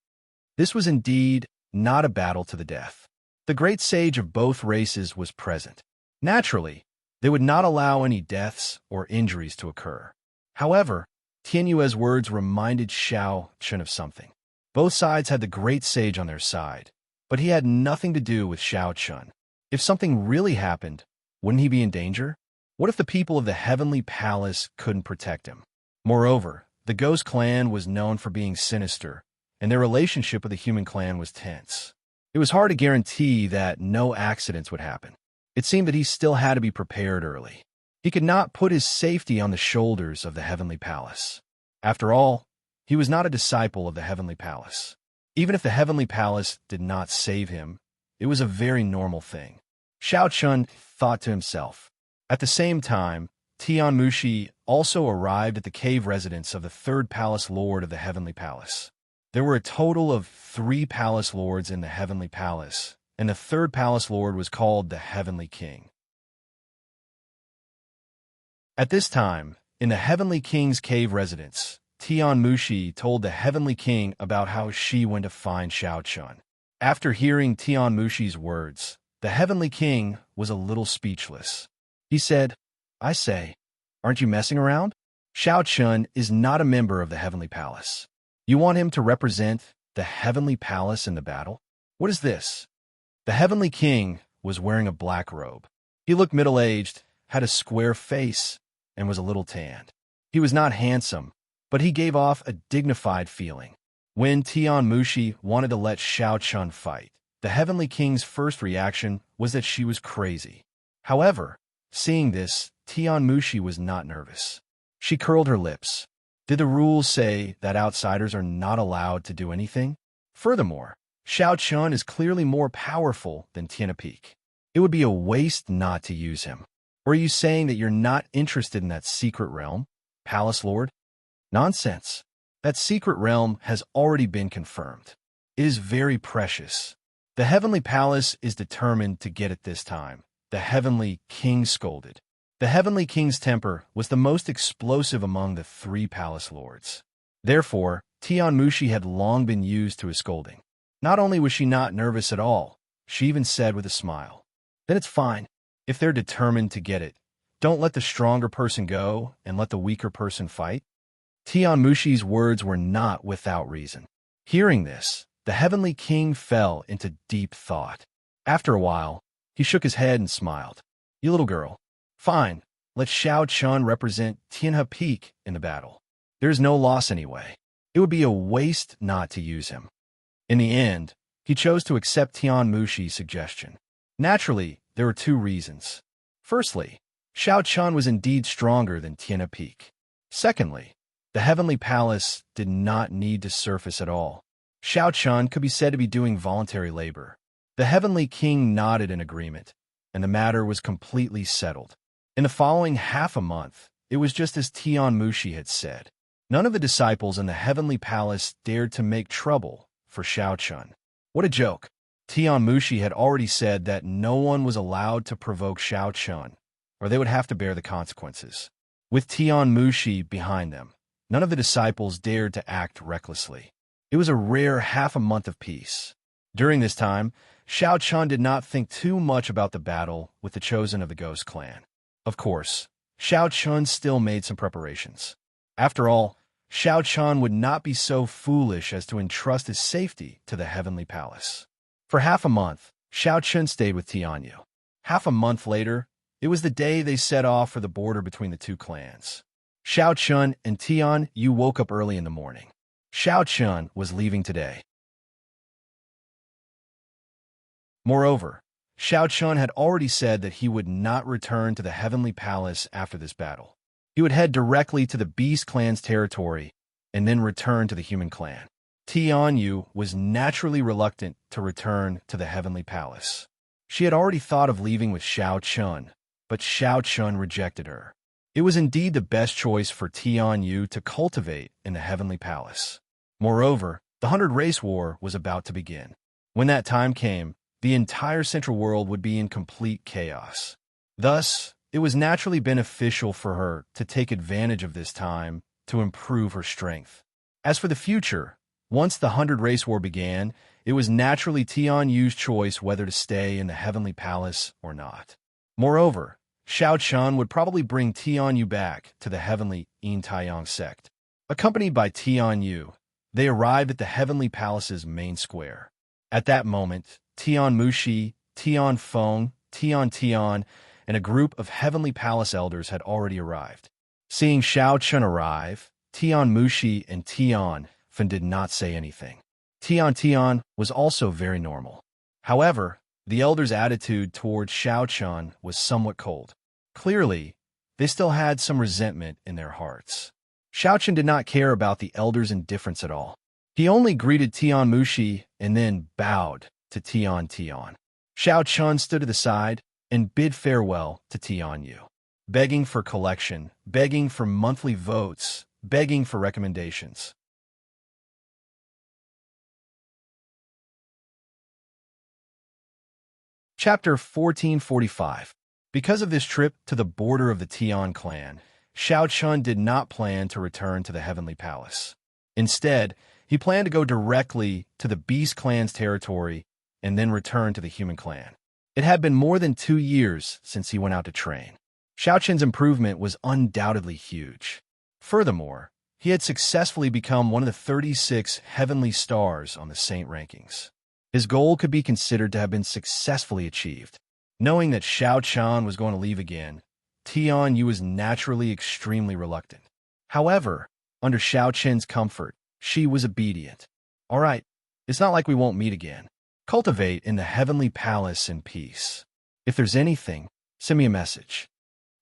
A: This was indeed not a battle to the death. The great sage of both races was present. Naturally, they would not allow any deaths or injuries to occur. However, Tian Yu's words reminded Xiaochen of something. Both sides had the great sage on their side, but he had nothing to do with Xiaochen. If something really happened, wouldn't he be in danger? What if the people of the heavenly palace couldn't protect him? Moreover, the Ghost Clan was known for being sinister, and their relationship with the human clan was tense. It was hard to guarantee that no accidents would happen. It seemed that he still had to be prepared early. He could not put his safety on the shoulders of the heavenly palace. After all, he was not a disciple of the heavenly palace. Even if the heavenly palace did not save him, it was a very normal thing. Xiaochen thought to himself. At the same time, Tian Mushi also arrived at the cave residence of the third palace lord of the heavenly palace. There were a total of 3 palace lords in the heavenly palace, and the third palace lord was called the Heavenly King. At this time, in the Heavenly King's cave residence, Tian Mushi told the Heavenly King about how she went to find Xiaochen. After hearing Tian Mushi's words, the Heavenly King was a little speechless. He said, "I say, aren't you messing around? Xiaochen is not a member of the Heavenly Palace. You want him to represent the Heavenly Palace in the battle? What is this?" The Heavenly King was wearing a black robe. He looked middle-aged, had a square face, and was a little tanned. He was not handsome, but he gave off a dignified feeling. When Tian Mushi wanted to let Xiaochen fight, the Heavenly King's first reaction was that she was crazy. However, seeing this, Tian Mushi was not nervous. She curled her lips. Did the rules say that outsiders are not allowed to do anything? Furthermore, Xiaochen is clearly more powerful than Tiana Peak. It would be a waste not to use him. Or are you saying that you're not interested in that secret realm, Palace Lord? Nonsense. That secret realm has already been confirmed. It is very precious. The Heavenly Palace is determined to get it this time. The Heavenly King scolded. The Heavenly King's temper was the most explosive among the 3 palace lords. Therefore, Tian Mushi had long been used to his scolding. Not only was she not nervous at all, she even said with a smile, "Then it's fine. If they're determined to get it, don't let the stronger person go and let the weaker person fight." Tian Mushi's words were not without reason. Hearing this, the Heavenly King fell into deep thought. After a while, he shook his head and smiled. "You little girl. Fine, let Xiaochen represent Tianhe Peak in the battle. There is no loss anyway. It would be a waste not to use him." In the end, he chose to accept Tian Mushi's suggestion. Naturally, there were two reasons. Firstly, Xiao Chun was indeed stronger than Tiana Peak. Secondly, the Heavenly Palace did not need to surface at all. Xiao Chun could be said to be doing voluntary labor. The Heavenly King nodded in agreement, and the matter was completely settled. In the following half a month, it was just as Tian Mushi had said. None of the disciples in the Heavenly Palace dared to make trouble for Xiao Chun. What a joke! Tian Mushi had already said that no one was allowed to provoke Xiao Chun, or they would have to bear the consequences. With Tian Mushi behind them, none of the disciples dared to act recklessly. It was a rare half a month of peace. During this time, Xiao Chun did not think too much about the battle with the chosen of the Ghost Clan. Of course, Xiao Chun still made some preparations. After all, Xiao Chun would not be so foolish as to entrust his safety to the Heavenly Palace. For half a month, Xiao Chun stayed with Tian Yu. Half a month later, it was the day they set off for the border between the two clans. Xiao Chun and Tian Yu woke up early in the morning. Xiao Chun was leaving today. Moreover, Xiao Chun had already said that he would not return to the Heavenly Palace after this battle. He would head directly to the Beast Clan's territory and then return to the Human Clan. Tian Yu was naturally reluctant to return to the Heavenly Palace. She had already thought of leaving with Xiao Chun, but Xiao Chun rejected her. It was indeed the best choice for Tian Yu to cultivate in the Heavenly Palace. Moreover, the 100 Race War was about to begin. When that time came, the entire Central World would be in complete chaos. Thus, it was naturally beneficial for her to take advantage of this time to improve her strength. As for the future, once the 100 Race War began, it was naturally Tian Yu's choice whether to stay in the Heavenly Palace or not. Moreover, Xiao Chun would probably bring Tian Yu back to the Heavenly Yin Taiyang sect. Accompanied by Tian Yu, they arrived at the Heavenly Palace's main square. At that moment, Tian Mushi, Tian Feng, Tian, and a group of Heavenly Palace elders had already arrived. Seeing Xiao Chun arrive, Tian Mushi and Tian Fen did not say anything. Tian was also very normal. However, the elders' attitude towards Xiao Chun was somewhat cold. Clearly, they still had some resentment in their hearts. Xiao Chun did not care about the elders' indifference at all. He only greeted Tian Mushi and then bowed to Tian. Xiao Chun stood to the side and bid farewell to Tian Yu, begging for collection, begging for monthly votes, begging for recommendations. Chapter 1445. Because of this trip to the border of the Tian clan, Xiao Chun did not plan to return to the Heavenly Palace. Instead, he planned to go directly to the Beast Clan's territory and then return to the Human Clan. It had been more than 2 years since he went out to train. Xiao Chun's improvement was undoubtedly huge. Furthermore, he had successfully become one of the 36 heavenly stars on the Saint rankings. His goal could be considered to have been successfully achieved. Knowing that Xiao Chun was going to leave again, Tian Yu was naturally extremely reluctant. However, under Xiao Chun's comfort, she was obedient. All right, it's not like we won't meet again. Cultivate in the Heavenly Palace in peace. If there's anything, send me a message.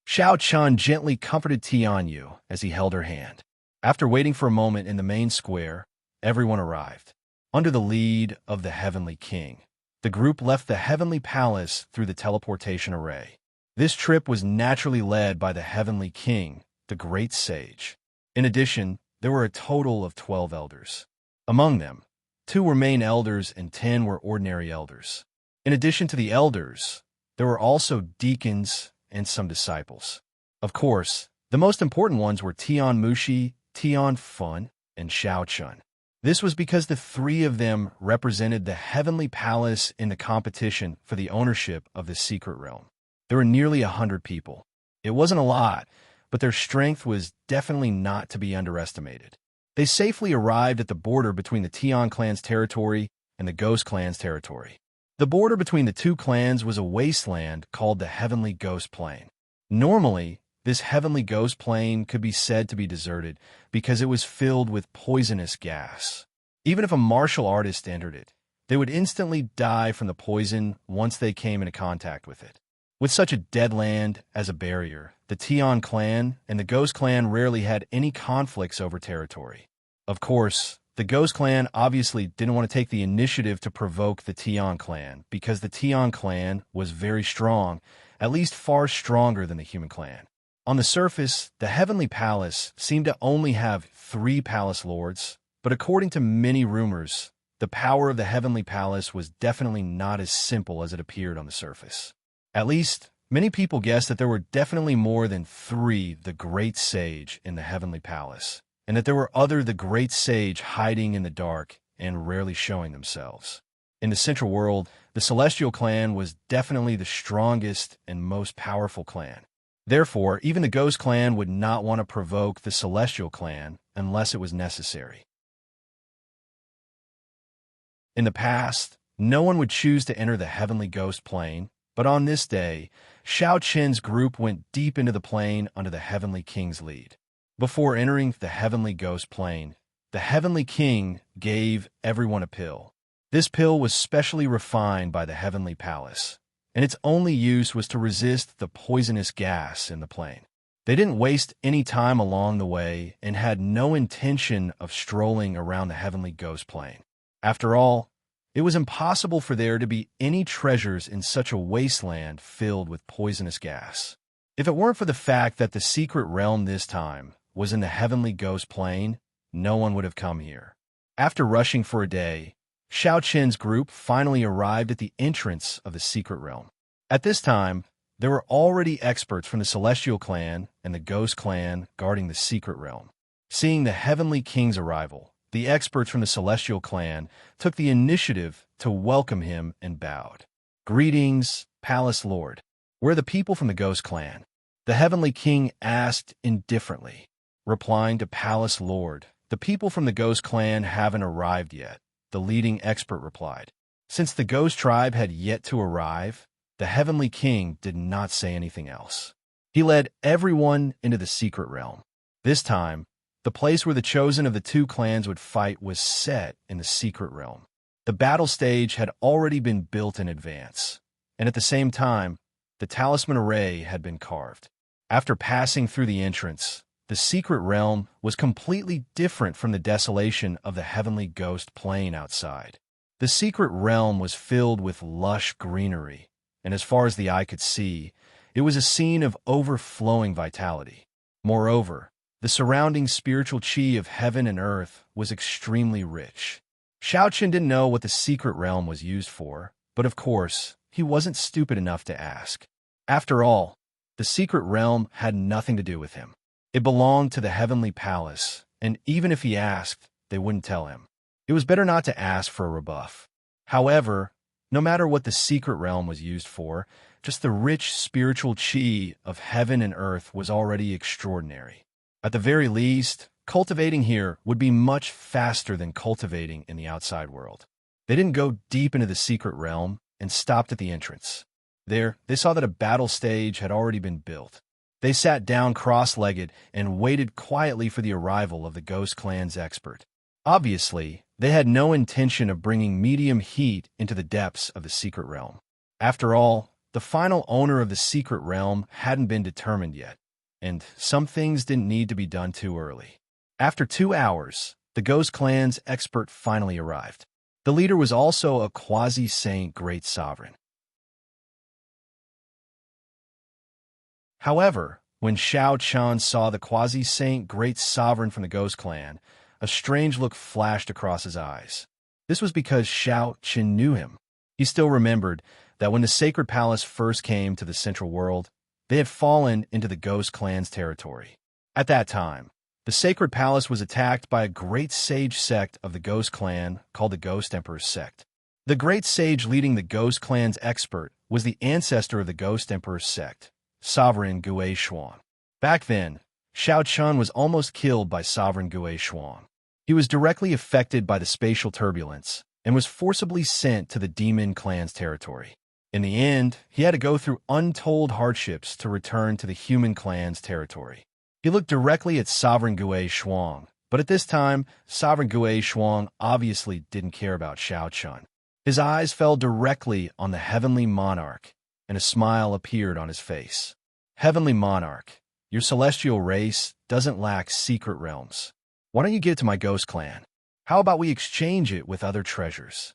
A: Xiao Chun gently comforted Tian Yu as he held her hand. After waiting for a moment in the main square, everyone arrived. Under the lead of the Heavenly King, the group left the Heavenly Palace through the teleportation array. This trip was naturally led by the Heavenly King, the Great Sage. In addition, there were a total of 12 elders. Among them, 2 were main elders and 10 were ordinary elders. In addition to the elders, there were also deacons and some disciples. Of course, the most important ones were Tian Mushi, Tian Feng, and Xiao Chun. This was because the 3 of them represented the Heavenly Palace in the competition for the ownership of the Secret Realm. There were nearly 100 people. It wasn't a lot, but their strength was definitely not to be underestimated. They safely arrived at the border between the Tian clan's territory and the Ghost clan's territory. The border between the 2 clans was a wasteland called the Heavenly Ghost Plain. Normally, this Heavenly Ghost Plain could be said to be deserted because it was filled with poisonous gas. Even if a martial artist entered it, they would instantly die from the poison once they came into contact with it. With such a dead land as a barrier, the Tian clan and the Ghost clan rarely had any conflicts over territory. Of course, the Ghost clan obviously didn't want to take the initiative to provoke the Tian clan because the Tian clan was very strong, at least far stronger than the human clan. On the surface, the Heavenly Palace seemed to only have 3 palace lords, but according to many rumors, the power of the Heavenly Palace was definitely not as simple as it appeared on the surface. At least, many people guessed that there were definitely more than 3 the Great Sage in the Heavenly Palace, and that there were other the Great Sage hiding in the dark and rarely showing themselves. In the Central World, the Celestial clan was definitely the strongest and most powerful clan. Therefore, even the Ghost clan would not want to provoke the Celestial clan unless it was necessary. In the past, no one would choose to enter the Heavenly Ghost plane, but on this day, Shao Qin's group went deep into the plane under the Heavenly King's lead. Before entering the Heavenly Ghost plane, the Heavenly King gave everyone a pill. This pill was specially refined by the Heavenly Palace, and its only use was to resist the poisonous gas in the plane. They didn't waste any time along the way and had no intention of strolling around the Heavenly Ghost plane. After all, it was impossible for there to be any treasures in such a wasteland filled with poisonous gas. If it weren't for the fact that the secret realm this time was in the Heavenly Ghost plane, no one would have come here. After rushing for a day, Shao Qin's group finally arrived at the entrance of the secret realm. At this time, there were already experts from the Celestial clan and the Ghost clan guarding the secret realm. Seeing the Heavenly King's arrival, the experts from the Celestial clan took the initiative to welcome him and bowed. "Greetings, Palace Lord. We're the people from the Ghost clan," the Heavenly King asked indifferently. Replying to Palace Lord, "The people from the Ghost clan haven't arrived yet," the leading expert replied. Since the Ghost tribe had yet to arrive, the Heavenly King did not say anything else. He led everyone into the secret realm. This time, the place where the chosen of the 2 clans would fight was set in the secret realm. The battle stage had already been built in advance, and at the same time, the talisman array had been carved. After passing through the entrance, the secret realm was completely different from the desolation of the Heavenly Ghost plane outside. The secret realm was filled with lush greenery, and as far as the eye could see, it was a scene of overflowing vitality. Moreover, the surrounding spiritual chi of heaven and earth was extremely rich. Shao Qin didn't know what the secret realm was used for, but of course, he wasn't stupid enough to ask. After all, the secret realm had nothing to do with him. It belonged to the Heavenly Palace, and even if he asked, they wouldn't tell him. It was better not to ask for a rebuff. However, no matter what the secret realm was used for, just the rich spiritual chi of heaven and earth was already extraordinary. At the very least, cultivating here would be much faster than cultivating in the outside world. They didn't go deep into the secret realm and stopped at the entrance. There, they saw that a battle stage had already been built. They sat down cross-legged and waited quietly for the arrival of the Ghost clan's expert. Obviously, they had no intention of bringing medium heat into the depths of the secret realm. After all, the final owner of the secret realm hadn't been determined yet, and some things didn't need to be done too early. After 2 hours, the Ghost clan's expert finally arrived. The leader was also a quasi-saint great sovereign. However, when Shao Qin saw the quasi-saint great sovereign from the Ghost clan, a strange look flashed across his eyes. This was because Shao Qin knew him. He still remembered that when the Sacred Palace first came to the Central World, they had fallen into the Ghost clan's territory. At that time, the Sacred Palace was attacked by a great sage sect of the Ghost clan called the Ghost Emperor's sect. The great sage leading the Ghost clan's expert was the ancestor of the Ghost Emperor's sect, Sovereign Gue Xuan. Back then, Shao Qin was almost killed by Sovereign Gue Xuan. He was directly affected by the spatial turbulence and was forcibly sent to the Demon clan's territory. In the end, he had to go through untold hardships to return to the Human clan's territory. He looked directly at Sovereign Gue Xuan, but at this time, Sovereign Gue Xuan obviously didn't care about Shao Qin. His eyes fell directly on the heavenly monarch, and a smile appeared on his face. Heavenly monarch, your celestial race doesn't lack secret realms. Why don't you give it to my ghost clan? How about we exchange it with other treasures?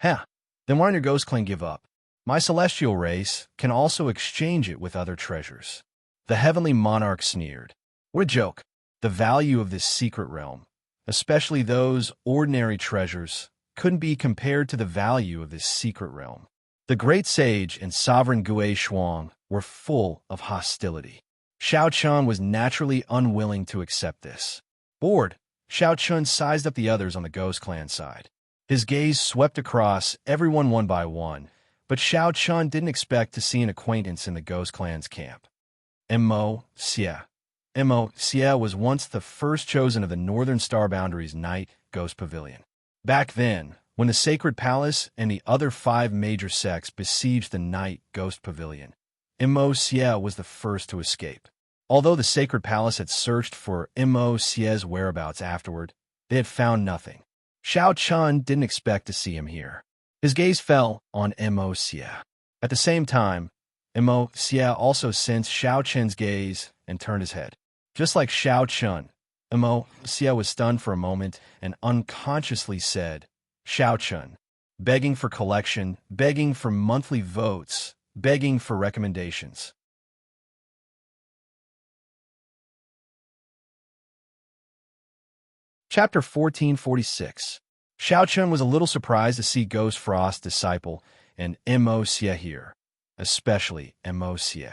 A: Huh, then why don't your ghost clan give up? My celestial race can also exchange it with other treasures. The heavenly monarch sneered. What a joke. The value of this secret realm, especially those ordinary treasures, couldn't be compared to the value of this secret realm. The great sage and sovereign Gui Shuang were full of hostility. Xiao Chun was naturally unwilling to accept this. Bored, Xiao Chun sized up the others on the Ghost Clan side. His gaze swept across everyone one by one, but Xiao Chun didn't expect to see an acquaintance in the Ghost Clan's camp. Mo Xie. Mo Xie was once the first chosen of the Northern Star Boundary's Night Ghost Pavilion. Back then, when the Sacred Palace and the other 5 major sects besieged the Night Ghost Pavilion, Mo Xie was the first to escape. Although the Sacred Palace had searched for Mo Xie's whereabouts afterward, they had found nothing. Xiao Chun didn't expect to see him here. His gaze fell on Mo Xie. At the same time, Mo Xie also sensed Xiao Chun's gaze and turned his head. Just like Xiao Chun, Mo Xie was stunned for a moment and unconsciously said, Xiao Chun, begging for collection, begging for monthly votes, begging for recommendations. Chapter 1446. Xiao Chun was a little surprised to see Ghost Frost's disciple and Mo Xie here, especially Mo Xie.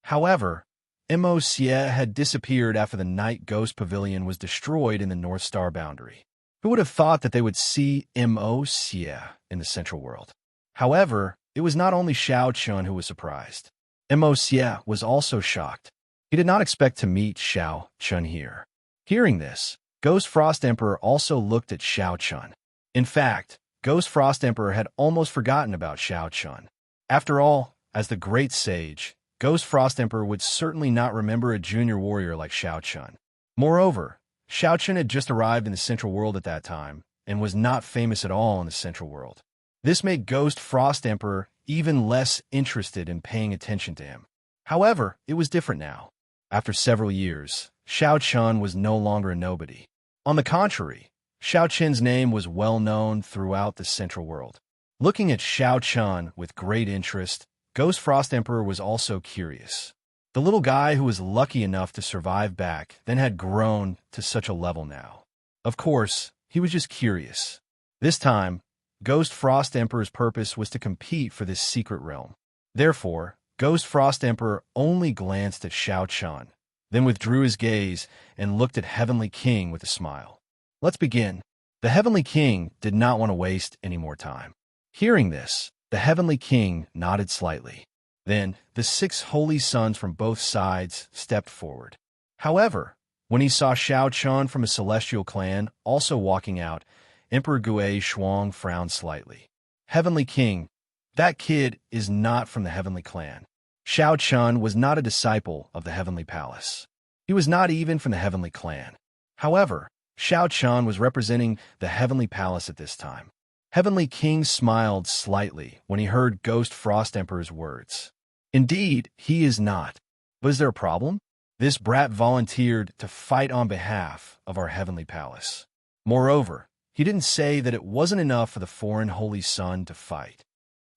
A: However, Mo Xie had disappeared after the Night Ghost Pavilion was destroyed in the North Star Boundary. Who would have thought that they would see Mo Xie in the Central World? However, it was not only Xiao Chun who was surprised. Mo Xie was also shocked. He did not expect to meet Xiao Chun here. Hearing this, Ghost Frost Emperor also looked at Xiao Chun. In fact, Ghost Frost Emperor had almost forgotten about Xiao Chun. After all, as the great sage, Ghost Frost Emperor would certainly not remember a junior warrior like Xiao Chun. Moreover, Xiao Chun had just arrived in the Central World at that time and was not famous at all in the Central World. This made Ghost Frost Emperor even less interested in paying attention to him. However, it was different now. After several years, Xiao Chun was no longer a nobody. On the contrary, Xiao Chun's name was well known throughout the Central World. Looking at Xiao Chun with great interest, Ghost Frost Emperor was also curious. The little guy who was lucky enough to survive back then had grown to such a level now. Of course, he was just curious. This time, Ghost Frost Emperor's purpose was to compete for this secret realm. Therefore, Ghost Frost Emperor only glanced at Xiao Chun, then withdrew his gaze and looked at Heavenly King with a smile. Let's begin. The Heavenly King did not want to waste any more time. Hearing this, the Heavenly King nodded slightly. Then, the 6 holy sons from both sides stepped forward. However, when he saw Xiao Chun from a celestial clan also walking out, Emperor Gui Shuang frowned slightly. Heavenly King, that kid is not from the Heavenly Clan. Xiao Chun was not a disciple of the Heavenly Palace. He was not even from the Heavenly Clan. However, Xiao Chun was representing the Heavenly Palace at this time. Heavenly King smiled slightly when he heard Ghost Frost Emperor's words. Indeed, he is not. But is there a problem? This brat volunteered to fight on behalf of our Heavenly Palace. Moreover, he didn't say that it wasn't enough for the foreign holy son to fight.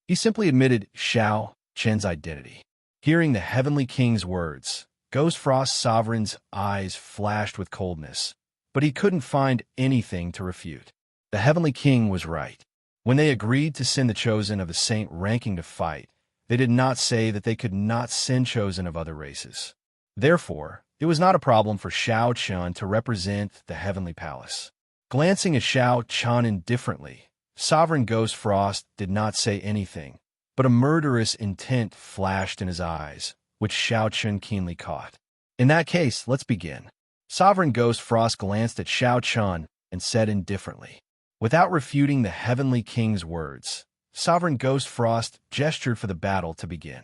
A: He simply admitted Xiao Chun's identity. Hearing the Heavenly King's words, Ghost Frost Sovereign's eyes flashed with coldness, but he couldn't find anything to refute. The Heavenly King was right. When they agreed to send the chosen of the saint ranking to fight, they did not say that they could not send chosen of other races. Therefore, it was not a problem for Xiao Chun to represent the Heavenly Palace. Glancing at Xiao Chun indifferently, Sovereign Ghost Frost did not say anything, but a murderous intent flashed in his eyes, which Xiao Chun keenly caught. In that case, let's begin. Sovereign Ghost Frost glanced at Xiao Chun and said indifferently. Without refuting the Heavenly King's words, Sovereign Ghost Frost gestured for the battle to begin.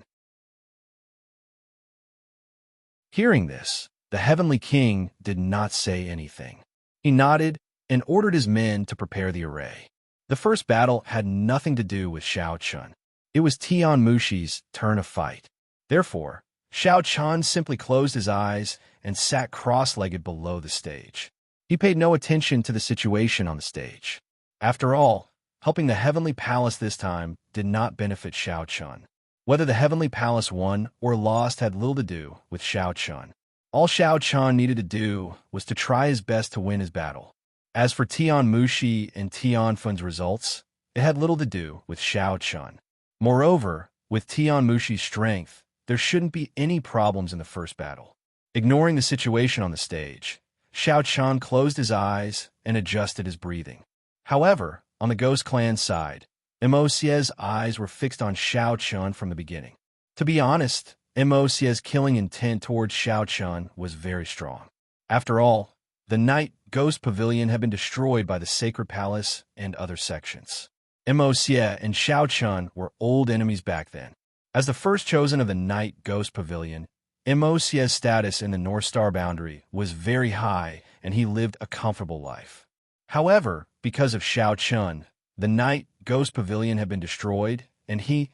A: Hearing this, the Heavenly King did not say anything. He nodded and ordered his men to prepare the array. The first battle had nothing to do with Xiao Chun. It was Tian Mushi's turn to fight. Therefore, Xiao Chun simply closed his eyes and sat cross-legged below the stage. He paid no attention to the situation on the stage. After all, helping the Heavenly Palace this time did not benefit Xiao Chun. Whether the Heavenly Palace won or lost had little to do with Xiao Chun. All Xiao Chun needed to do was to try his best to win his battle. As for Tian Mushi and Tian Fun's results, it had little to do with Xiao Chun. Moreover, with Tian Mushi's strength, there shouldn't be any problems in the first battle. Ignoring the situation on the stage, Xiao Chun closed his eyes and adjusted his breathing. However, on the Ghost Clan's side, Moc's eyes were fixed on Xiao Chun from the beginning. To be honest, Moc's killing intent towards Xiao Chun was very strong. After all, the Night Ghost Pavilion had been destroyed by the Sacred Palace and other sections. Moc and Xiao Chun were old enemies back then. As the first chosen of the Night Ghost Pavilion, Moc's status in the North Star boundary was very high and he lived a comfortable life. However, because of Xiao Chun, the Night Ghost Pavilion had been destroyed and he,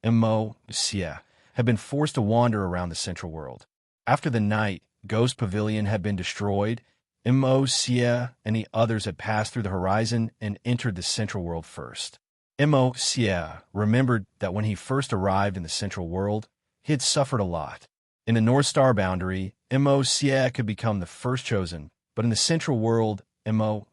A: Moc, had been forced to wander around the Central World. After the Night Ghost Pavilion had been destroyed, Moc and the others had passed through the horizon and entered the Central World first. Moc remembered that when he first arrived in the Central World, he had suffered a lot. In the North Star boundary, Moc could become the first chosen, but in the Central World, Moc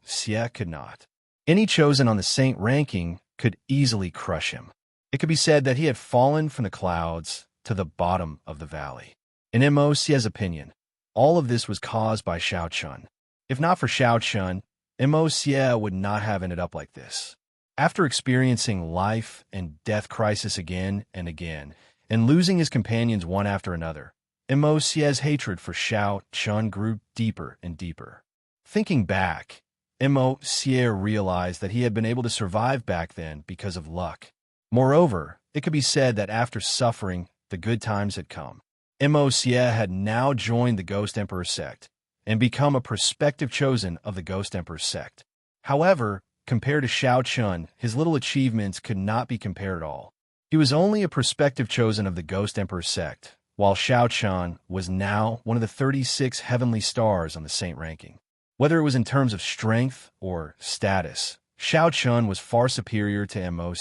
A: could not. Any chosen on the Saint ranking could easily crush him. It could be said that he had fallen from the clouds to the bottom of the valley. In Moc's opinion, all of this was caused by Xiao Chun. If not for Xiao Chun, Moc would not have ended up like this. After experiencing life and death crisis again and again, and losing his companions one after another, Moc's hatred for Xiao Chun grew deeper and deeper. Thinking back, Moc realized that he had been able to survive back then because of luck. Moreover, it could be said that after suffering, the good times had come. Moc had now joined the Ghost Emperor sect and become a prospective chosen of the Ghost Emperor sect. However, compared to Xiao Chun, his little achievements could not be compared at all. He was only a prospective chosen of the Ghost Emperor sect, while Xiao Chun was now one of the 36 heavenly stars on the Saint ranking. Whether it was in terms of strength or status, Xiao Chun was far superior to Moc.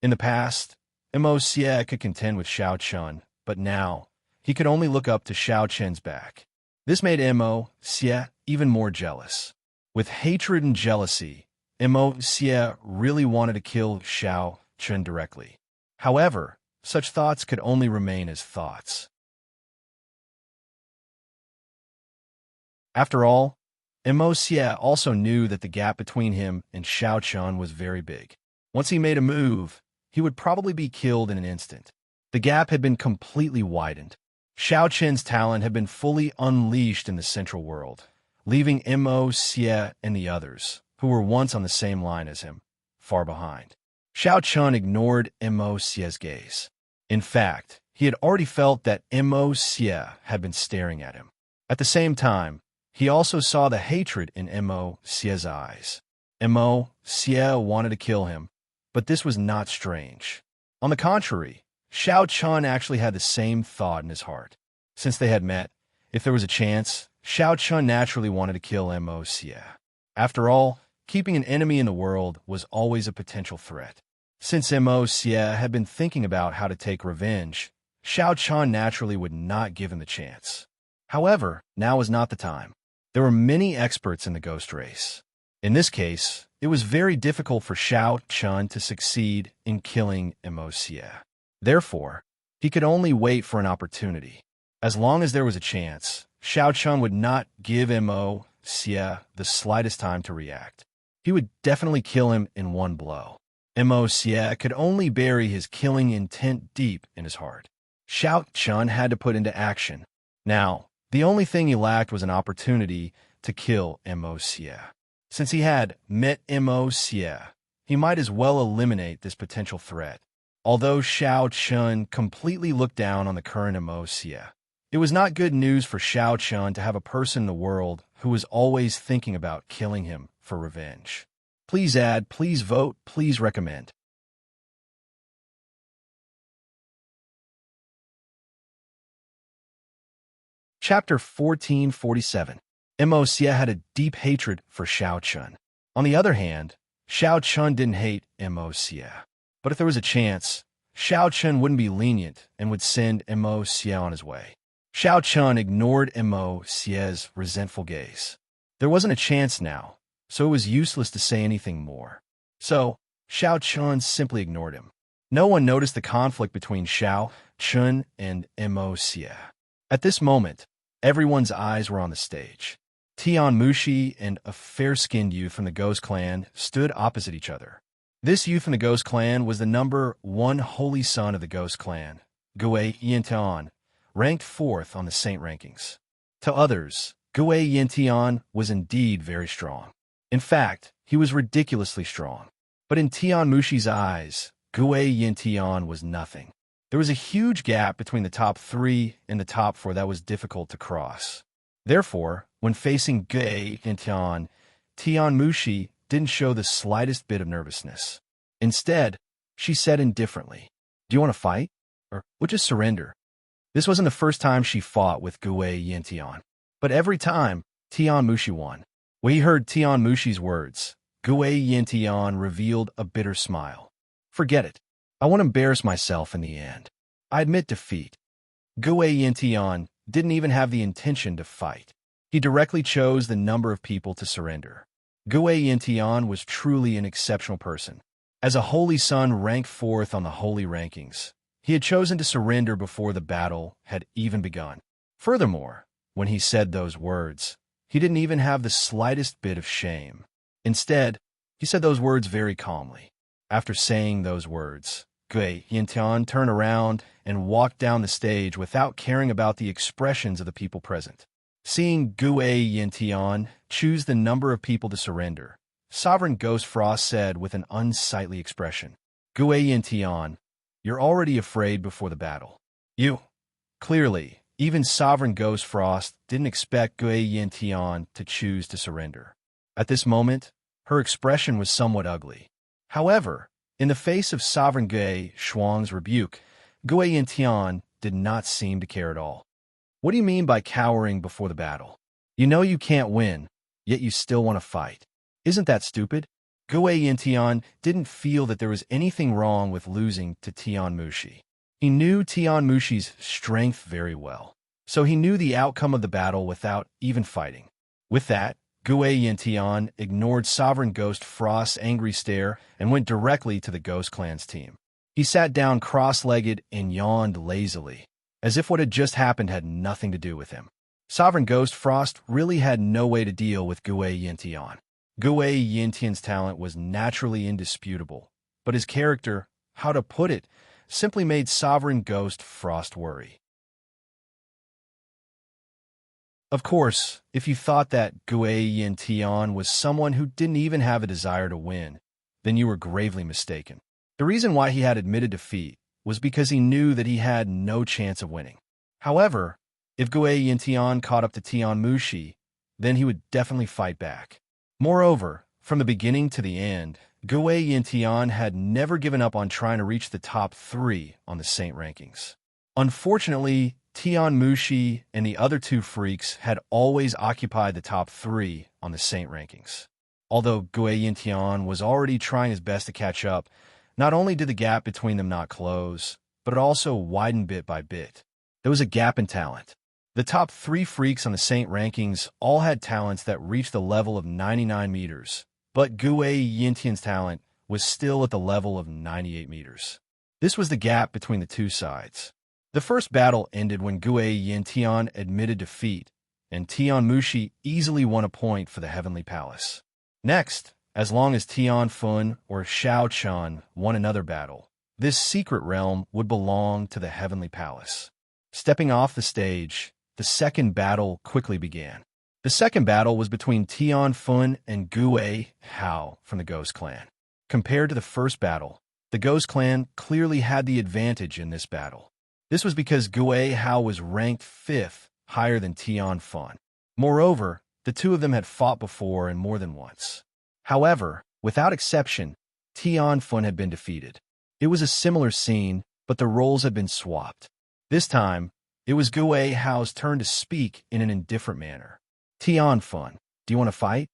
A: In the past, Moc could contend with Xiao Chun, but now, he could only look up to Xiao Chun's back. This made Moc even more jealous. With hatred and jealousy, Moc really wanted to kill Xiao Chun directly. However, such thoughts could only remain as thoughts. After all, Moc also knew that the gap between him and Xiao Chun was very big. Once he made a move, he would probably be killed in an instant. The gap had been completely widened. Xiao Chun's talent had been fully unleashed in the Central World, leaving Moc and the others, who were once on the same line as him, far behind. Xiao Chun ignored Moc's gaze. In fact, he had already felt that Moc had been staring at him. At the same time, he also saw the hatred in Moc's eyes. Moc wanted to kill him, but this was not strange. On the contrary, Xiao Chun actually had the same thought in his heart. Since they had met, if there was a chance, Xiao Chun naturally wanted to kill Moc. After all, keeping an enemy in the world was always a potential threat. Since Moc had been thinking about how to take revenge, Xiao Chun naturally would not give him the chance. However, now was not the time. There were many experts in the ghost race. In this case, it was very difficult for Xiao Chun to succeed in killing Moc. Therefore, he could only wait for an opportunity. As long as there was a chance, Xiao Chun would not give Moc the slightest time to react. He would definitely kill him in one blow. Moc could only bury his killing intent deep in his heart. Xiao Chun had to put into action. Now, the only thing he lacked was an opportunity to kill Moc. Since he had met Moc, he might as well eliminate this potential threat. Although Xiao Chun completely looked down on the current Moc, it was not good news for Xiao Chun to have a person in the world who was always thinking about killing him for revenge. Please add, please vote, please recommend. Chapter 1447. Mo Xie had a deep hatred for Xiao Chun. On the other hand, Xiao Chun didn't hate Mo Xie. But if there was a chance, Xiao Chun wouldn't be lenient and would send Mo Xie on his way. Xiao Chun ignored Mo Xie's resentful gaze. There wasn't a chance now, so it was useless to say anything more. So, Xiao Chun simply ignored him. No one noticed the conflict between Xiao Chun and Mo Xie. At this moment, everyone's eyes were on the stage. Tian Mushi and a fair-skinned youth from the Ghost Clan stood opposite each other. This youth from the Ghost Clan was the number 1 holy son of the Ghost Clan, Gue Yintian, ranked 4th on the Saint rankings. To others, Gue Yintian was indeed very strong. In fact, he was ridiculously strong. But in Tian Mushi's eyes, Gue Yintian was nothing. There was a huge gap between the top 3 and the top 4 that was difficult to cross. Therefore, when facing Gue Yintian, Tian Mushi didn't show the slightest bit of nervousness. Instead, she said indifferently, "Do you want to fight? Or would you surrender?" This wasn't the first time she fought with Gue Yintian, but every time, Tian Mushi won. When he heard Tian Mushi's words, Gue Yintian revealed a bitter smile. "Forget it. I won't embarrass myself in the end. I admit defeat." Gue Yintian didn't even have the intention to fight. He directly chose the number of people to surrender. Gue Yintian was truly an exceptional person. As a holy son ranked 4th on the holy rankings, he had chosen to surrender before the battle had even begun. Furthermore, when he said those words, he didn't even have the slightest bit of shame. Instead, he said those words very calmly. After saying those words, Gue Yintian turned around and walked down the stage without caring about the expressions of the people present. Seeing Gue Yintian choose the number of people to surrender, Sovereign Ghost Frost said with an unsightly expression, "Gue Yintian, you're already afraid before the battle. You." Clearly, even Sovereign Ghost Frost didn't expect Gue Yintian to choose to surrender. At this moment, her expression was somewhat ugly. However, in the face of Sovereign Gue Shuang's rebuke, Gue Yintian did not seem to care at all. "What do you mean by cowering before the battle? You know you can't win, yet you still want to fight. Isn't that stupid?" Gue Yintian didn't feel that there was anything wrong with losing to Tian Mushi. He knew Tian Mushi's strength very well, so he knew the outcome of the battle without even fighting. With that, Gue Yintian ignored Sovereign Ghost Frost's angry stare and went directly to the Ghost Clan's team. He sat down cross-legged and yawned lazily, as if what had just happened had nothing to do with him. Sovereign Ghost Frost really had no way to deal with Gue Yintian. Gue Yintian's talent was naturally indisputable, but his character, how to put it, simply made Sovereign Ghost Frost worry. Of course, if you thought that Gue Yintian was someone who didn't even have a desire to win, then you were gravely mistaken. The reason why he had admitted defeat was because he knew that he had no chance of winning. However, if Gue Yintian caught up to Tian Mushi, then he would definitely fight back. Moreover, from the beginning to the end, Gue Yintian had never given up on trying to reach the top 3 on the Saint rankings. Unfortunately, Tian Mushi and the other 2 freaks had always occupied the top 3 on the Saint rankings. Although Gue Yintian was already trying his best to catch up, not only did the gap between them not close, but it also widened bit by bit. There was a gap in talent. The top 3 freaks on the Saint rankings all had talents that reached the level of 99 meters, but Gue Yintian's talent was still at the level of 98 meters. This was the gap between the 2 sides. The first battle ended when Gue Yintian admitted defeat, and Tian Mushi easily won a point for the Heavenly Palace. Next, as long as Tian Fun or Xiao Chun won another battle, this secret realm would belong to the Heavenly Palace. Stepping off the stage, the second battle quickly began. The second battle was between Tian Fun and Gue Hao from the Ghost Clan. Compared to the first battle, the Ghost Clan clearly had the advantage in this battle. This was because Gue Hao was ranked 5th, higher than Tian Fun. Moreover, the 2 of them had fought before and more than once. However, Without exception, Tian Fun had been defeated. It was a similar scene, but the roles had been swapped. This time, it was Gui Hao's turn to speak in an indifferent manner. Tian Fun, do you want to fight?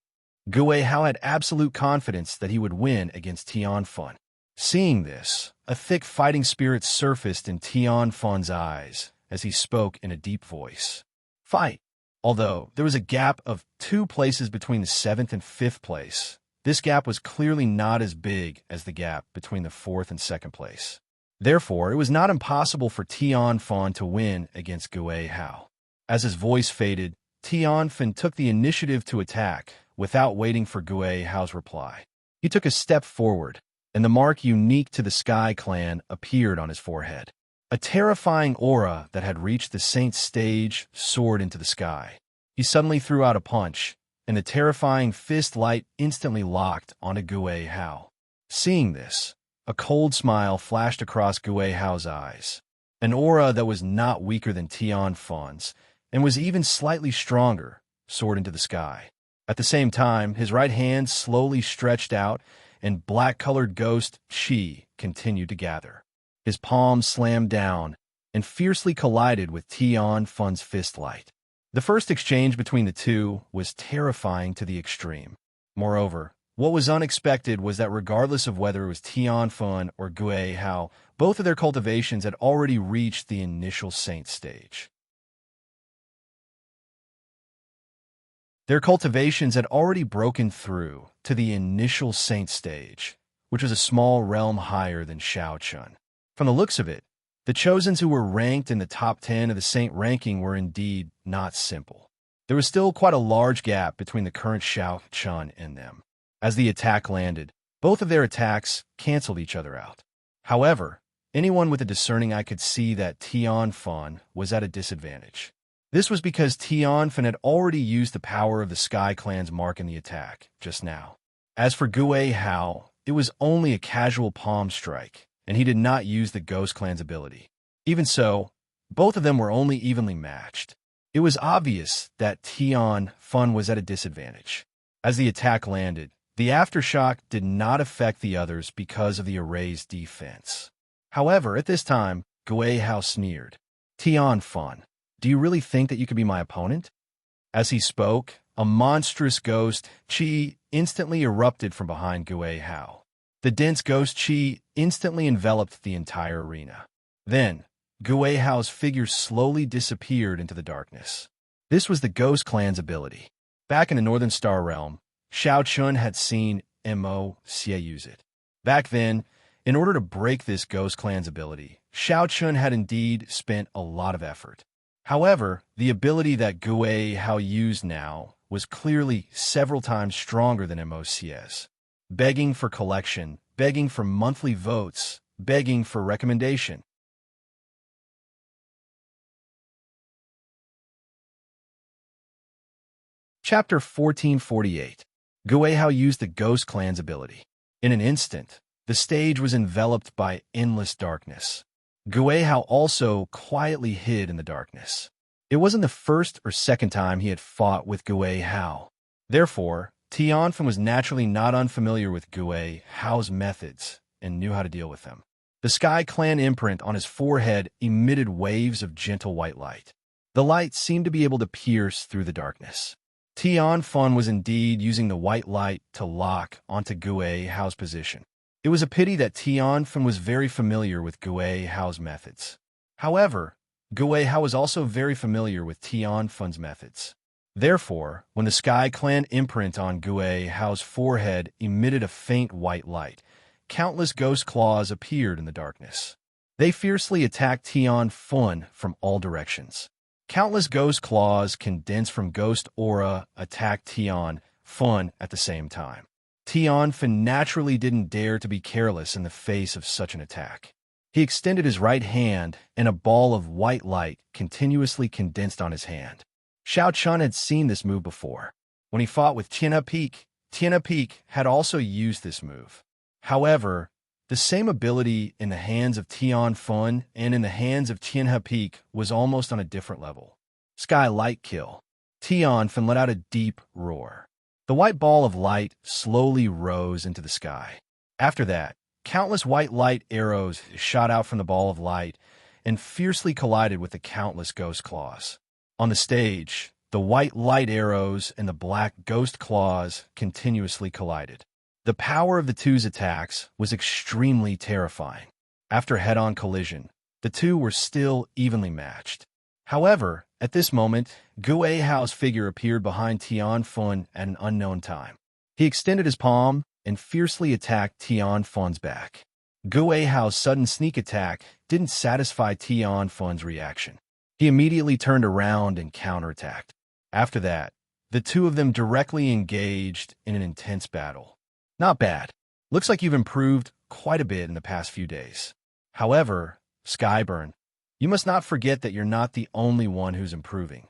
A: Gui Hao had absolute confidence that he would win against Tian Fun. Seeing this, a thick fighting spirit surfaced in Tian Fun's eyes as he spoke in a deep voice. Fight! Although there was a gap of 2 places between the 7th and 5th place, this gap was clearly not as big as the gap between the 4th and 2nd place. Therefore, it was not impossible for Tian Fun to win against Gui Hao. As his voice faded, Tian Fun took the initiative to attack without waiting for Gui Hao's reply. He took a step forward, and the mark unique to the Sky Clan appeared on his forehead. A terrifying aura that had reached the Saint's stage soared into the sky. He suddenly threw out a punch, and the terrifying fist light instantly locked onto Gui Hao. Seeing this, a cold smile flashed across Gui Hao's eyes. An aura that was not weaker than Tian Fun's, and was even slightly stronger, soared into the sky. At the same time, his right hand slowly stretched out, and black-colored ghost Qi continued to gather. His palm slammed down and fiercely collided with Tian Fun's fist light. The first exchange between the two was terrifying to the extreme. Moreover, what was unexpected was that regardless of whether it was Tian Fun or Gui Hao, both of their cultivations had already reached the initial Saint stage. Their cultivations had already broken through to the initial Saint stage, which was a small realm higher than Shaochun. From the looks of it, the Chosens who were ranked in the top 10 of the Saint ranking were indeed not simple. There was still quite a large gap between the current Shaochun and them. As the attack landed, both of their attacks canceled each other out. However, anyone with a discerning eye could see that Tian Fun was at a disadvantage. This was because Tian Fun had already used the power of the Sky Clan's mark in the attack just now. As for Gui Hao, it was only a casual palm strike, and he did not use the Ghost Clan's ability. Even so, both of them were only evenly matched. It was obvious that Tian Fun was at a disadvantage. As the attack landed, the aftershock did not affect the others because of the array's defense. However, at this time, Gui Hao sneered. Tian Fun, do you really think that you could be my opponent? As he spoke, a monstrous ghost, Qi, instantly erupted from behind Gui Hao. The dense ghost Qi instantly enveloped the entire arena. Then, Gui Hao's figure slowly disappeared into the darkness. This was the Ghost Clan's ability. Back in the Northern Star Realm, Shaochun had seen Mo Xie use it. Back then, in order to break this Ghost Clan's ability, Shaochun had indeed spent a lot of effort. However, the ability that Gui Hao used now was clearly several times stronger than Mo Xie's. Begging for collection, begging for monthly votes, begging for recommendation. Chapter 1448. Gui Hao used the Ghost Clan's ability. In an instant, the stage was enveloped by endless darkness. Gui Hao also quietly hid in the darkness. It wasn't the first or second time he had fought with Gui Hao. Therefore, Tian Fun was naturally not unfamiliar with Gui Hao's methods and knew how to deal with them. The Sky Clan imprint on his forehead emitted waves of gentle white light. The light seemed to be able to pierce through the darkness. Tian Fun was indeed using the white light to lock onto Gui Hao's position. It was a pity that Tian Fun was very familiar with Gui Hao's methods. However, Gui Hao was also very familiar with Tian Fun's methods. Therefore, when the Sky Clan imprint on Gui Hao's forehead emitted a faint white light, countless ghost claws appeared in the darkness. They fiercely attacked Tian Fun from all directions. Countless ghost claws condensed from ghost aura attacked Tian Fun at the same time. Tian Fun naturally didn't dare to be careless in the face of such an attack. He extended his right hand, and a ball of white light continuously condensed on his hand. Shaochun had seen this move before. When he fought with Tianhe Peak had also used this move. However, the same ability in the hands of Tian Fun and in the hands of Tianhe Peak was almost on a different level. Sky Light Kill. Tian Fun let out a deep roar. The white ball of light slowly rose into the sky. After that, countless white light arrows shot out from the ball of light and fiercely collided with the countless ghost claws. On the stage, the white light arrows and the black ghost claws continuously collided. The power of the two's attacks was extremely terrifying. After a head-on collision, the two were still evenly matched. However, at this moment, Gue Hao's figure appeared behind Tian Fun at an unknown time. He extended his palm and fiercely attacked Tian Fun's back. Gue Hao's sudden sneak attack didn't satisfy Tian Fun's reaction. He immediately turned around and counterattacked. After that, the two of them directly engaged in an intense battle. Not bad. Looks like you've improved quite a bit in the past few days. However, Skyburn, you must not forget that you're not the only one who's improving.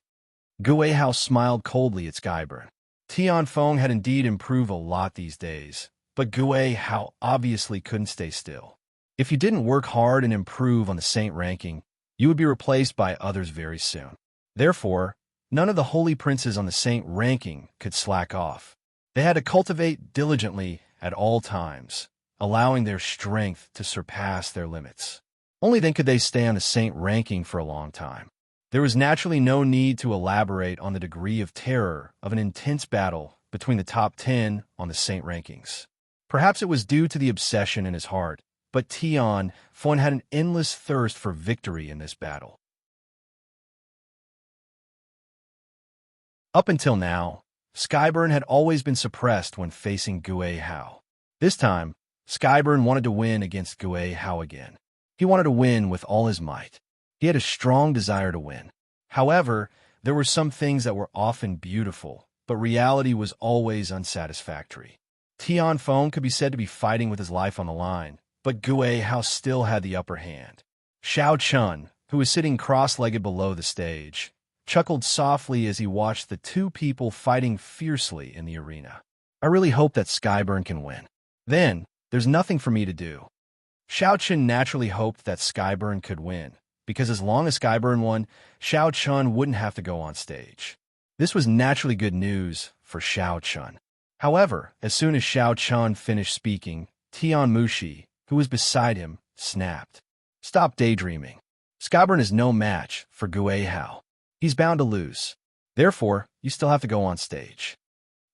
A: Gue Hao smiled coldly at Skyburn. Tian Feng had indeed improved a lot these days, but Gue Hao obviously couldn't stay still. If you didn't work hard and improve on the Saint ranking, you would be replaced by others very soon. Therefore, none of the holy princes on the Saint ranking could slack off. They had to cultivate diligently at all times, allowing their strength to surpass their limits. Only then could they stay on the Saint ranking for a long time. There was naturally no need to elaborate on the degree of terror of an intense battle between the top 10 on the Saint rankings. Perhaps it was due to the obsession in his heart, but Tian Fun had an endless thirst for victory in this battle. Up until now, Skyburn had always been suppressed when facing Gue Hao. This time, Skyburn wanted to win against Gue Hao again. He wanted to win with all his might. He had a strong desire to win. However, there were some things that were often beautiful, but reality was always unsatisfactory. Tian Feng could be said to be fighting with his life on the line, but Gue Hao still had the upper hand. Xiao Chun, who was sitting cross-legged below the stage, chuckled softly as he watched the two people fighting fiercely in the arena. I really hope that Skyburn can win. Then, there's nothing for me to do. Xiao Chun naturally hoped that Skyburn could win, because as long as Skyburn won, Xiao Chun wouldn't have to go on stage. This was naturally good news for Xiao Chun. However, as soon as Xiao Chun finished speaking, Tian Mushi, who was beside him, snapped. Stop daydreaming. Skyburn is no match for Gue Hao. He's bound to lose. Therefore, you still have to go on stage.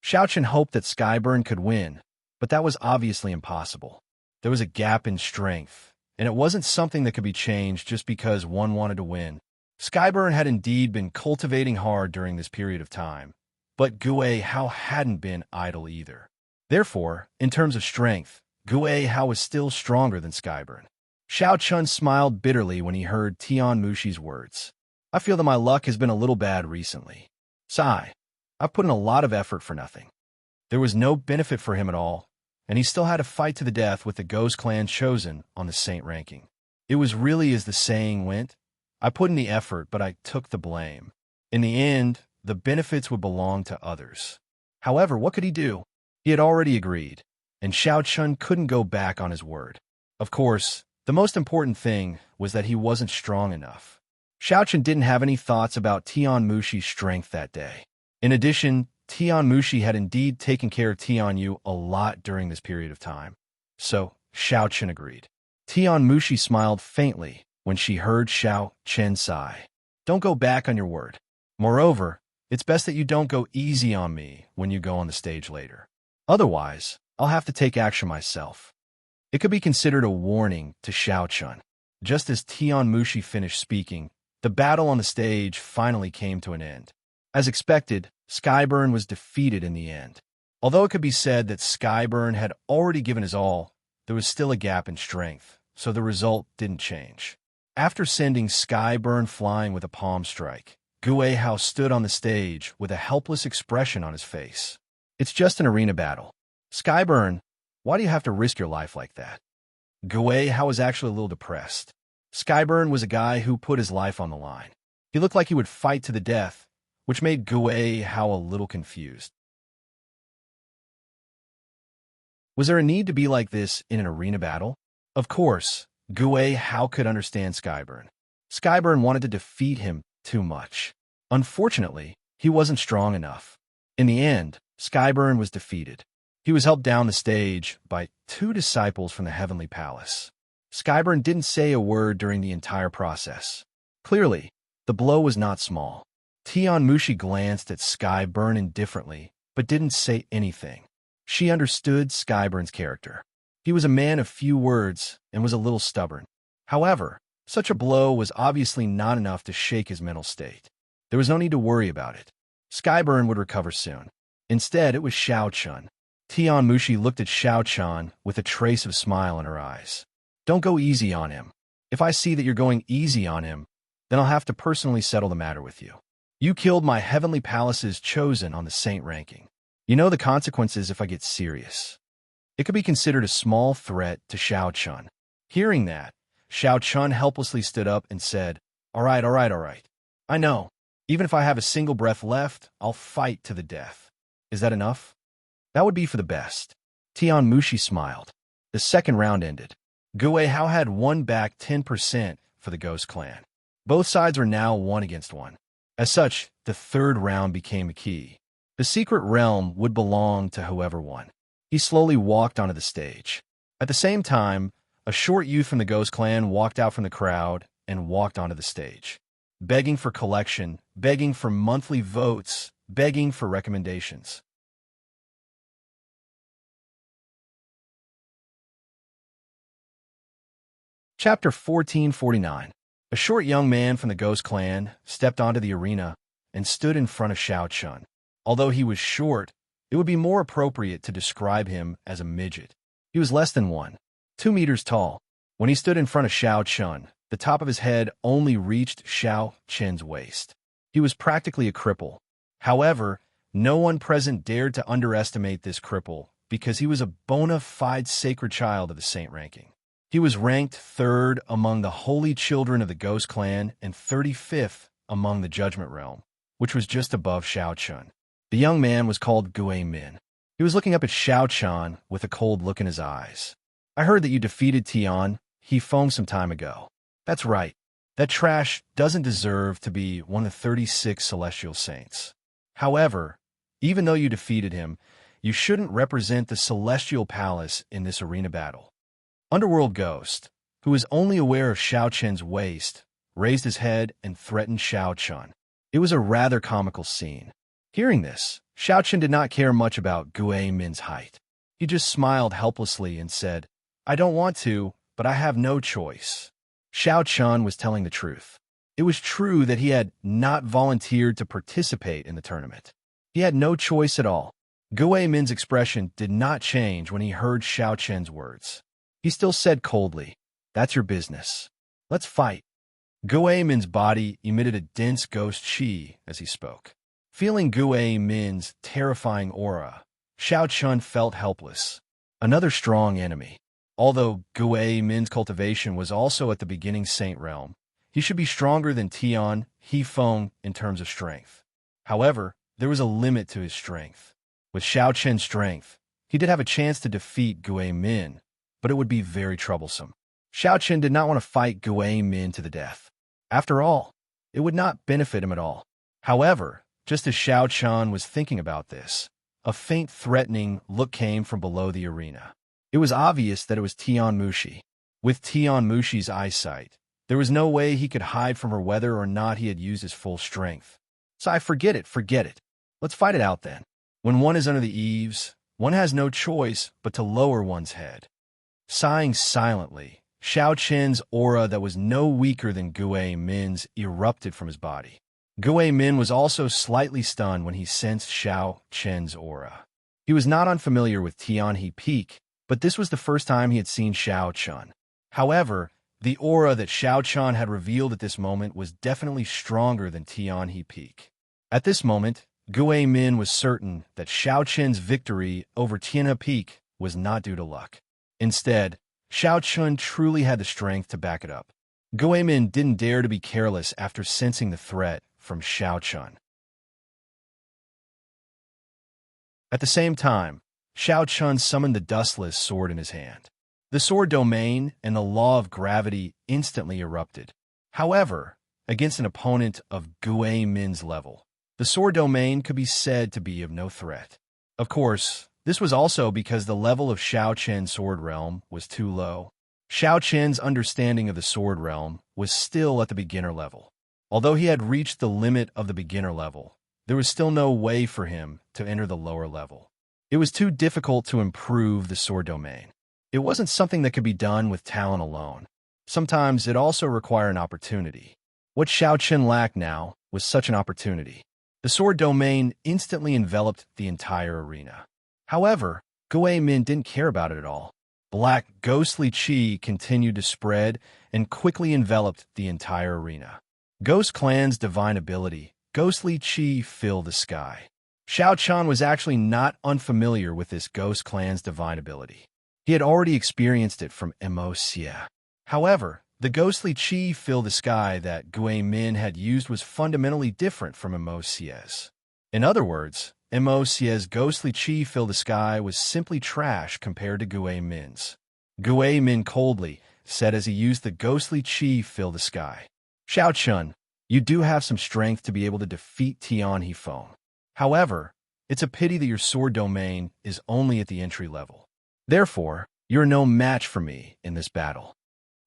A: Xiao Chun hoped that Skyburn could win, but that was obviously impossible. There was a gap in strength, and it wasn't something that could be changed just because one wanted to win. Skyburn had indeed been cultivating hard during this period of time, but Gue Hao hadn't been idle either. Therefore, in terms of strength, Gue Hao was still stronger than Skyburn. Xiao Chun smiled bitterly when he heard Tian Mushi's words. I feel that my luck has been a little bad recently. Sigh, I've put in a lot of effort for nothing. There was no benefit for him at all, and he still had to fight to the death with the Ghost Clan chosen on the Saint ranking. It was really as the saying went, I put in the effort, but I took the blame. In the end, the benefits would belong to others. However, what could he do? He had already agreed, and Xiao Chun couldn't go back on his word. Of course, the most important thing was that he wasn't strong enough. Xiao Chun didn't have any thoughts about Tian Mushi's strength that day. In addition, Tian Mushi had indeed taken care of Tian Yu a lot during this period of time. So, Xiao Chun agreed. Tian Mushi smiled faintly when she heard Xiao Chun sigh. Don't go back on your word. Moreover, it's best that you don't go easy on me when you go on the stage later. Otherwise, I'll have to take action myself. It could be considered a warning to Xiao Chun. Just as Tian Mushi finished speaking, the battle on the stage finally came to an end. As expected, Skyburn was defeated in the end. Although it could be said that Skyburn had already given his all, there was still a gap in strength, so the result didn't change. After sending Skyburn flying with a palm strike, Gue Hao stood on the stage with a helpless expression on his face. It's just an arena battle. Skyburn, why do you have to risk your life like that? Gue Hao was actually a little depressed. Skyburn was a guy who put his life on the line. He looked like he would fight to the death, which made Gue Hao a little confused. Was there a need to be like this in an arena battle? Of course, Gue Hao could understand Skyburn. Skyburn wanted to defeat him too much. Unfortunately, he wasn't strong enough. In the end, Skyburn was defeated. He was helped down the stage by two disciples from the heavenly palace. Skyburn didn't say a word during the entire process. Clearly, the blow was not small. Tian Mushi glanced at Skyburn indifferently, but didn't say anything. She understood Skyburn's character. He was a man of few words and was a little stubborn. However, such a blow was obviously not enough to shake his mental state. There was no need to worry about it. Skyburn would recover soon. Instead, it was Xiao Chun. Tian Mushi looked at Xiao Chun with a trace of smile in her eyes. Don't go easy on him. If I see that you're going easy on him, then I'll have to personally settle the matter with you. You killed my heavenly palace's chosen on the saint ranking. You know the consequences if I get serious. It could be considered a small threat to Xiao Chun. Hearing that, Xiao Chun helplessly stood up and said, all right. I know. Even if I have a single breath left, I'll fight to the death. Is that enough? That would be for the best. Tian Mushi smiled. The second round ended. Gue Hao had won back 10% for the Ghost Clan. Both sides were now 1 against 1. As such, the third round became a key. The secret realm would belong to whoever won. He slowly walked onto the stage. At the same time, a short youth from the Ghost Clan walked out from the crowd and walked onto the stage, begging for collection, begging for monthly votes, begging for recommendations. Chapter 1449. A short young man from the Ghost Clan stepped onto the arena and stood in front of Xiao Chun. Although he was short, it would be more appropriate to describe him as a midget. He was less than 2 meters tall. When he stood in front of Xiao Chun, the top of his head only reached Xiao Chun's waist. He was practically a cripple. However, no one present dared to underestimate this cripple because he was a bona fide sacred child of the saint ranking. He was ranked 3rd among the holy children of the Ghost Clan and 35th among the Judgment Realm, which was just above Xiao Chun. The young man was called Gue Min. He was looking up at Xiao Chun with a cold look in his eyes. I heard that you defeated Tian He-Feng some time ago. That's right. That trash doesn't deserve to be one of the 36 celestial saints. However, even though you defeated him, you shouldn't represent the celestial palace in this arena battle. Underworld Ghost, who was only aware of Xiao Chun's waist, raised his head and threatened Xiao Chun. It was a rather comical scene. Hearing this, Xiao Chun did not care much about Gue Min's height. He just smiled helplessly and said, I don't want to, but I have no choice. Xiao Chun was telling the truth. It was true that he had not volunteered to participate in the tournament. He had no choice at all. Gue Min's expression did not change when he heard Xiao Chun's words. He still said coldly, that's your business. Let's fight. Gue Min's body emitted a dense ghost chi as he spoke. Feeling Gue Min's terrifying aura, Xiao Chun felt helpless. Another strong enemy. Although Gue Min's cultivation was also at the beginning saint realm, he should be stronger than Tian He-Feng in terms of strength. However, there was a limit to his strength. With Xiao Chun's strength, he did have a chance to defeat Gue Min, but it would be very troublesome. Xiao Chun did not want to fight Gue Min to the death. After all, it would not benefit him at all. However, just as Xiao Chun was thinking about this, a faint threatening look came from below the arena. It was obvious that it was Tian Mushi. With Tian Mushi's eyesight, there was no way he could hide from her whether or not he had used his full strength. So forget it. Let's fight it out then. When one is under the eaves, one has no choice but to lower one's head. Sighing silently, Xiao Chun's aura that was no weaker than Gue Min's erupted from his body. Gue Min was also slightly stunned when he sensed Xiao Chun's aura. He was not unfamiliar with Tian He Peak, but this was the first time he had seen Xiao Chun. However, the aura that Xiao Chun had revealed at this moment was definitely stronger than Tian He Peak. At this moment, Gue Min was certain that Xiao Chun's victory over Tian He Peak was not due to luck. Instead, Xiao Chun truly had the strength to back it up. Gue Min didn't dare to be careless after sensing the threat from Xiao Chun. At the same time, Xiao Chun summoned the dustless sword in his hand. The sword domain and the law of gravity instantly erupted. However, against an opponent of Gue Min's level, the sword domain could be said to be of no threat. Of course, this was also because the level of Xiao Qian's sword realm was too low. Xiao Qian's understanding of the sword realm was still at the beginner level. Although he had reached the limit of the beginner level, there was still no way for him to enter the lower level. It was too difficult to improve the sword domain. It wasn't something that could be done with talent alone. Sometimes it also required an opportunity. What Xiao Qian lacked now was such an opportunity. The sword domain instantly enveloped the entire arena. However, Gui Min didn't care about it at all. Black ghostly qi continued to spread and quickly enveloped the entire arena. Ghost Clan's divine ability, ghostly qi fill the sky. Xiao Qian was actually not unfamiliar with this Ghost Clan's divine ability. He had already experienced it from Emocia. However, the ghostly qi fill the sky that Gui Min had used was fundamentally different from Emocia's. In other words, Emocia's ghostly qi fill the sky was simply trash compared to Gui Min's. Gui Min coldly said as he used the ghostly qi fill the sky. Xiao Qian, you do have some strength to be able to defeat Tian Hifeng. However, it's a pity that your sword domain is only at the entry level. Therefore, you're no match for me in this battle.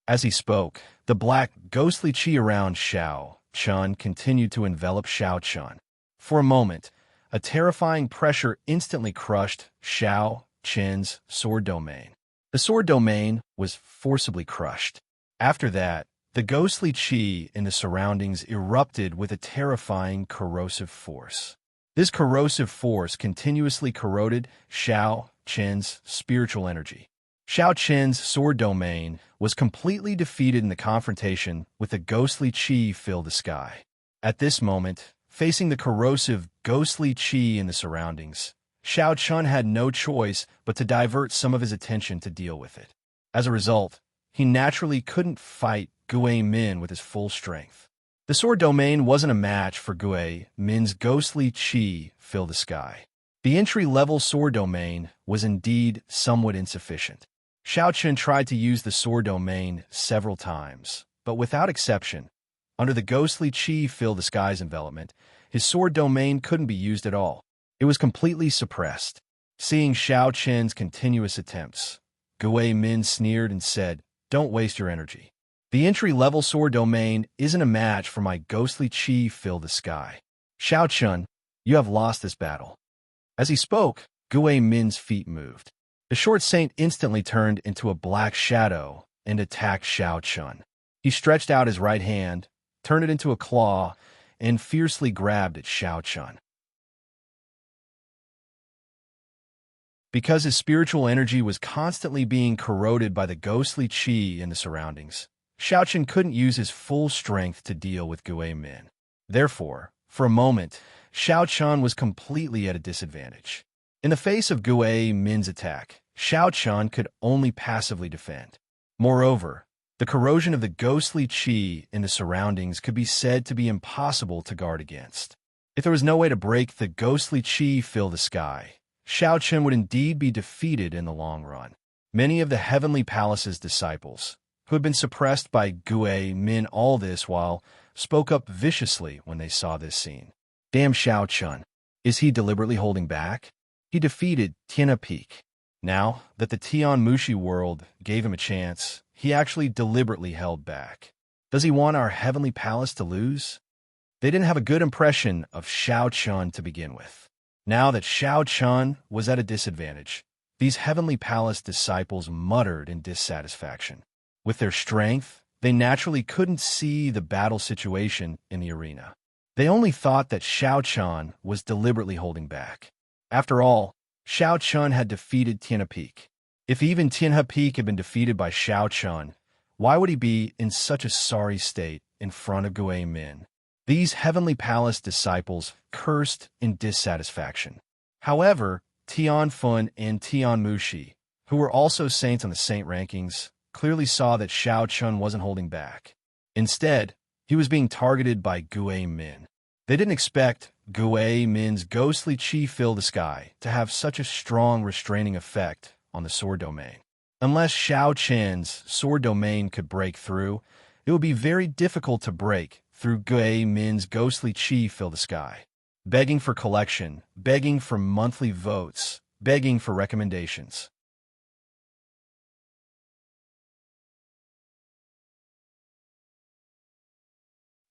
A: As he spoke, the black ghostly qi around Xiao Qian continued to envelop Xiao Qian. For a moment, a terrifying pressure instantly crushed Xiao Qian's sword domain. The sword domain was forcibly crushed. After that, the ghostly qi in the surroundings erupted with a terrifying corrosive force. This corrosive force continuously corroded Xiao Qian's spiritual energy. Xiao Qian's sword domain was completely defeated in the confrontation with the ghostly qi fill the sky. At this moment, facing the corrosive ghostly qi in the surroundings, Xiao Qian had no choice but to divert some of his attention to deal with it. As a result, he naturally couldn't fight Gui Min with his full strength. The sword domain wasn't a match for Gui Min's ghostly qi fill the sky. The entry-level sword domain was indeed somewhat insufficient. Xiao Qian tried to use the sword domain several times, but without exception, under the ghostly qi fill the sky's envelopment, his sword domain couldn't be used at all. It was completely suppressed. Seeing Xiao Qian's continuous attempts, Gui Min sneered and said, "Don't waste your energy. The entry-level sword domain isn't a match for my ghostly qi fill the sky. Xiao Qian, you have lost this battle." As he spoke, Gui Min's feet moved. The short saint instantly turned into a black shadow and attacked Xiao Qian. He stretched out his right hand, turned it into a claw, and fiercely grabbed at Xiao Qian. Because his spiritual energy was constantly being corroded by the ghostly qi in the surroundings, Xiao Qian couldn't use his full strength to deal with Gui Min. Therefore, for a moment, Xiao Qian was completely at a disadvantage. In the face of Gui Min's attack, Xiao Qian could only passively defend. Moreover, the corrosion of the ghostly qi in the surroundings could be said to be impossible to guard against. If there was no way to break the ghostly qi fill the sky, Xiao Qian would indeed be defeated in the long run. Many of the Heavenly Palace's disciples, who had been suppressed by Gui Min all this while, spoke up viciously when they saw this scene. Damn Xiao Qian, is he deliberately holding back? He defeated Tiana Peak. Now that the Tian Mushi world gave him a chance, he actually deliberately held back. Does he want our Heavenly Palace to lose? They didn't have a good impression of Xiao Qian to begin with. Now that Xiao Qian was at a disadvantage, these Heavenly Palace disciples muttered in dissatisfaction. With their strength, they naturally couldn't see the battle situation in the arena. They only thought that Xiao Qian was deliberately holding back. After all, Xiao Qian had defeated Tiana Peak. If even Tianhe Peak had been defeated by Xiao Qian, why would he be in such a sorry state in front of Gui Min? These Heavenly Palace disciples cursed in dissatisfaction. However, Tian Fun and Tian Mushi, who were also saints on the saint rankings, clearly saw that Xiao Qian wasn't holding back. Instead, he was being targeted by Gui Min. They didn't expect Gui Min's ghostly qi fill the sky to have such a strong restraining effect on the sword domain. Unless Xiao Qian's sword domain could break through, it would be very difficult to break through Gui Min's ghostly qi fill the sky. begging for collection, begging for monthly votes, begging for recommendations.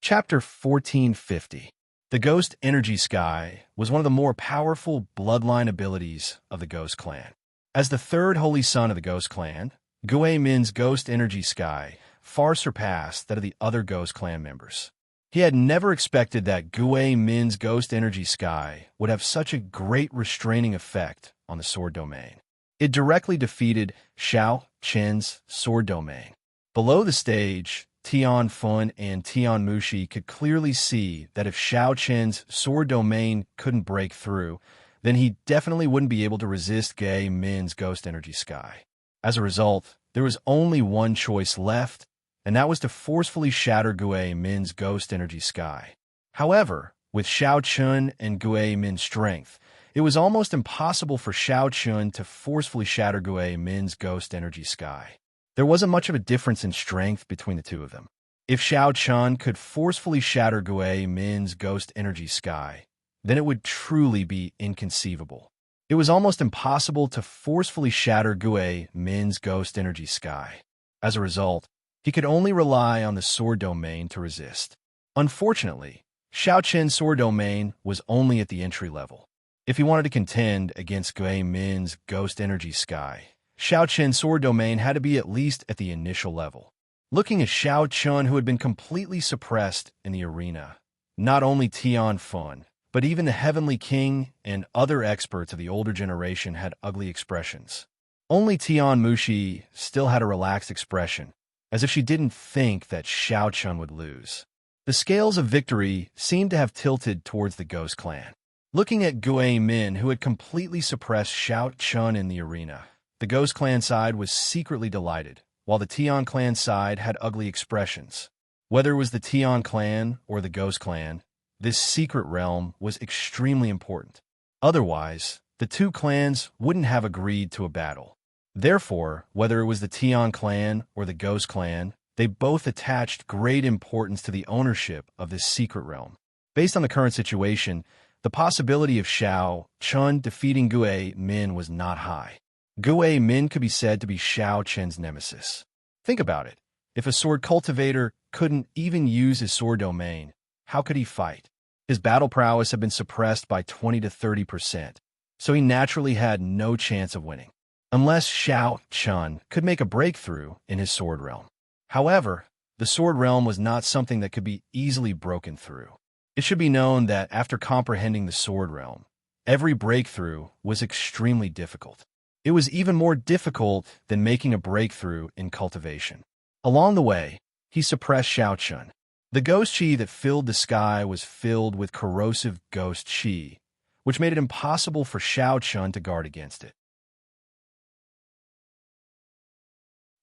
A: Chapter 1450. The Ghost Energy Sky was one of the more powerful bloodline abilities of the Ghost Clan. As the third holy son of the Ghost Clan, Gui Min's Ghost Energy Sky far surpassed that of the other Ghost Clan members. He had never expected that Gui Min's Ghost Energy Sky would have such a great restraining effect on the sword domain. It directly defeated Xiao Qin's sword domain. Below the stage, Tian Fun and Tian Mushi could clearly see that if Xiao Qin's sword domain couldn't break through, then he definitely wouldn't be able to resist Gui Min's Ghost Energy Sky. As a result, there was only one choice left, and that was to forcefully shatter Gui Min's Ghost Energy Sky. However, with Xiao Qun and Gui Min's strength, it was almost impossible for Xiao Qun to forcefully shatter Gui Min's Ghost Energy Sky. There wasn't much of a difference in strength between the two of them. If Xiao Qun could forcefully shatter Gui Min's Ghost Energy Sky, then it would truly be inconceivable. It was almost impossible to forcefully shatter Gui Min's Ghost Energy Sky. As a result, he could only rely on the sword domain to resist. Unfortunately, Xiao Qin's sword domain was only at the entry level. If he wanted to contend against Gui Min's Ghost Energy Sky, Xiao Qin's sword domain had to be at least at the initial level. Looking at Xiao Qun, who had been completely suppressed in the arena, not only Tian Fun, but even the Heavenly King and other experts of the older generation had ugly expressions. Only Tian Mushi still had a relaxed expression, as if she didn't think that Xiao Qun would lose. The scales of victory seemed to have tilted towards the Ghost Clan. Looking at Gui Min, who had completely suppressed Xiao Qun in the arena, the Ghost Clan side was secretly delighted, while the Tian Clan side had ugly expressions. Whether it was the Tian Clan or the Ghost Clan, this secret realm was extremely important. Otherwise, the two clans wouldn't have agreed to a battle. Therefore, whether it was the Tian Clan or the Ghost Clan, they both attached great importance to the ownership of this secret realm. Based on the current situation, the possibility of Xiao Qun defeating Gui Min was not high. Gui Min could be said to be Xiao Qin's nemesis. Think about it. If a sword cultivator couldn't even use his sword domain, how could he fight? His battle prowess had been suppressed by 20 to 30%, so he naturally had no chance of winning, unless Xiao Qun could make a breakthrough in his sword realm. However, the sword realm was not something that could be easily broken through. It should be known that after comprehending the sword realm, every breakthrough was extremely difficult. It was even more difficult than making a breakthrough in cultivation. Along the way, he suppressed Xiao Qun. The ghost chi that filled the sky was filled with corrosive ghost chi, which made it impossible for Xiao Qun to guard against it.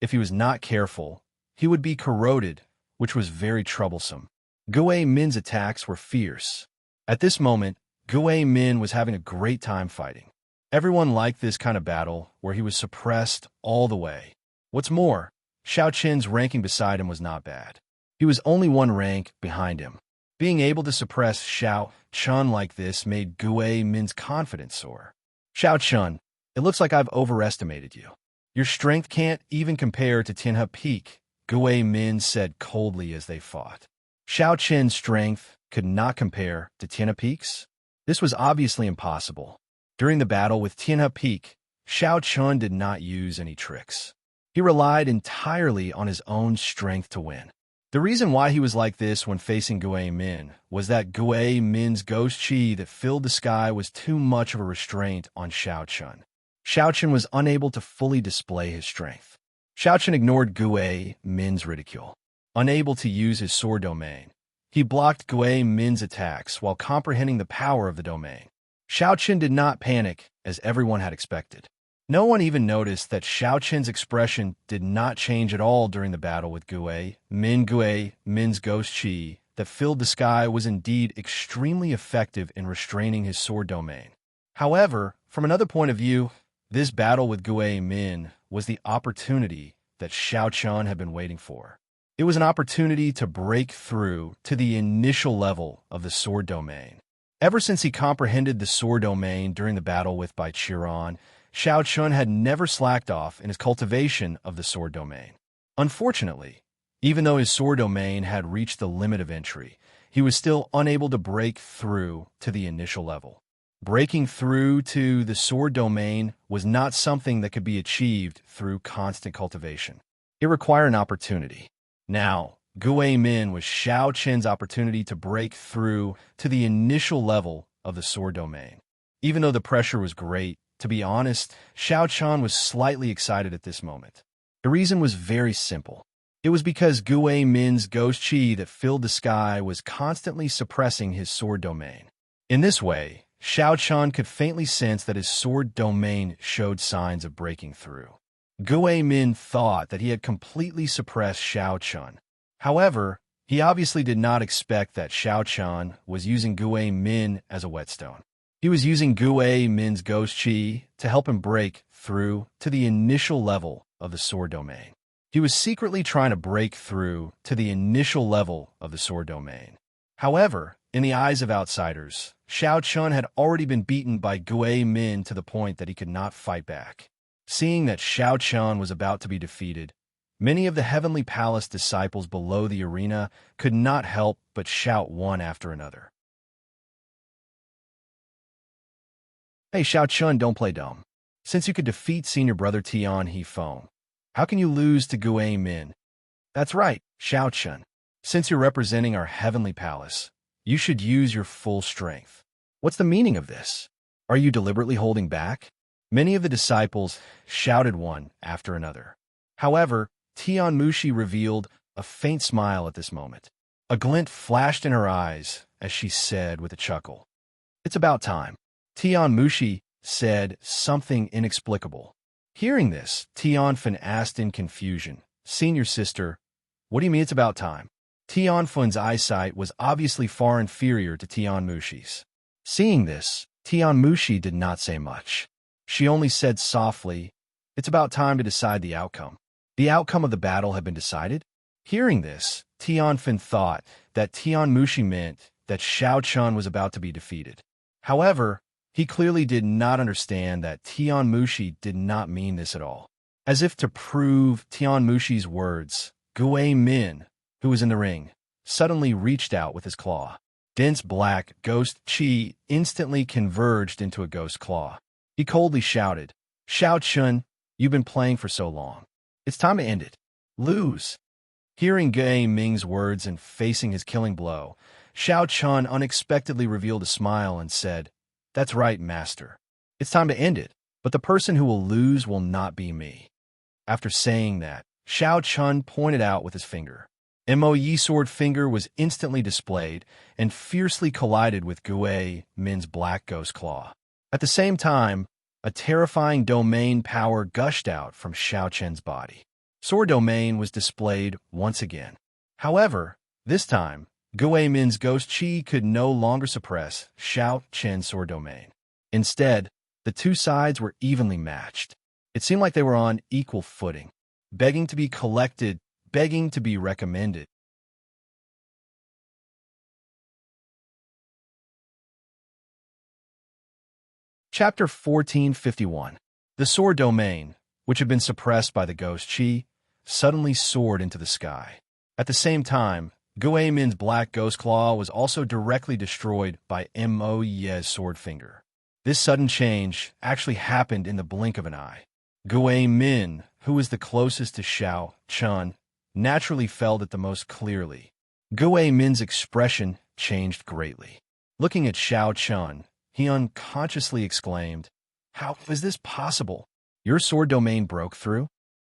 A: If he was not careful, he would be corroded, which was very troublesome. Gui Min's attacks were fierce. At this moment, Gui Min was having a great time fighting. Everyone liked this kind of battle where he was suppressed all the way. What's more, Xiao Qin's ranking beside him was not bad. He was only one rank behind him. Being able to suppress Xiao Qun like this made Gui Min's confidence soar. Xiao Qun, it looks like I've overestimated you. Your strength can't even compare to Tianhe Peak, Gui Min said coldly as they fought. Xiao Qin's strength could not compare to Tianhe Peak's? This was obviously impossible. During the battle with Tianhe Peak, Xiao Qun did not use any tricks. He relied entirely on his own strength to win. The reason why he was like this when facing Gui Min was that Gui Min's ghost chi that filled the sky was too much of a restraint on Xiao Qun. Xiao Qun was unable to fully display his strength. Xiao Qun ignored Gui Min's ridicule. Unable to use his sword domain, he blocked Gui Min's attacks while comprehending the power of the domain. Xiao Qun did not panic, as everyone had expected. No one even noticed that Xiao Qin's expression did not change at all during the battle with Gui Min. Gui Min's ghost chi that filled the sky was indeed extremely effective in restraining his sword domain. However, from another point of view, this battle with Gui Min was the opportunity that Xiao Qun had been waiting for. It was an opportunity to break through to the initial level of the sword domain. Ever since he comprehended the sword domain during the battle with Bai Qiran, Xiao Chun had never slacked off in his cultivation of the sword domain. Unfortunately, even though his sword domain had reached the limit of entry, he was still unable to break through to the initial level. Breaking through to the sword domain was not something that could be achieved through constant cultivation. It required an opportunity. Now, Gui Min was Xiao Chen's opportunity to break through to the initial level of the sword domain. Even though the pressure was great, to be honest, Xiao Chen was slightly excited at this moment. The reason was very simple. It was because Gui Min's ghost chi that filled the sky was constantly suppressing his sword domain. In this way, Xiao Chen could faintly sense that his sword domain showed signs of breaking through. Gui Min thought that he had completely suppressed Xiao Chen. However, he obviously did not expect that Xiao Chen was using Gui Min as a whetstone. He was using Gui Min's ghost chi to help him break through to the initial level of the sword domain. He was secretly trying to break through to the initial level of the sword domain. However, in the eyes of outsiders, Xiao Chun had already been beaten by Gui Min to the point that he could not fight back. Seeing that Xiao Chun was about to be defeated, many of the Heavenly Palace disciples below the arena could not help but shout one after another. Hey, Xiao Chun, don't play dumb. Since you could defeat senior brother Tian He Feng, how can you lose to Gui Min? That's right, Xiao Chun. Since you're representing our Heavenly Palace, you should use your full strength. What's the meaning of this? Are you deliberately holding back? Many of the disciples shouted one after another. However, Tian Mushi revealed a faint smile at this moment. A glint flashed in her eyes as she said with a chuckle, "It's about time." Tian Mushi said something inexplicable. Hearing this, Tianfen asked in confusion, "Senior sister, what do you mean it's about time?" Tianfun's eyesight was obviously far inferior to Tian Mushi's. Seeing this, Tian Mushi did not say much. She only said softly, "It's about time to decide the outcome." The outcome of the battle had been decided? Hearing this, Tianfen thought that Tian Mushi meant that Xiao Chun was about to be defeated. However, he clearly did not understand that Tian Mushi did not mean this at all. As if to prove Tian Mushi's words, Gui Min, who was in the ring, suddenly reached out with his claw. Dense black ghost chi instantly converged into a ghost claw. He coldly shouted, "Xiao Chun, you've been playing for so long. It's time to end it. Lose." Hearing Gui Ming's words and facing his killing blow, Xiao Chun unexpectedly revealed a smile and said, "That's right, master. It's time to end it, but the person who will lose will not be me." After saying that, Xiao Chun pointed out with his finger. Moyi sword finger was instantly displayed and fiercely collided with Gui Min's black ghost claw. At the same time, a terrifying domain power gushed out from Xiao Chen's body. Sword domain was displayed once again. However, this time, Gui Min's ghost chi could no longer suppress Xiao Chen's sword domain. Instead, the two sides were evenly matched. It seemed like they were on equal footing, begging to be collected, begging to be recommended. Chapter 1451. The sword domain, which had been suppressed by the ghost chi, suddenly soared into the sky. At the same time, Gui Min's black ghost claw was also directly destroyed by Mo Ye's sword finger. This sudden change actually happened in the blink of an eye. Gui Min, who was the closest to Xiao Chun, naturally felt it the most clearly. Gui Min's expression changed greatly. Looking at Xiao Chun, he unconsciously exclaimed, "How is this possible? Your sword domain broke through?"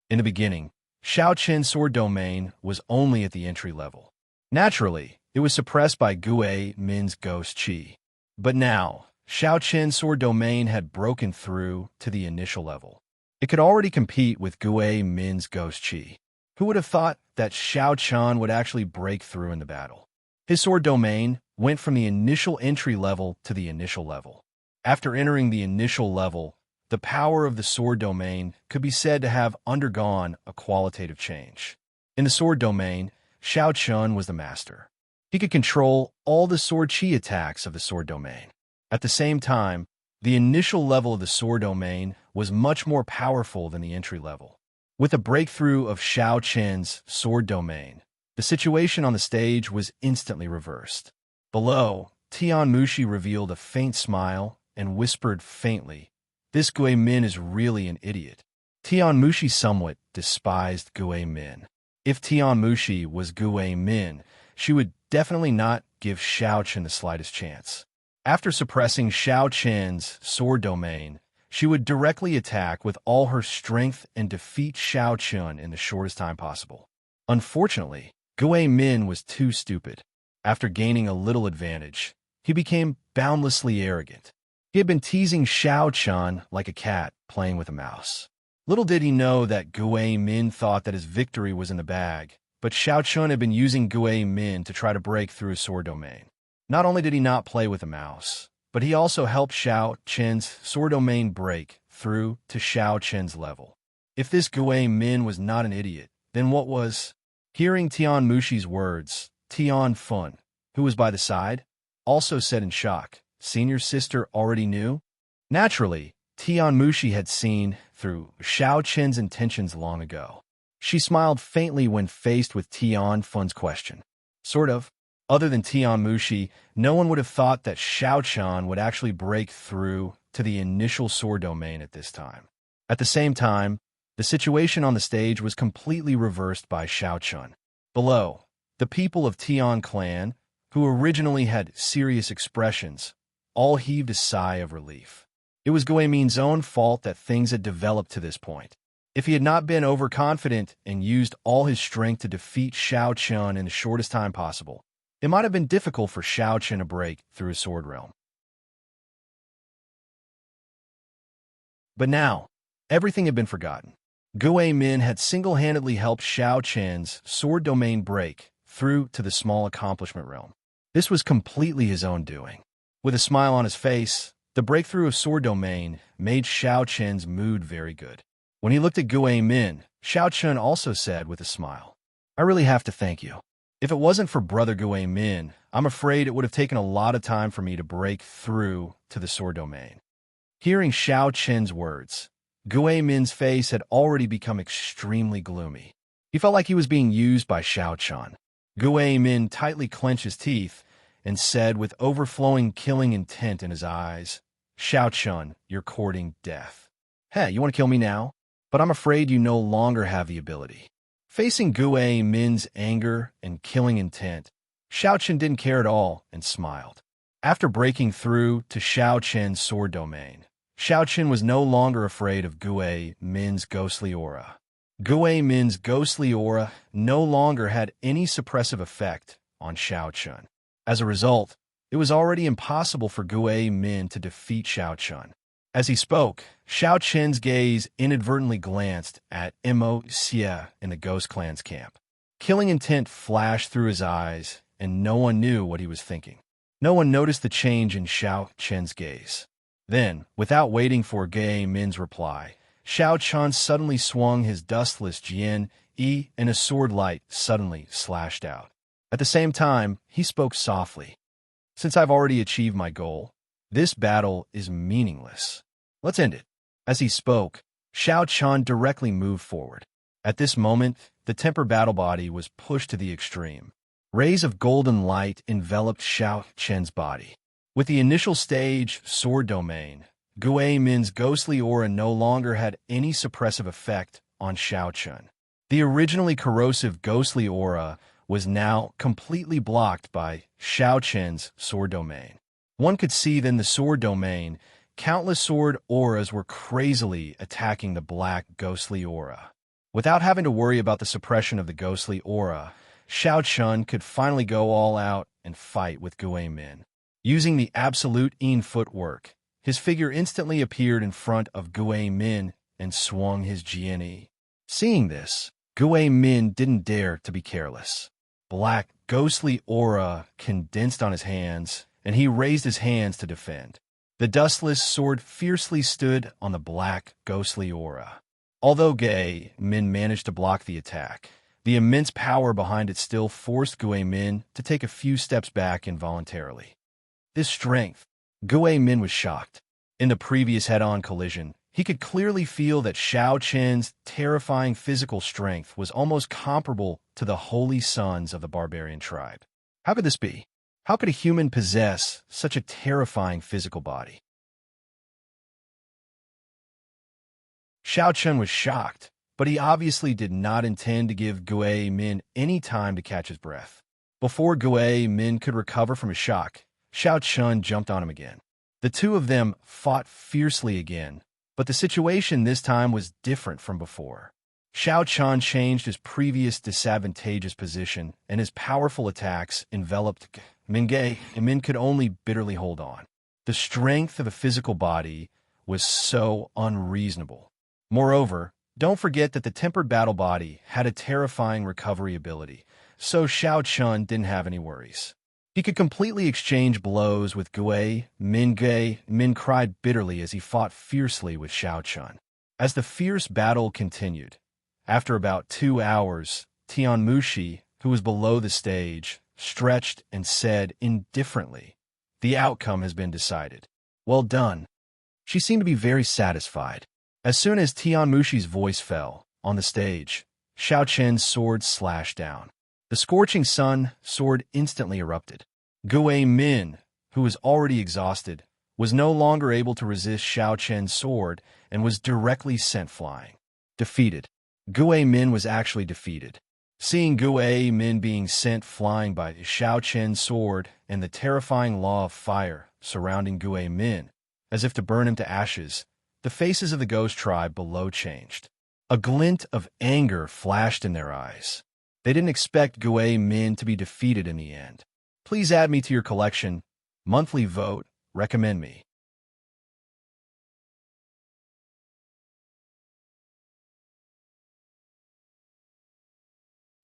A: In the beginning, Xiao Chen's sword domain was only at the entry level. Naturally, it was suppressed by Gui Min's ghost chi. But now, Xiao Chen's sword domain had broken through to the initial level. It could already compete with Gui Min's ghost chi. Who would have thought that Xiao Chun would actually break through in the battle? His sword domain went from the initial entry level to the initial level. After entering the initial level, the power of the sword domain could be said to have undergone a qualitative change. In the sword domain, Xiao Chun was the master. He could control all the sword chi attacks of the sword domain. At the same time, the initial level of the sword domain was much more powerful than the entry level. With a breakthrough of Shao Chen's sword domain, the situation on the stage was instantly reversed. Below, Tian Mushi revealed a faint smile and whispered faintly, "This Gui Min is really an idiot." Tian Mushi somewhat despised Gui Min. If Tian Mushi was Gui Min, she would definitely not give Shao Chen the slightest chance. After suppressing Shao Chen's sword domain, she would directly attack with all her strength and defeat Shao Chen in the shortest time possible. Unfortunately, Gui Min was too stupid. After gaining a little advantage, he became boundlessly arrogant. He had been teasing Shao Chen like a cat playing with a mouse. Little did he know that Gui Min thought that his victory was in the bag, but Shao Chen had been using Gui Min to try to break through his sword domain. Not only did he not play with a mouse, but he also helped Shao Chen's sword domain break through to Shao Chen's level. If this Gui Min was not an idiot, then what was? Hearing Tian Mushi's words, Tian Fun, who was by the side, also said in shock, "Senior sister already knew?" Naturally, Tian Mushi had seen through Shao Chen's intentions long ago. She smiled faintly when faced with Tian Fun's question. Sort of. Other than Tian Mushi, no one would have thought that Shao Chen would actually break through to the initial sword domain at this time. At the same time, the situation on the stage was completely reversed by Shao Chen. Below, the people of Tian clan, who originally had serious expressions, all heaved a sigh of relief. It was Gui Min's own fault that things had developed to this point. If he had not been overconfident and used all his strength to defeat Shao Chen in the shortest time possible, it might have been difficult for Shao Chen to break through his sword realm. But now, everything had been forgotten. Gui Min had single-handedly helped Shao Chen's sword domain break through to the small accomplishment realm. This was completely his own doing. With a smile on his face, the breakthrough of sword domain made Shao Chen's mood very good. When he looked at Gui Min, Shao Chen also said with a smile, "I really have to thank you. If it wasn't for Brother Gui Min, I'm afraid it would have taken a lot of time for me to break through to the sword domain." Hearing Shao Chen's words, Gui Min's face had already become extremely gloomy. He felt like he was being used by Shao Chen. Gui Min tightly clenched his teeth and said with overflowing killing intent in his eyes, "Shao Chen, you're courting death. Hey, you want to kill me now? But I'm afraid you no longer have the ability." Facing Gui Min's anger and killing intent, Shao Chen didn't care at all and smiled. After breaking through to Shao Chen's sword domain, Shao Chen was no longer afraid of Gui Min's ghostly aura. Gui Min's ghostly aura no longer had any suppressive effect on Shao Chen. As a result, it was already impossible for Gui Min to defeat Shao Chen. As he spoke, Shao Chen's gaze inadvertently glanced at Mo Xie in the Ghost Clan's camp. Killing intent flashed through his eyes, and no one knew what he was thinking. No one noticed the change in Shao Chen's gaze. Then, without waiting for Gui Min's reply, Shao Chen suddenly swung his dustless Jian Yi, and a sword light suddenly slashed out. At the same time, he spoke softly. "Since I've already achieved my goal, this battle is meaningless. Let's end it." As he spoke, Shao Chen directly moved forward. At this moment, the temper battle body was pushed to the extreme. Rays of golden light enveloped Shao Chen's body. With the initial stage sword domain, Gui Min's ghostly aura no longer had any suppressive effect on Shao Chen. The originally corrosive ghostly aura was now completely blocked by Shao Chen's sword domain. One could see that in the sword domain, countless sword auras were crazily attacking the black ghostly aura. Without having to worry about the suppression of the ghostly aura, Shao Chen could finally go all out and fight with Gui Min. Using the absolute Yin footwork, his figure instantly appeared in front of Gui Min and swung his Jian Yi. Seeing this, Gui Min didn't dare to be careless. Black, ghostly aura condensed on his hands, and he raised his hands to defend. The dustless sword fiercely stood on the black, ghostly aura. Although Gui Min managed to block the attack, The immense power behind it still forced Gue Min to take a few steps back involuntarily. This strength, Gue Min was shocked. In the previous head-on collision, he could clearly feel that Xiao Chen's terrifying physical strength was almost comparable to the holy sons of the barbarian tribe. How could this be? How could a human possess such a terrifying physical body? Xiao Chen was shocked, but he obviously did not intend to give Gue Min any time to catch his breath. Before Gue Min could recover from his shock, Xiao Chen jumped on him again. The two of them fought fiercely again, but the situation this time was different from before. Xiao Chen changed his previous disadvantageous position, and his powerful attacks enveloped Gue Min could only bitterly hold on. The strength of a physical body was so unreasonable. Moreover, don't forget that the tempered battle body had a terrifying recovery ability, so Xiao Chen didn't have any worries. He could completely exchange blows with Gue Min. Gue Min cried bitterly as he fought fiercely with Xiao Chen. As the fierce battle continued, after about 2 hours, Tian Mushi, who was below the stage, stretched and said indifferently, "The outcome has been decided. Well done." She seemed to be very satisfied. As soon as Tian Mushi's voice fell on the stage, Xiao Chen's sword slashed down. The scorching sun sword instantly erupted. Gue Min, who was already exhausted, was no longer able to resist Xiao Chen's sword and was directly sent flying. Defeated. Gue Min was actually defeated. Seeing Gue Min being sent flying by Xiao Chen's sword and the terrifying law of fire surrounding Gue Min, as if to burn him to ashes, the faces of the ghost tribe below changed. A glint of anger flashed in their eyes. They didn't expect Gue Min to be defeated in the end. Please add me to your collection. Monthly vote. Recommend me.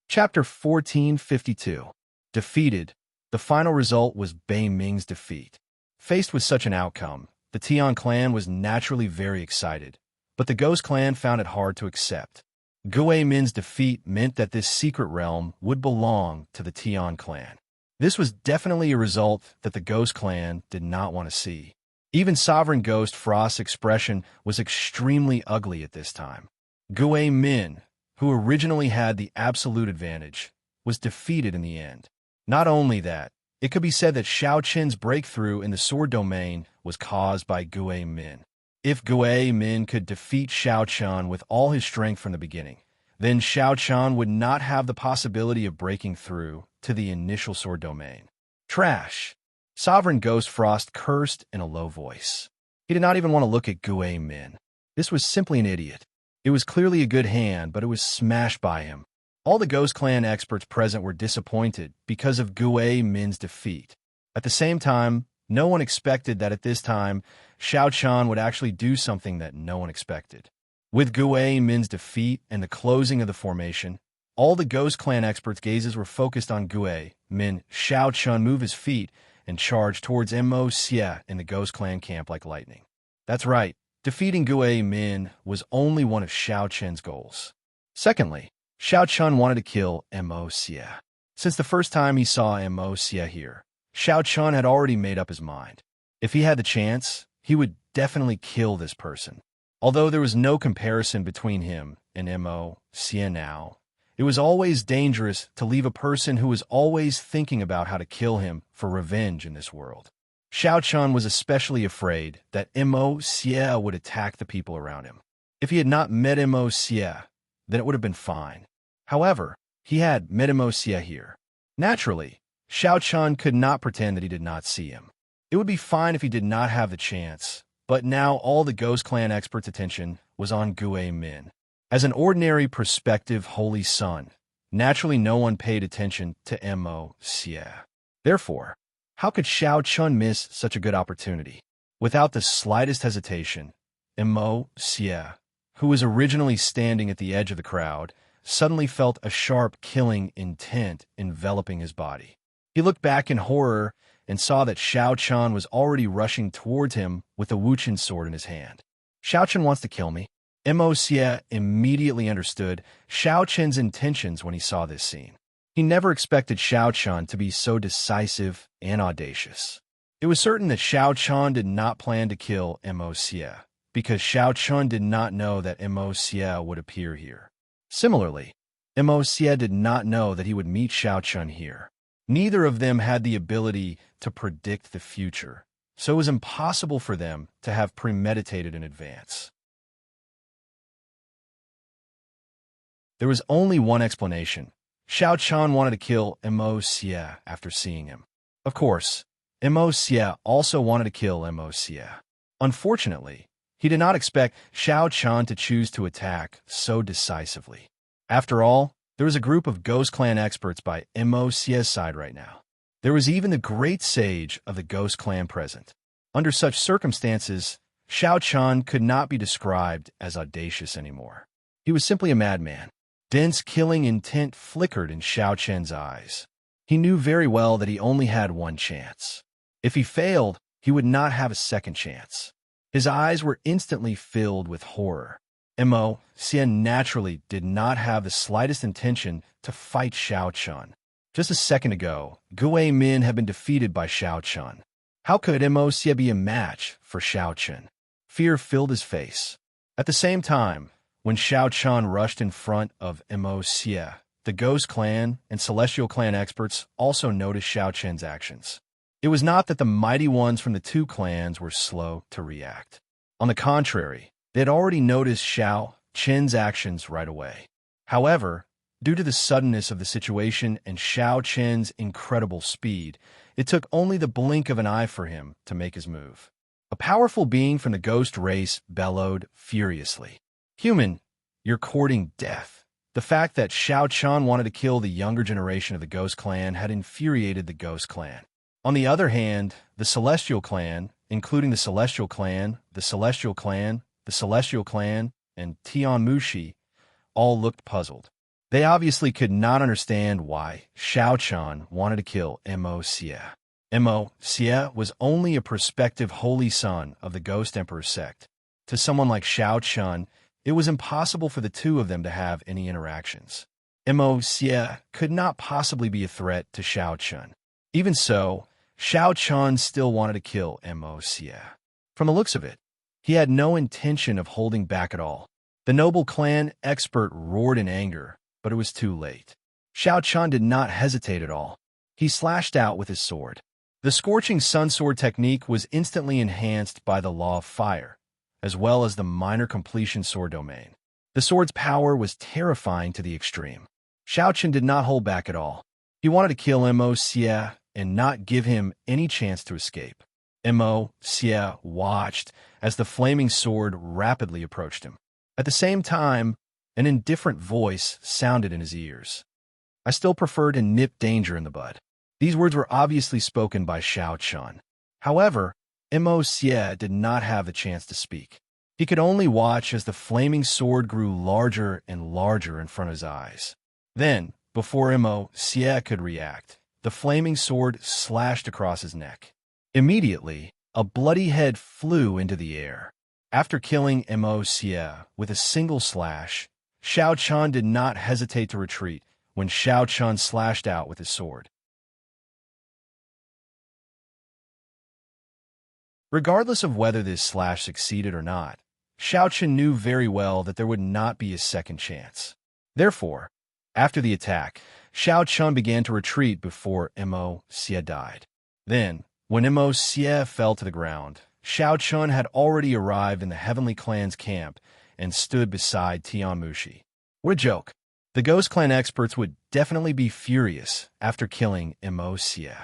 A: Chapter 1452. Defeated. The final result was Bei Ming's defeat. Faced with such an outcome, the Tian clan was naturally very excited, but the Ghost clan found it hard to accept. Gue Min's defeat meant that this secret realm would belong to the Tian clan. This was definitely a result that the Ghost clan did not want to see. Even Sovereign Ghost Frost's expression was extremely ugly at this time. Gue Min, who originally had the absolute advantage, was defeated in the end. Not only that, it could be said that Xiao Chen's breakthrough in the sword domain was caused by Gue Min. If Gue Min could defeat Xiao Chen with all his strength from the beginning, then Xiao Chen would not have the possibility of breaking through to the initial sword domain. Trash! Sovereign Ghost Frost cursed in a low voice. He did not even want to look at Gue Min. This was simply an idiot. It was clearly a good hand, but it was smashed by him. All the Ghost Clan experts present were disappointed because of Gue Min's defeat. At the same time, no one expected that at this time, Xiao Chen would actually do something that no one expected. With Gue Min's defeat and the closing of the formation, all the Ghost Clan experts' gazes were focused on Gue Min. Xiao Chen moved his feet and charged towards Mo Xie in the Ghost Clan camp like lightning. That's right, defeating Gue Min was only one of Xiao Chen's goals. Secondly, Xiao Chen wanted to kill Mo Xie. Since the first time he saw Mo Xie here, Xiao Chen had already made up his mind. If he had the chance, he would definitely kill this person. Although there was no comparison between him and Mo Xie now, it was always dangerous to leave a person who was always thinking about how to kill him for revenge in this world. Xiao Chen was especially afraid that Mo Xie would attack the people around him. If he had not met Mo Xie, then it would have been fine. However, he had met Mo Xie here. Naturally, Xiao Chen could not pretend that he did not see him. It would be fine if he did not have the chance, but now all the Ghost Clan experts' attention was on Gue Min. As an ordinary prospective holy son, naturally no one paid attention to Mo Xie. Therefore, how could Xiao Chen miss such a good opportunity? Without the slightest hesitation, Mo Xie, who was originally standing at the edge of the crowd, suddenly felt a sharp killing intent enveloping his body. He looked back in horror and saw that Xiao Chen was already rushing towards him with the Wuchen sword in his hand. Xiao Chen wants to kill me. Mo Xie immediately understood Xiao Chen's intentions when he saw this scene. He never expected Xiao Chen to be so decisive and audacious. It was certain that Xiao Chen did not plan to kill Mo Xie, because Xiao Chen did not know that Mo Xie would appear here. Similarly, Mo Xie did not know that he would meet Xiao Chen here. Neither of them had the ability to predict the future, so it was impossible for them to have premeditated in advance. There was only one explanation. Xiao Chen wanted to kill Mo Xie after seeing him. Of course, Mo Xie also wanted to kill Mo Xie. Unfortunately, he did not expect Xiao Chen to choose to attack so decisively. After all, there was a group of Ghost Clan experts by Mo Xie's side right now. There was even the great sage of the Ghost Clan present. Under such circumstances, Xiao Chen could not be described as audacious anymore. He was simply a madman. Dense killing intent flickered in Xiao Chen's eyes. He knew very well that he only had one chance. If he failed, he would not have a second chance. His eyes were instantly filled with horror. Mo Xie naturally did not have the slightest intention to fight Xiao Chen. Just a second ago, Gue Min had been defeated by Xiao Chen. How could Mo Xie be a match for Xiao Chen? Fear filled his face. At the same time, when Xiao Chen rushed in front of Mo Xie, the Ghost Clan and Celestial Clan experts also noticed Xiao Chen's actions. It was not that the mighty ones from the two clans were slow to react. On the contrary, they had already noticed Xiao Chen's actions right away. However, due to the suddenness of the situation and Xiao Chen's incredible speed, it took only the blink of an eye for him to make his move. A powerful being from the ghost race bellowed furiously. "Human, you're courting death." The fact that Xiao Chen wanted to kill the younger generation of the Ghost Clan had infuriated the Ghost Clan. On the other hand, the Celestial Clan, including the Celestial Clan, the Celestial Clan, the Celestial Clan, and Tianmushi, all looked puzzled. They obviously could not understand why Xiao Chen wanted to kill Mo Xie. Mo Xie was only a prospective holy son of the Ghost Emperor sect. To someone like Xiao Chen, it was impossible for the two of them to have any interactions. Mo Xie could not possibly be a threat to Xiao Chen. Even so, Xiao Chen still wanted to kill Mo Xie. From the looks of it, he had no intention of holding back at all. The noble clan expert roared in anger, but it was too late. Xiao Chen did not hesitate at all. He slashed out with his sword. The Scorching Sun Sword technique was instantly enhanced by the Law of Fire, as well as the Minor Completion Sword domain. The sword's power was terrifying to the extreme. Xiao Chen did not hold back at all. He wanted to kill Mo Xie and not give him any chance to escape. Mo Xie watched as the flaming sword rapidly approached him. At the same time, an indifferent voice sounded in his ears. "I still prefer to nip danger in the bud." These words were obviously spoken by Xiao Chen. However, Mo Xie did not have the chance to speak. He could only watch as the flaming sword grew larger and larger in front of his eyes. Then, before Mo Xie could react, the flaming sword slashed across his neck. Immediately, a bloody head flew into the air. After killing Mo Xie with a single slash, Xiao Chen did not hesitate to retreat when Xiao Chen slashed out with his sword. Regardless of whether this slash succeeded or not, Xiao Chen knew very well that there would not be a second chance. Therefore, after the attack, Xiao Chen began to retreat before Mo Xie died. Then, when Mo Xie fell to the ground, Xiao Chen had already arrived in the Heavenly Clan's camp and stood beside Tianmushi. What a joke! The Ghost Clan experts would definitely be furious after killing Mo Xie.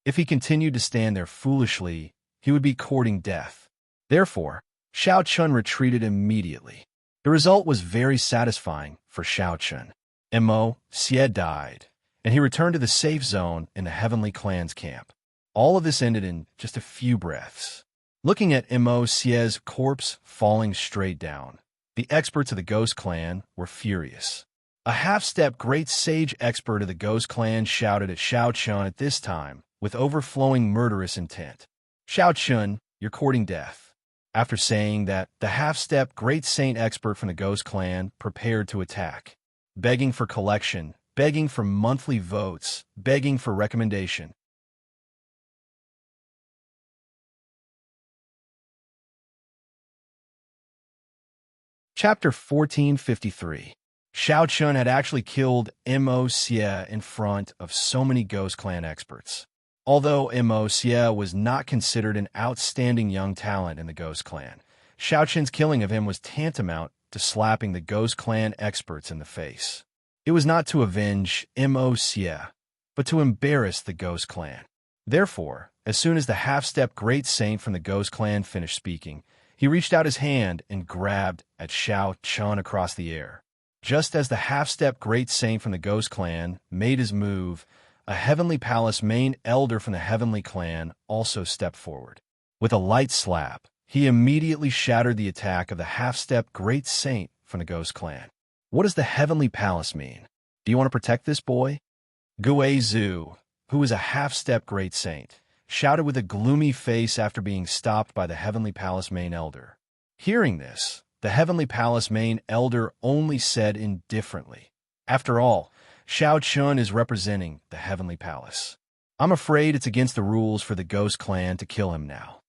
A: If he continued to stand there foolishly, he would be courting death. Therefore, Xiao Chen retreated immediately. The result was very satisfying for Xiao Chen. Mo Xie died, and he returned to the safe zone in the Heavenly Clan's camp. All of this ended in just a few breaths. Looking at Mo Xie's corpse falling straight down, the experts of the Ghost Clan were furious. A half-step great sage expert of the Ghost Clan shouted at Xiao Chen at this time with overflowing murderous intent. "Xiao Chen, you're courting death. after saying that the half-step great saint expert from the Ghost Clan prepared to attack, begging for collection, begging for monthly votes, begging for recommendation. Chapter 1453. Shao Chun had actually killed Mo Xie in front of so many Ghost Clan experts. Although Mo Xie was not considered an outstanding young talent in the Ghost Clan, Shao Chun's killing of him was tantamount to slapping the Ghost Clan experts in the face. It was not to avenge Mo Xie, but to embarrass the Ghost Clan. Therefore, as soon as the half-step great saint from the Ghost Clan finished speaking, he reached out his hand and grabbed at Shao Chun across the air. Just as the half-step great saint from the Ghost Clan made his move, a Heavenly Palace main elder from the Heavenly Clan also stepped forward. With a light slap, he immediately shattered the attack of the half-step great saint from the Ghost Clan. What does the Heavenly Palace mean? Do you want to protect this boy? Gui Zhu, who is a half-step great saint, shouted with a gloomy face after being stopped by the Heavenly Palace main elder. Hearing this, the Heavenly Palace main elder only said indifferently, "After all, Shao Chun is representing the Heavenly Palace. I'm afraid it's against the rules for the Ghost Clan to kill him now."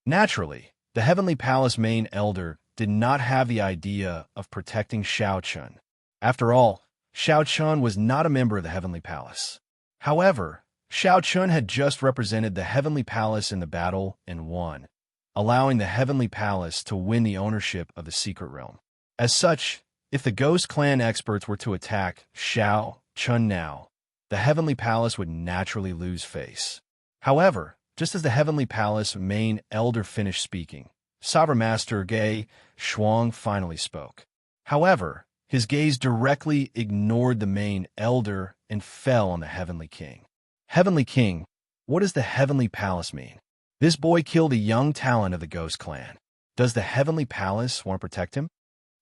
A: Naturally, the Heavenly Palace main elder did not have the idea of protecting Shao Chun. After all, Shao Chun was not a member of the Heavenly Palace. However, Shao Chun had just represented the Heavenly Palace in the battle and won, allowing the Heavenly Palace to win the ownership of the Secret Realm. As such, if the Ghost Clan experts were to attack Shao Chun now, the Heavenly Palace would naturally lose face. However, just as the Heavenly Palace main elder finished speaking, Sovereign Master Ge Shuang finally spoke. However, his gaze directly ignored the main elder and fell on the Heavenly King. "Heavenly King, what does the Heavenly Palace mean? This boy killed a young talent of the Ghost Clan. Does the Heavenly Palace want to protect him?"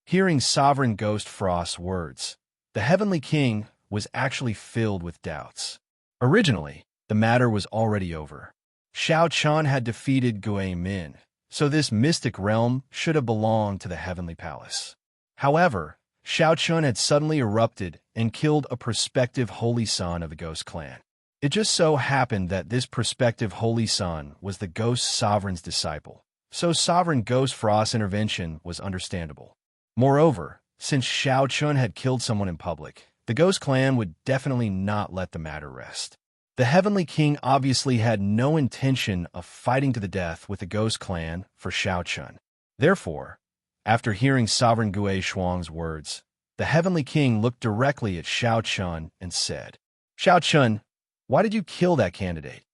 A: Hearing Sovereign Ghost Frost's words, the Heavenly King was actually filled with doubts. Originally, the matter was already over. Shao Chun had defeated Gui Min, so this mystic realm should have belonged to the Heavenly Palace. However, Shao Chun had suddenly erupted and killed a prospective holy son of the Ghost Clan. It just so happened that this prospective holy son was the Ghost Sovereign's disciple, so Sovereign Ghost Frost's intervention was understandable. Moreover, since Shao Chun had killed someone in public, the Ghost Clan would definitely not let the matter rest. The Heavenly King obviously had no intention of fighting to the death with the Ghost Clan for Shao Chun. Therefore, after hearing Sovereign Gui Shuang's words, the Heavenly King looked directly at Shao Chun and said, "Shao Chun, why did you kill that candidate?"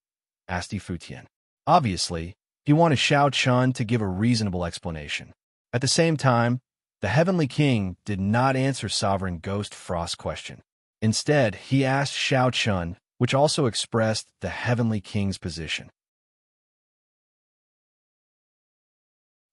A: asked Futian. Obviously, he wanted Shao Chun to give a reasonable explanation. At the same time, the Heavenly King did not answer Sovereign Ghost Frost's question. Instead, he asked Shao Chun, which also expressed the Heavenly King's position.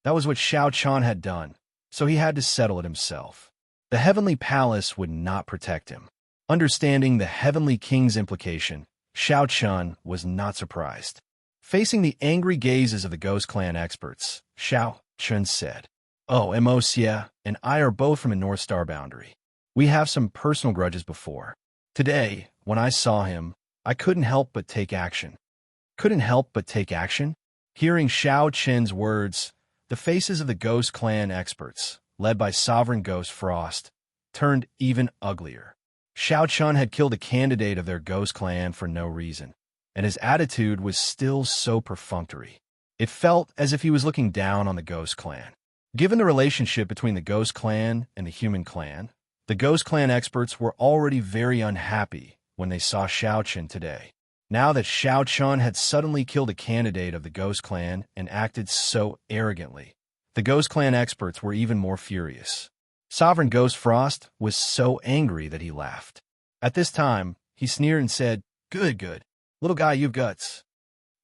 A: That was what Shao Chun had done, so he had to settle it himself. The Heavenly Palace would not protect him. Understanding the Heavenly King's implication, Shao Chun was not surprised. Facing the angry gazes of the Ghost Clan experts, Shao Chun said, "Oh, Mo Xie and I are both from a North Star boundary. We have some personal grudges before. Today, when I saw him, I couldn't help but take action." Couldn't help but take action? Hearing Shao Chun's words, the faces of the Ghost Clan experts, led by Sovereign Ghost Frost, turned even uglier. Shao Chun had killed a candidate of their Ghost Clan for no reason, and his attitude was still so perfunctory. It felt as if he was looking down on the Ghost Clan. Given the relationship between the Ghost Clan and the Human Clan, the Ghost Clan experts were already very unhappy when they saw Shao Chun today. Now that Shao Chun had suddenly killed a candidate of the Ghost Clan and acted so arrogantly, the Ghost Clan experts were even more furious. Sovereign Ghost Frost was so angry that he laughed. At this time, he sneered and said, Good. Little guy, you've guts."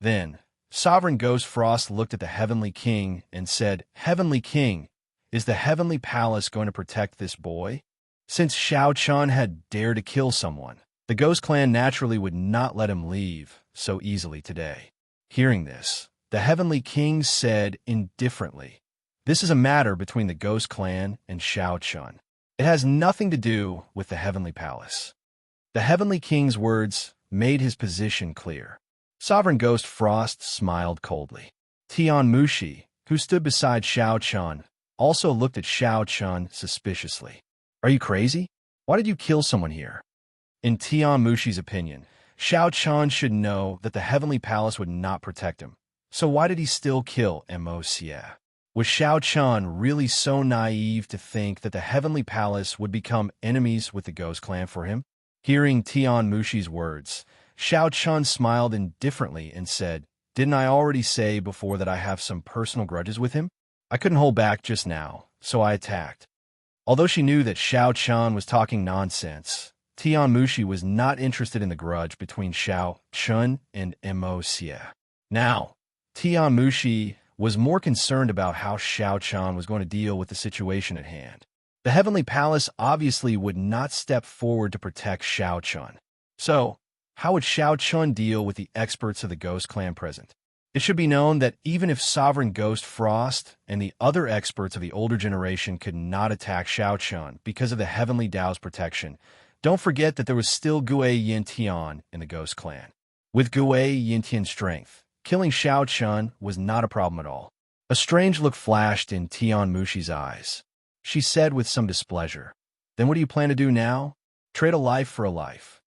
A: Then, Sovereign Ghost Frost looked at the Heavenly King and said, "Heavenly King, is the Heavenly Palace going to protect this boy?" Since Shao Chun had dared to kill someone, the Ghost Clan naturally would not let him leave so easily today. Hearing this, The Heavenly King said indifferently, "This is a matter between the Ghost Clan and Shao Chun. It has nothing to do with the Heavenly Palace." The Heavenly King's words made his position clear. Sovereign Ghost Frost smiled coldly. Tian Mushi, who stood beside Shao Chun, also looked at Shao Chun suspiciously. "Are you crazy? Why did you kill someone here?" In Tian Mushi's opinion, Shao Chun should know that the Heavenly Palace would not protect him. So why did he still kill Mo-Xie? Was Shao Chun really so naive to think that the Heavenly Palace would become enemies with the Ghost Clan for him? Hearing Tian Mushi's words, Shao Chun smiled indifferently and said, "Didn't I already say before that I have some personal grudges with him? I couldn't hold back just now, so I attacked." Although she knew that Shao Chun was talking nonsense, Tian Mushi was not interested in the grudge between Shao Chun and Mo-Xie. Now, Tian Mushi was more concerned about how Shao Chun was going to deal with the situation at hand. The Heavenly Palace obviously would not step forward to protect Shao Chun. So, how would Shao Chun deal with the experts of the Ghost Clan present? It should be known that even if Sovereign Ghost Frost and the other experts of the older generation could not attack Shao Chun because of the Heavenly Dao's protection, don't forget that there was still Gue Yintian in the Ghost Clan. With Gue Yintian's strength, killing Shao Chun was not a problem at all. A strange look flashed in Tian Mushi's eyes. She said with some displeasure, "Then what do you plan to do now? Trade a life for a life."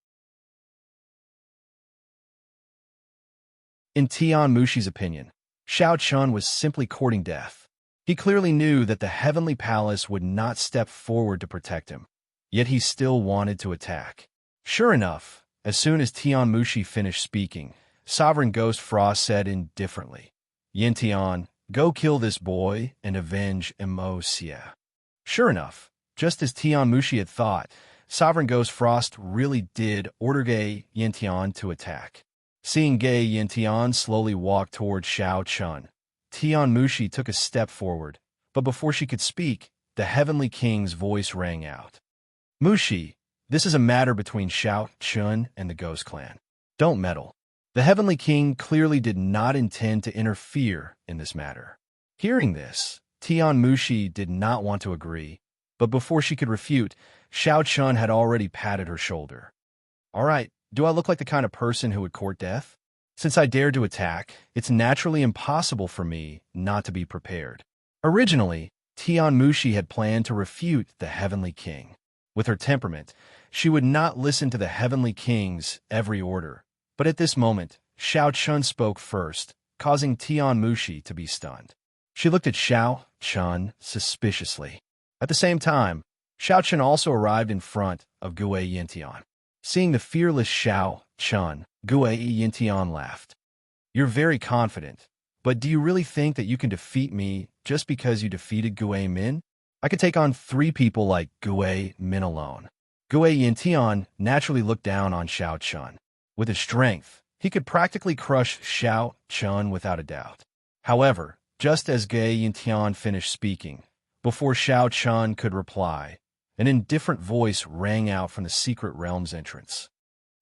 A: In Tian Mushi's opinion, Shao Chun was simply courting death. He clearly knew that the Heavenly Palace would not step forward to protect him, yet he still wanted to attack. Sure enough, as soon as Tian Mushi finished speaking, Sovereign Ghost Frost said indifferently, "Yintian, go kill this boy and avenge Mo-Xie." Sure enough, just as Tian Mushi had thought, Sovereign Ghost Frost really did order Gue Yintian to attack. Seeing Gue Yintian slowly walk toward Shao Chun, Tian Mushi took a step forward, but before she could speak, the Heavenly King's voice rang out. "Mushi, this is a matter between Shao Chun and the Ghost Clan. Don't meddle." The Heavenly King clearly did not intend to interfere in this matter. Hearing this, Tian Mushi did not want to agree, but before she could refute, Shao Chun had already patted her shoulder. "All right, do I look like the kind of person who would court death? Since I dared to attack, it's naturally impossible for me not to be prepared." Originally, Tian Mushi had planned to refute the Heavenly King. With her temperament, she would not listen to the Heavenly King's every order. But at this moment, Shao Chun spoke first, causing Tian Mushi to be stunned. She looked at Shao Chun suspiciously. At the same time, Shao Chun also arrived in front of Gue Yintian. Seeing the fearless Shao Chun, Gue Yintian laughed. "You're very confident, but do you really think that you can defeat me just because you defeated Gue Min? I could take on 3 people like Gue Min alone." Gue Yintian naturally looked down on Shao Chun. With his strength, he could practically crush Shao Chun without a doubt. However, just as Gue Yintian finished speaking, before Shao Chun could reply, an indifferent voice rang out from the Secret Realm's entrance.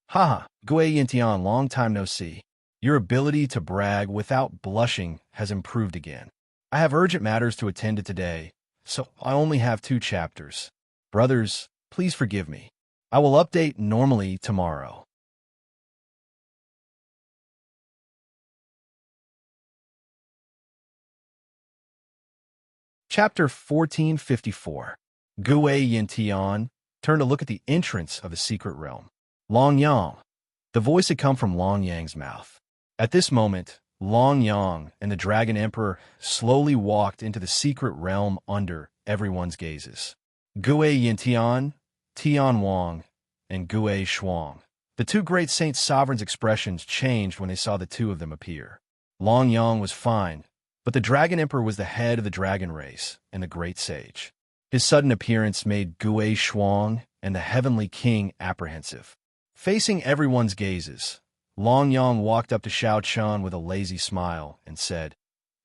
A: "Haha, Gue Yintian, long time no see. Your ability to brag without blushing has improved again. I have urgent matters to attend to today, so I only have 2 chapters. Brothers, please forgive me. I will update normally tomorrow." Chapter 1454. Gue Yintian turned to look at the entrance of the secret realm. Long Yang. The voice had come from Long Yang's mouth. At this moment, Long Yang and the Dragon Emperor slowly walked into the secret realm under everyone's gazes. Gue Yintian, Tian Wang, and Gue Shuang. The 2 great saint sovereigns' expressions changed when they saw the 2 of them appear. Long Yang was fine, but the Dragon Emperor was the head of the dragon race and the great sage. His sudden appearance made Gue Shuang and the Heavenly King apprehensive. Facing everyone's gazes, Long Yang walked up to Shao Chun with a lazy smile and said,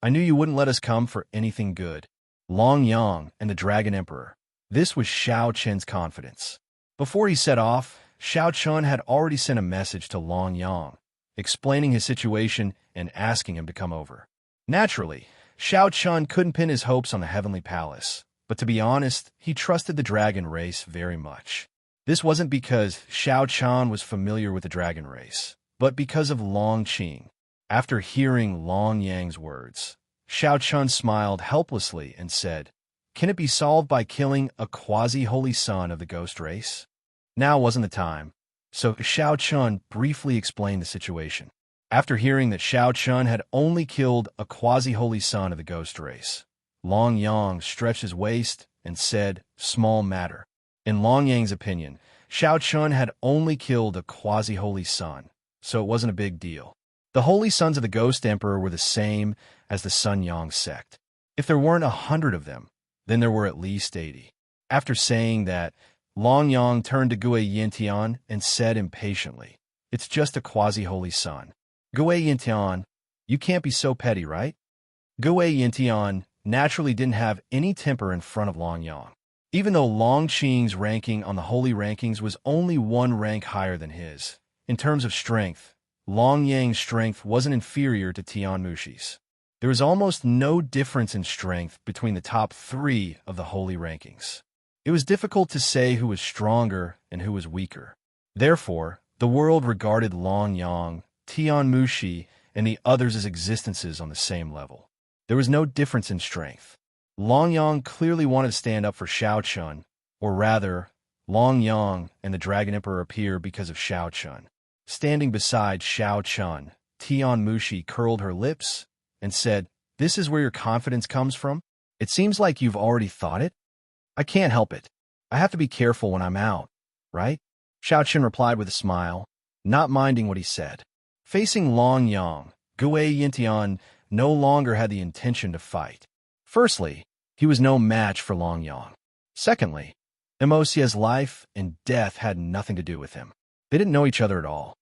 A: "I knew you wouldn't let us come for anything good." Long Yang and the Dragon Emperor. This was Shao Chun's confidence. Before he set off, Shao Chun had already sent a message to Long Yang, explaining his situation and asking him to come over. Naturally, Xiao Chun couldn't pin his hopes on the Heavenly Palace, but to be honest, he trusted the dragon race very much. This wasn't because Xiao Chun was familiar with the dragon race, but because of Long Qing. After hearing Long Yang's words, Xiao Chun smiled helplessly and said, "Can it be solved by killing a quasi-holy son of the ghost race?" Now wasn't the time, so Xiao Chun briefly explained the situation. After hearing that Xiao Chun had only killed a quasi-holy son of the ghost race, Long Yang stretched his waist and said, "Small matter." In Long Yang's opinion, Xiao Chun had only killed a quasi-holy son, so it wasn't a big deal. The holy sons of the Ghost Emperor were the same as the Sun Yang sect. If there weren't 100 of them, then there were at least 80. After saying that, Long Yang turned to Gue Yintian and said impatiently, "It's just a quasi-holy son. Gue Yintian, you can't be so petty, right?" Gue Yintian naturally didn't have any temper in front of Long Yang. Even though Long Qing's ranking on the holy rankings was only one rank higher than his, in terms of strength, Long Yang's strength wasn't inferior to Tian Mushi's. There was almost no difference in strength between the top 3 of the holy rankings. It was difficult to say who was stronger and who was weaker. Therefore, the world regarded Long Yang, Tian Mushi, and the others as existences on the same level. There was no difference in strength. Long Yang clearly wanted to stand up for Xiao Chun, or rather, Long Yang and the Dragon Emperor appear because of Xiao Chun. Standing beside Xiao Chun, Tian Mushi curled her lips and said, "This is where your confidence comes from? It seems like you've already thought it." "I can't help it. I have to be careful when I'm out, right?" Xiao Chun replied with a smile, not minding what he said. Facing Long Yang, Gue Yintian no longer had the intention to fight. Firstly, he was no match for Long Yang. Secondly, Emosia's life and death had nothing to do with him. They didn't know each other at all.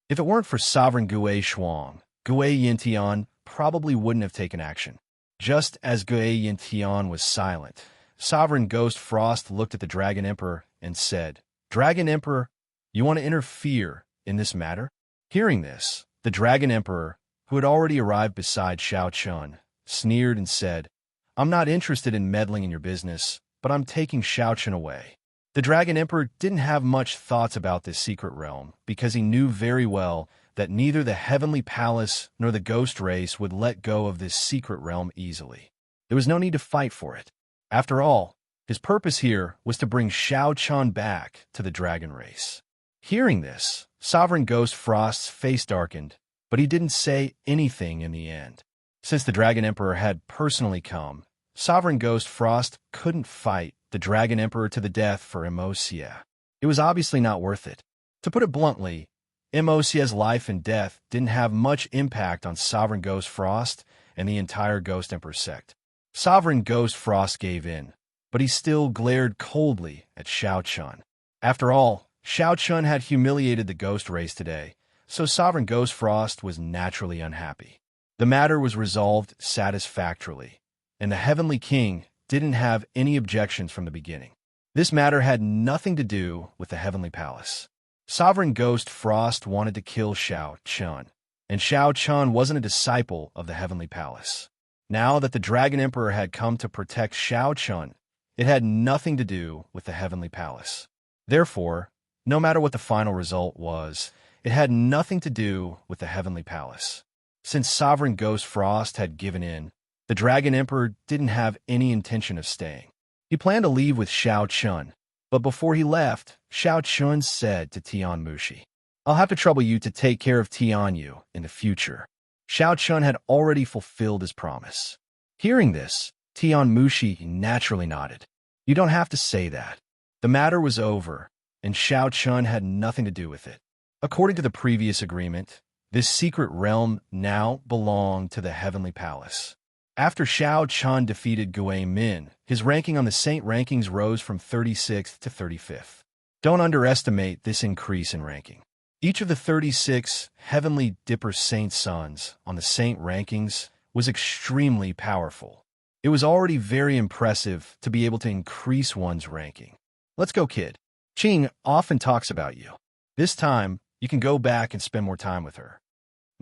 A: If it weren't for Sovereign Gue Shuang, Gue Yintian probably wouldn't have taken action. Just as Gue Yintian was silent, Sovereign Ghost Frost looked at the Dragon Emperor and said, "Dragon Emperor, you want to interfere in this matter?" Hearing this, the Dragon Emperor, who had already arrived beside Xiao Chun, sneered and said, "I'm not interested in meddling in your business, but I'm taking Xiao Chun away." The Dragon Emperor didn't have much thoughts about this secret realm because he knew very well that neither the Heavenly Palace nor the Ghost Race would let go of this secret realm easily. There was no need to fight for it. After all, his purpose here was to bring Xiao Chun back to the Dragon Race. Hearing this, Sovereign Ghost Frost's face darkened, but he didn't say anything in the end. Since the Dragon Emperor had personally come, Sovereign Ghost Frost couldn't fight the Dragon Emperor to the death for Emosia. It was obviously not worth it. To put it bluntly, Emosia's life and death didn't have much impact on Sovereign Ghost Frost and the entire Ghost Emperor sect. Sovereign Ghost Frost gave in, but he still glared coldly at Xiao Chun. After all, Xiao Chun had humiliated the Ghost Race today, so Sovereign Ghost Frost was naturally unhappy. The matter was resolved satisfactorily, and the Heavenly King didn't have any objections from the beginning. This matter had nothing to do with the Heavenly Palace. Sovereign Ghost Frost wanted to kill Xiao Chun, and Xiao Chun wasn't a disciple of the Heavenly Palace. Now that the Dragon Emperor had come to protect Xiao Chun, it had nothing to do with the Heavenly Palace. Therefore, no matter what the final result was, it had nothing to do with the Heavenly Palace. Since Sovereign Ghost Frost had given in, the Dragon Emperor didn't have any intention of staying. He planned to leave with Xiao Chun, but before he left, Xiao Chun said to Tian Mushi, "I'll have to trouble you to take care of Tian Yu in the future." Xiao Chun had already fulfilled his promise. Hearing this, Tian Mushi naturally nodded. "You don't have to say that." The matter was over, and Xiao Chun had nothing to do with it. According to the previous agreement, this secret realm now belonged to the Heavenly Palace. After Xiao Chun defeated Gue Min, his ranking on the Saint rankings rose from 36th to 35th. Don't underestimate this increase in ranking. Each of the 36 Heavenly Dipper Saint sons on the Saint rankings was extremely powerful. It was already very impressive to be able to increase one's ranking. Let's go, kid. Qing often talks about you. This time, you can go back and spend more time with her.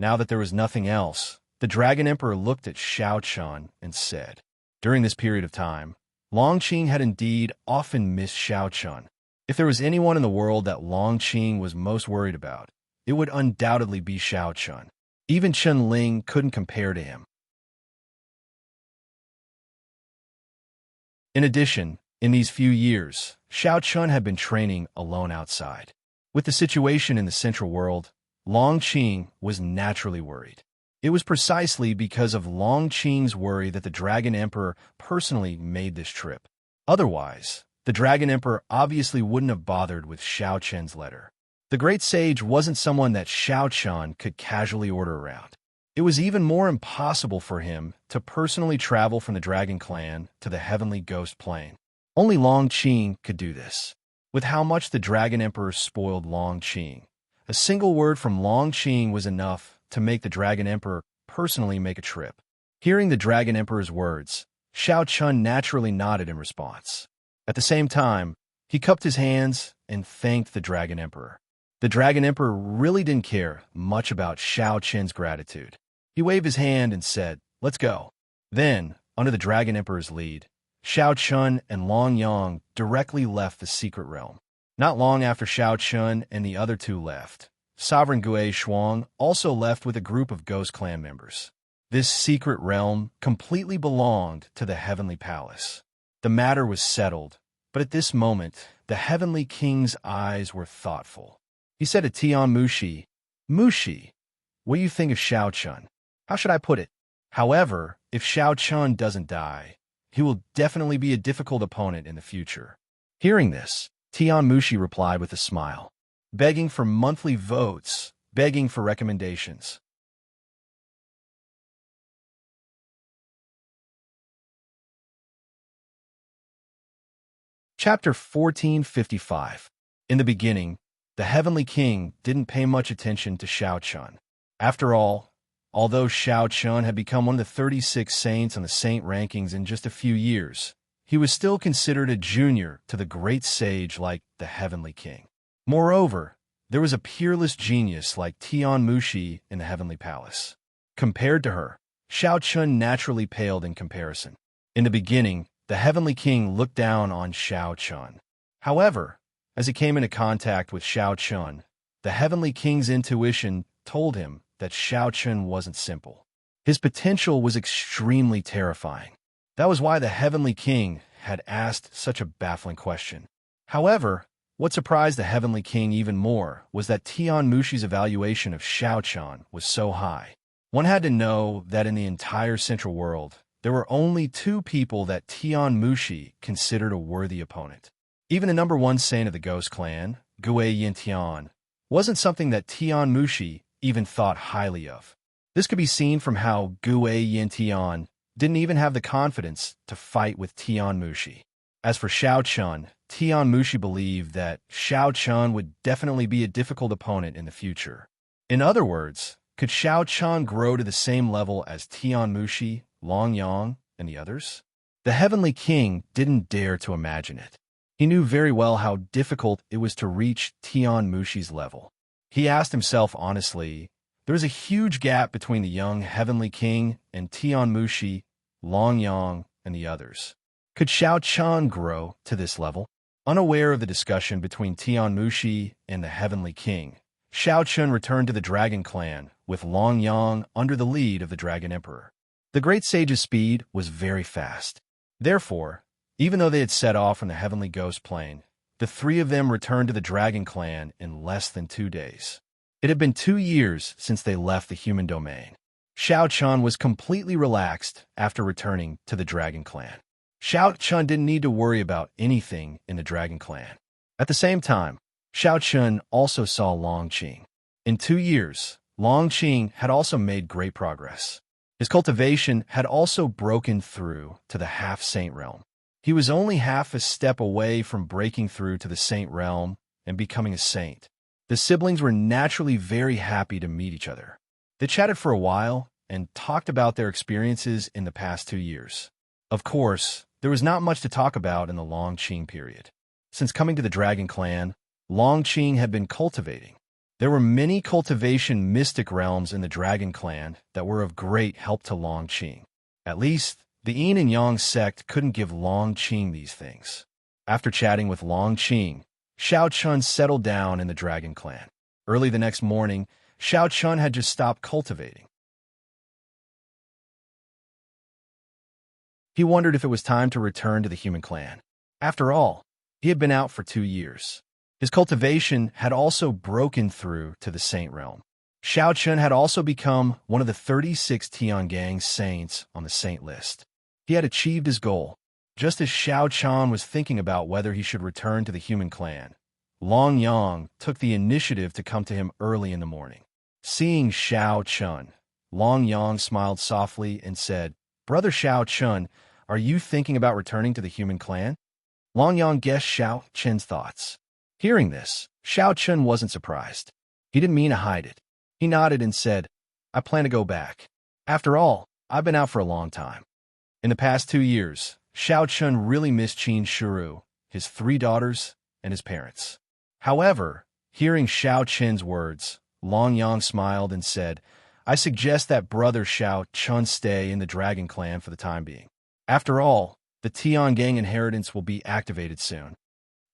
A: Now that there was nothing else, the Dragon Emperor looked at Xiao Chun and said, during this period of time, Longqing had indeed often missed Xiao Chun. If there was anyone in the world that Longqing was most worried about, it would undoubtedly be Xiao Chun. Even Chen Ling couldn't compare to him. In addition, in these few years, Xiao Chun had been training alone outside. With the situation in the Central World, Longqing was naturally worried. It was precisely because of Longqing's worry that the Dragon Emperor personally made this trip. Otherwise, the Dragon Emperor obviously wouldn't have bothered with Xiao Chen's letter. The great sage wasn't someone that Xiao Chun could casually order around. It was even more impossible for him to personally travel from the Dragon Clan to the Heavenly Ghost Plane. Only Longqing could do this. With how much the Dragon Emperor spoiled Longqing, a single word from Longqing was enough to make the Dragon Emperor personally make a trip. Hearing the Dragon Emperor's words, Xiao Chun naturally nodded in response. At the same time, he cupped his hands and thanked the Dragon Emperor. The Dragon Emperor really didn't care much about Xiao Chen's gratitude. He waved his hand and said, "Let's go." Then, under the Dragon Emperor's lead, Xiao Chun and Long Yang directly left the secret realm. Not long after Xiao Chun and the other two left, Sovereign Gui Shuang also left with a group of Ghost Clan members. This secret realm completely belonged to the Heavenly Palace. The matter was settled, but at this moment, the Heavenly King's eyes were thoughtful. He said to Tian Mushi, "Mushi, what do you think of Xiao Chun? How should I put it? However, if Xiao Chun doesn't die, he will definitely be a difficult opponent in the future." Hearing this, Tian Mushi replied with a smile, begging for monthly votes, begging for recommendations. Chapter 1455. In the beginning, the Heavenly King didn't pay much attention to Xiao Chun. After all, although Xiao Chun had become one of the 36 saints on the saint rankings in just a few years, he was still considered a junior to the great sage like the Heavenly King. Moreover, there was a peerless genius like Tian Mushi in the Heavenly Palace. Compared to her, Xiao Chun naturally paled in comparison. In the beginning, the Heavenly King looked down on Xiao Chun. However, as he came into contact with Xiao Chun, the Heavenly King's intuition told him that Xiao Chun wasn't simple. His potential was extremely terrifying. That was why the Heavenly King had asked such a baffling question. However, what surprised the Heavenly King even more was that Tian Mushi's evaluation of Xiao Chun was so high. One had to know that in the entire Central World, there were only two people that Tian Mushi considered a worthy opponent. Even the number one saint of the Ghost Clan, Gui Yintian, wasn't something that Tian Mushi even thought highly of. This could be seen from how Gui Yintian didn't even have the confidence to fight with Tian Mushi. As for Xiao Chun, Tian Mushi believed that Xiao Chun would definitely be a difficult opponent in the future. In other words, could Xiao Chun grow to the same level as Tian Mushi, Long Yang, and the others? The Heavenly King didn't dare to imagine it. He knew very well how difficult it was to reach Tian Mushi's level. He asked himself honestly, there was a huge gap between the young Heavenly King and Tian Mushi, Long Yang, and the others. Could Xiao Chun grow to this level? Unaware of the discussion between Tian Mushi and the Heavenly King, Xiao Chun returned to the Dragon Clan with Long Yang under the lead of the Dragon Emperor. The great sage's speed was very fast. Therefore, even though they had set off from the Heavenly Ghost Plane, the three of them returned to the Dragon Clan in less than 2 days. It had been 2 years since they left the human domain. Xiao Chun was completely relaxed after returning to the Dragon Clan. Xiao Chun didn't need to worry about anything in the Dragon Clan. At the same time, Xiao Chun also saw Longqing. In 2 years, Longqing had also made great progress. His cultivation had also broken through to the half-saint realm. He was only half a step away from breaking through to the saint realm and becoming a saint. The siblings were naturally very happy to meet each other. They chatted for a while and talked about their experiences in the past 2 years. Of course, there was not much to talk about in the Longqing period. Since coming to the Dragon Clan, Longqing had been cultivating. There were many cultivation mystic realms in the Dragon Clan that were of great help to Long Qing. At least, the Yin and Yang sect couldn't give Long Qing these things. After chatting with Long Qing, Xiao Chun settled down in the Dragon Clan. Early the next morning, Xiao Chun had just stopped cultivating. He wondered if it was time to return to the human clan. After all, he had been out for 2 years. His cultivation had also broken through to the Saint realm. Xiao Chun had also become one of the 36 Tiangang saints on the saint list. He had achieved his goal. Just as Xiao Chun was thinking about whether he should return to the human clan, Long Yang took the initiative to come to him early in the morning. Seeing Xiao Chun, Long Yang smiled softly and said, "Brother Xiao Chun, are you thinking about returning to the human clan?" Long Yang guessed Xiao Chun's thoughts. Hearing this, Xiao Chun wasn't surprised. He didn't mean to hide it. He nodded and said, "I plan to go back. After all, I've been out for a long time." In the past 2 years, Xiao Chun really missed Qin Shiru, his 3 daughters, and his parents. However, hearing Xiao Chun's words, Long Yang smiled and said, "I suggest that brother Xiao Chun stay in the Dragon Clan for the time being. After all, the Tiangang inheritance will be activated soon."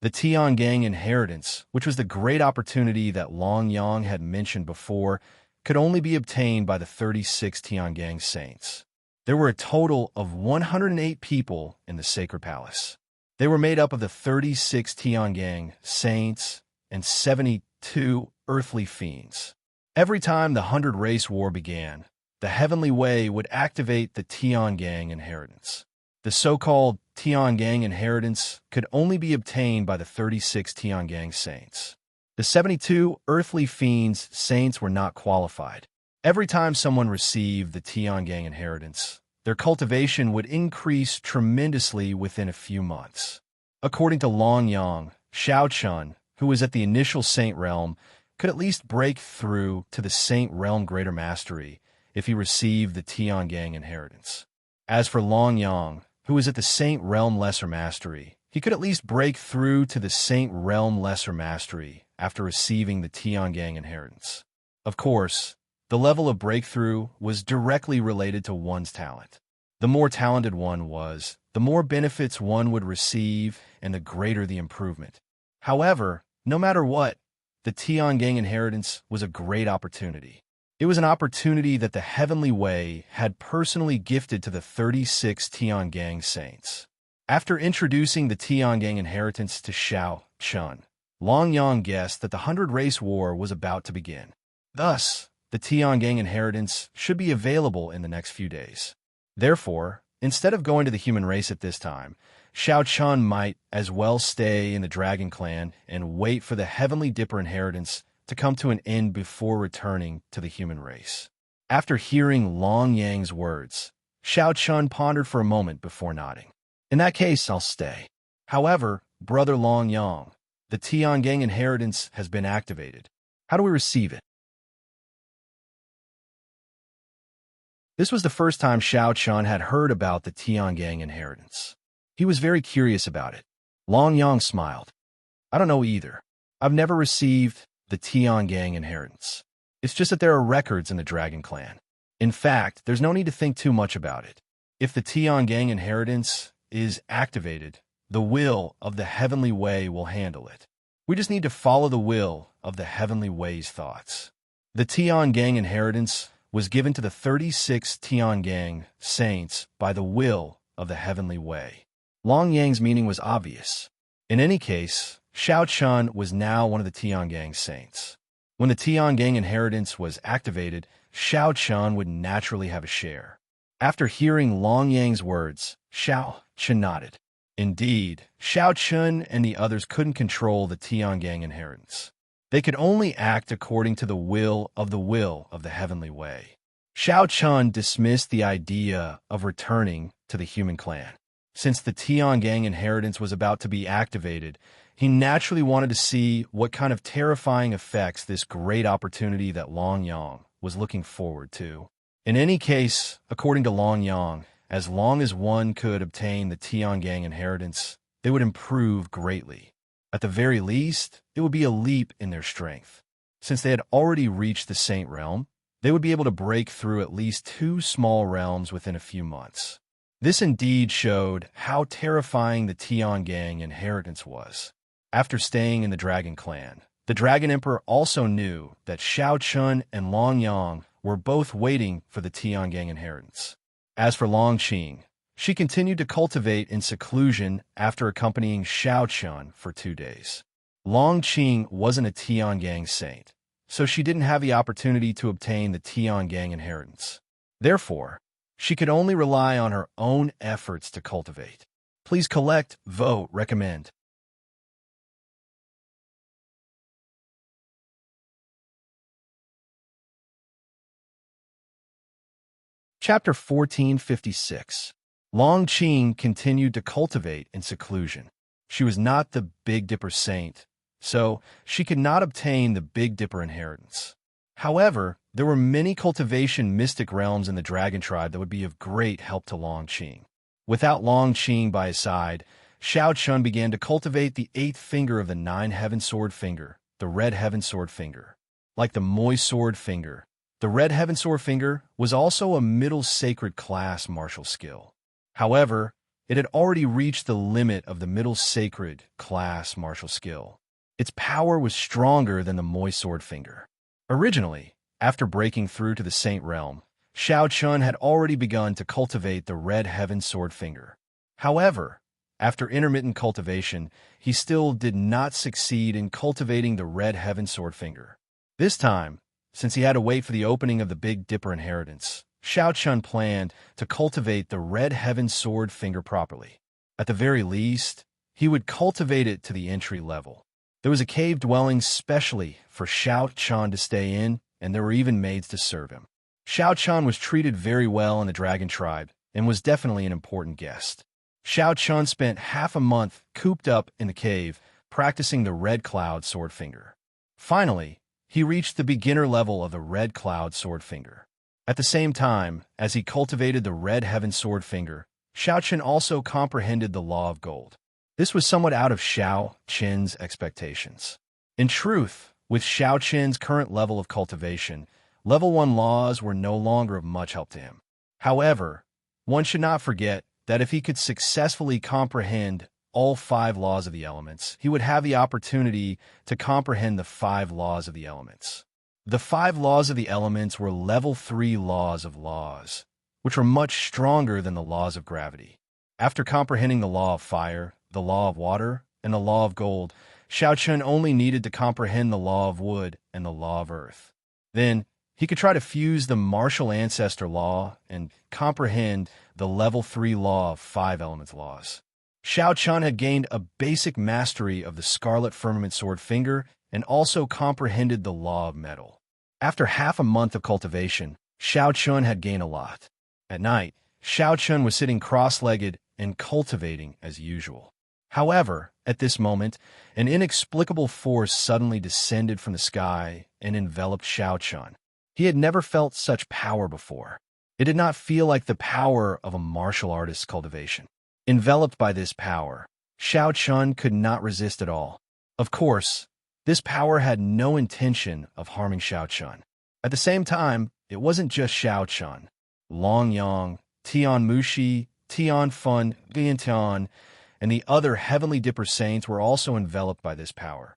A: The Tiangang inheritance, which was the great opportunity that Long Yang had mentioned before, could only be obtained by the 36 Tiangang saints. There were a total of 108 people in the Sacred Palace. They were made up of the 36 Tiangang saints and 72 earthly fiends. Every time the 100 Race War began, the Heavenly Way would activate the Tiangang inheritance. The so-called Tiangang inheritance could only be obtained by the 36 Tiangang saints. The 72 earthly fiends saints were not qualified. Every time someone received the Tiangang inheritance, their cultivation would increase tremendously within a few months. According to Long Yang, Xiao Chun, who was at the initial saint realm, could at least break through to the saint realm greater mastery if he received the Tiangang inheritance. As for Long Yang, who was at the saint realm lesser mastery, he could at least break through to the saint realm lesser mastery after receiving the Tiangang inheritance. Of course, the level of breakthrough was directly related to one's talent. The more talented one was, the more benefits one would receive and the greater the improvement. However, no matter what, the Tiangang inheritance was a great opportunity. It was an opportunity that the Heavenly Way had personally gifted to the 36 Tiangang saints. After introducing the Tiangang inheritance to Xiao Chun, Long Yang guessed that the 100 Race War was about to begin. Thus, the Tiangang inheritance should be available in the next few days. Therefore, instead of going to the human race at this time, Xiao Chun might as well stay in the Dragon Clan and wait for the Heavenly Dipper inheritance to come to an end before returning to the human race. After hearing Long Yang's words, Xiao Chun pondered for a moment before nodding. "In that case, I'll stay. However, Brother Long Yang, the Tiangang inheritance has been activated. How do we receive it?" This was the first time Xiao Chun had heard about the Tiangang inheritance. He was very curious about it. Long Yang smiled. "I don't know either. I've never received the Tiangang inheritance. It's just that there are records in the Dragon Clan. In fact, there's no need to think too much about it. If the Tiangang inheritance is activated, the will of the Heavenly Way will handle it. We just need to follow the will of the Heavenly Way's thoughts." The Tiangang inheritance was given to the 36 Tiangang saints by the will of the Heavenly Way. Long Yang's meaning was obvious. In any case, Xiao Chun was now one of the Tiangang saints. When the Tiangang inheritance was activated, Xiao Chun would naturally have a share. After hearing Long Yang's words, Xiao Chun nodded. Indeed, Xiao Chun and the others couldn't control the Tiangang inheritance. They could only act according to the will of the Heavenly Way. Xiao Chun dismissed the idea of returning to the human clan. Since the Tiangang inheritance was about to be activated, he naturally wanted to see what kind of terrifying effects this great opportunity that Long Yang was looking forward to. In any case, according to Long Yang, as long as one could obtain the Tiangang inheritance, they would improve greatly. At the very least, it would be a leap in their strength. Since they had already reached the Saint Realm, they would be able to break through at least 2 small realms within a few months. This indeed showed how terrifying the Tian Gang inheritance was. After staying in the Dragon Clan, the Dragon Emperor also knew that Xiao Chun and Long Yang were both waiting for the Tian Gang inheritance. As for Long Qing, she continued to cultivate in seclusion after accompanying Xiao Chun for 2 days. Long Qing wasn't a Tian Gang saint, so she didn't have the opportunity to obtain the Tian Gang inheritance. Therefore, she could only rely on her own efforts to cultivate. Please collect, vote, recommend. Chapter 1456. Long Qing continued to cultivate in seclusion. She was not the Big Dipper saint, so she could not obtain the Big Dipper inheritance. However, there were many cultivation mystic realms in the dragon tribe that would be of great help to Long Qing. Without Long Qing by his side, Xiao Chun began to cultivate the 8th finger of the 9 Heaven Sword Finger, the Red Heaven Sword Finger. Like the Moi Sword Finger, the Red Heaven Sword Finger was also a middle sacred class martial skill. However, it had already reached the limit of the middle sacred class martial skill. Its power was stronger than the Moi Sword Finger. Originally, after breaking through to the Saint Realm, Xiao Chun had already begun to cultivate the Red Heaven Sword Finger. However, after intermittent cultivation, he still did not succeed in cultivating the Red Heaven Sword Finger. This time, since he had to wait for the opening of the Big Dipper inheritance, Xiao Chun planned to cultivate the Red Heaven Sword Finger properly. At the very least, he would cultivate it to the entry level. There was a cave dwelling specially for Xiao Chun to stay in, and there were even maids to serve him. Xiao Chun was treated very well in the dragon tribe and was definitely an important guest. Xiao Chun spent half a month cooped up in the cave, practicing the Red Cloud Sword Finger. Finally, he reached the beginner level of the Red Cloud Sword Finger. At the same time, as he cultivated the Red Heaven Sword Finger, Xiao Chun also comprehended the Law of Gold. This was somewhat out of Xiao Chun's expectations. In truth, with Xiao Chun's current level of cultivation, Level 1 laws were no longer of much help to him. However, one should not forget that if he could successfully comprehend all 5 laws of the elements, he would have the opportunity to comprehend the 5 laws of the elements. The 5 laws of the elements were Level 3 laws of laws, which were much stronger than the laws of gravity. After comprehending the law of fire, the law of water, and the law of gold, Xiao Chun only needed to comprehend the law of wood and the law of earth. Then, he could try to fuse the martial ancestor law and comprehend the Level 3 law of 5 elements laws. Xiao Chun had gained a basic mastery of the Scarlet Firmament Sword Finger and also comprehended the law of metal. After half a month of cultivation, Xiao Chun had gained a lot. At night, Xiao Chun was sitting cross-legged and cultivating as usual. However, at this moment, an inexplicable force suddenly descended from the sky and enveloped Xiao Chun. He had never felt such power before. It did not feel like the power of a martial artist's cultivation. Enveloped by this power, Xiao Chun could not resist at all. Of course, this power had no intention of harming Xiao Chun. At the same time, it wasn't just Xiao Chun. Long Yang, Tian Mushi, Tian Fun, Tian, and the other Heavenly Dipper saints were also enveloped by this power.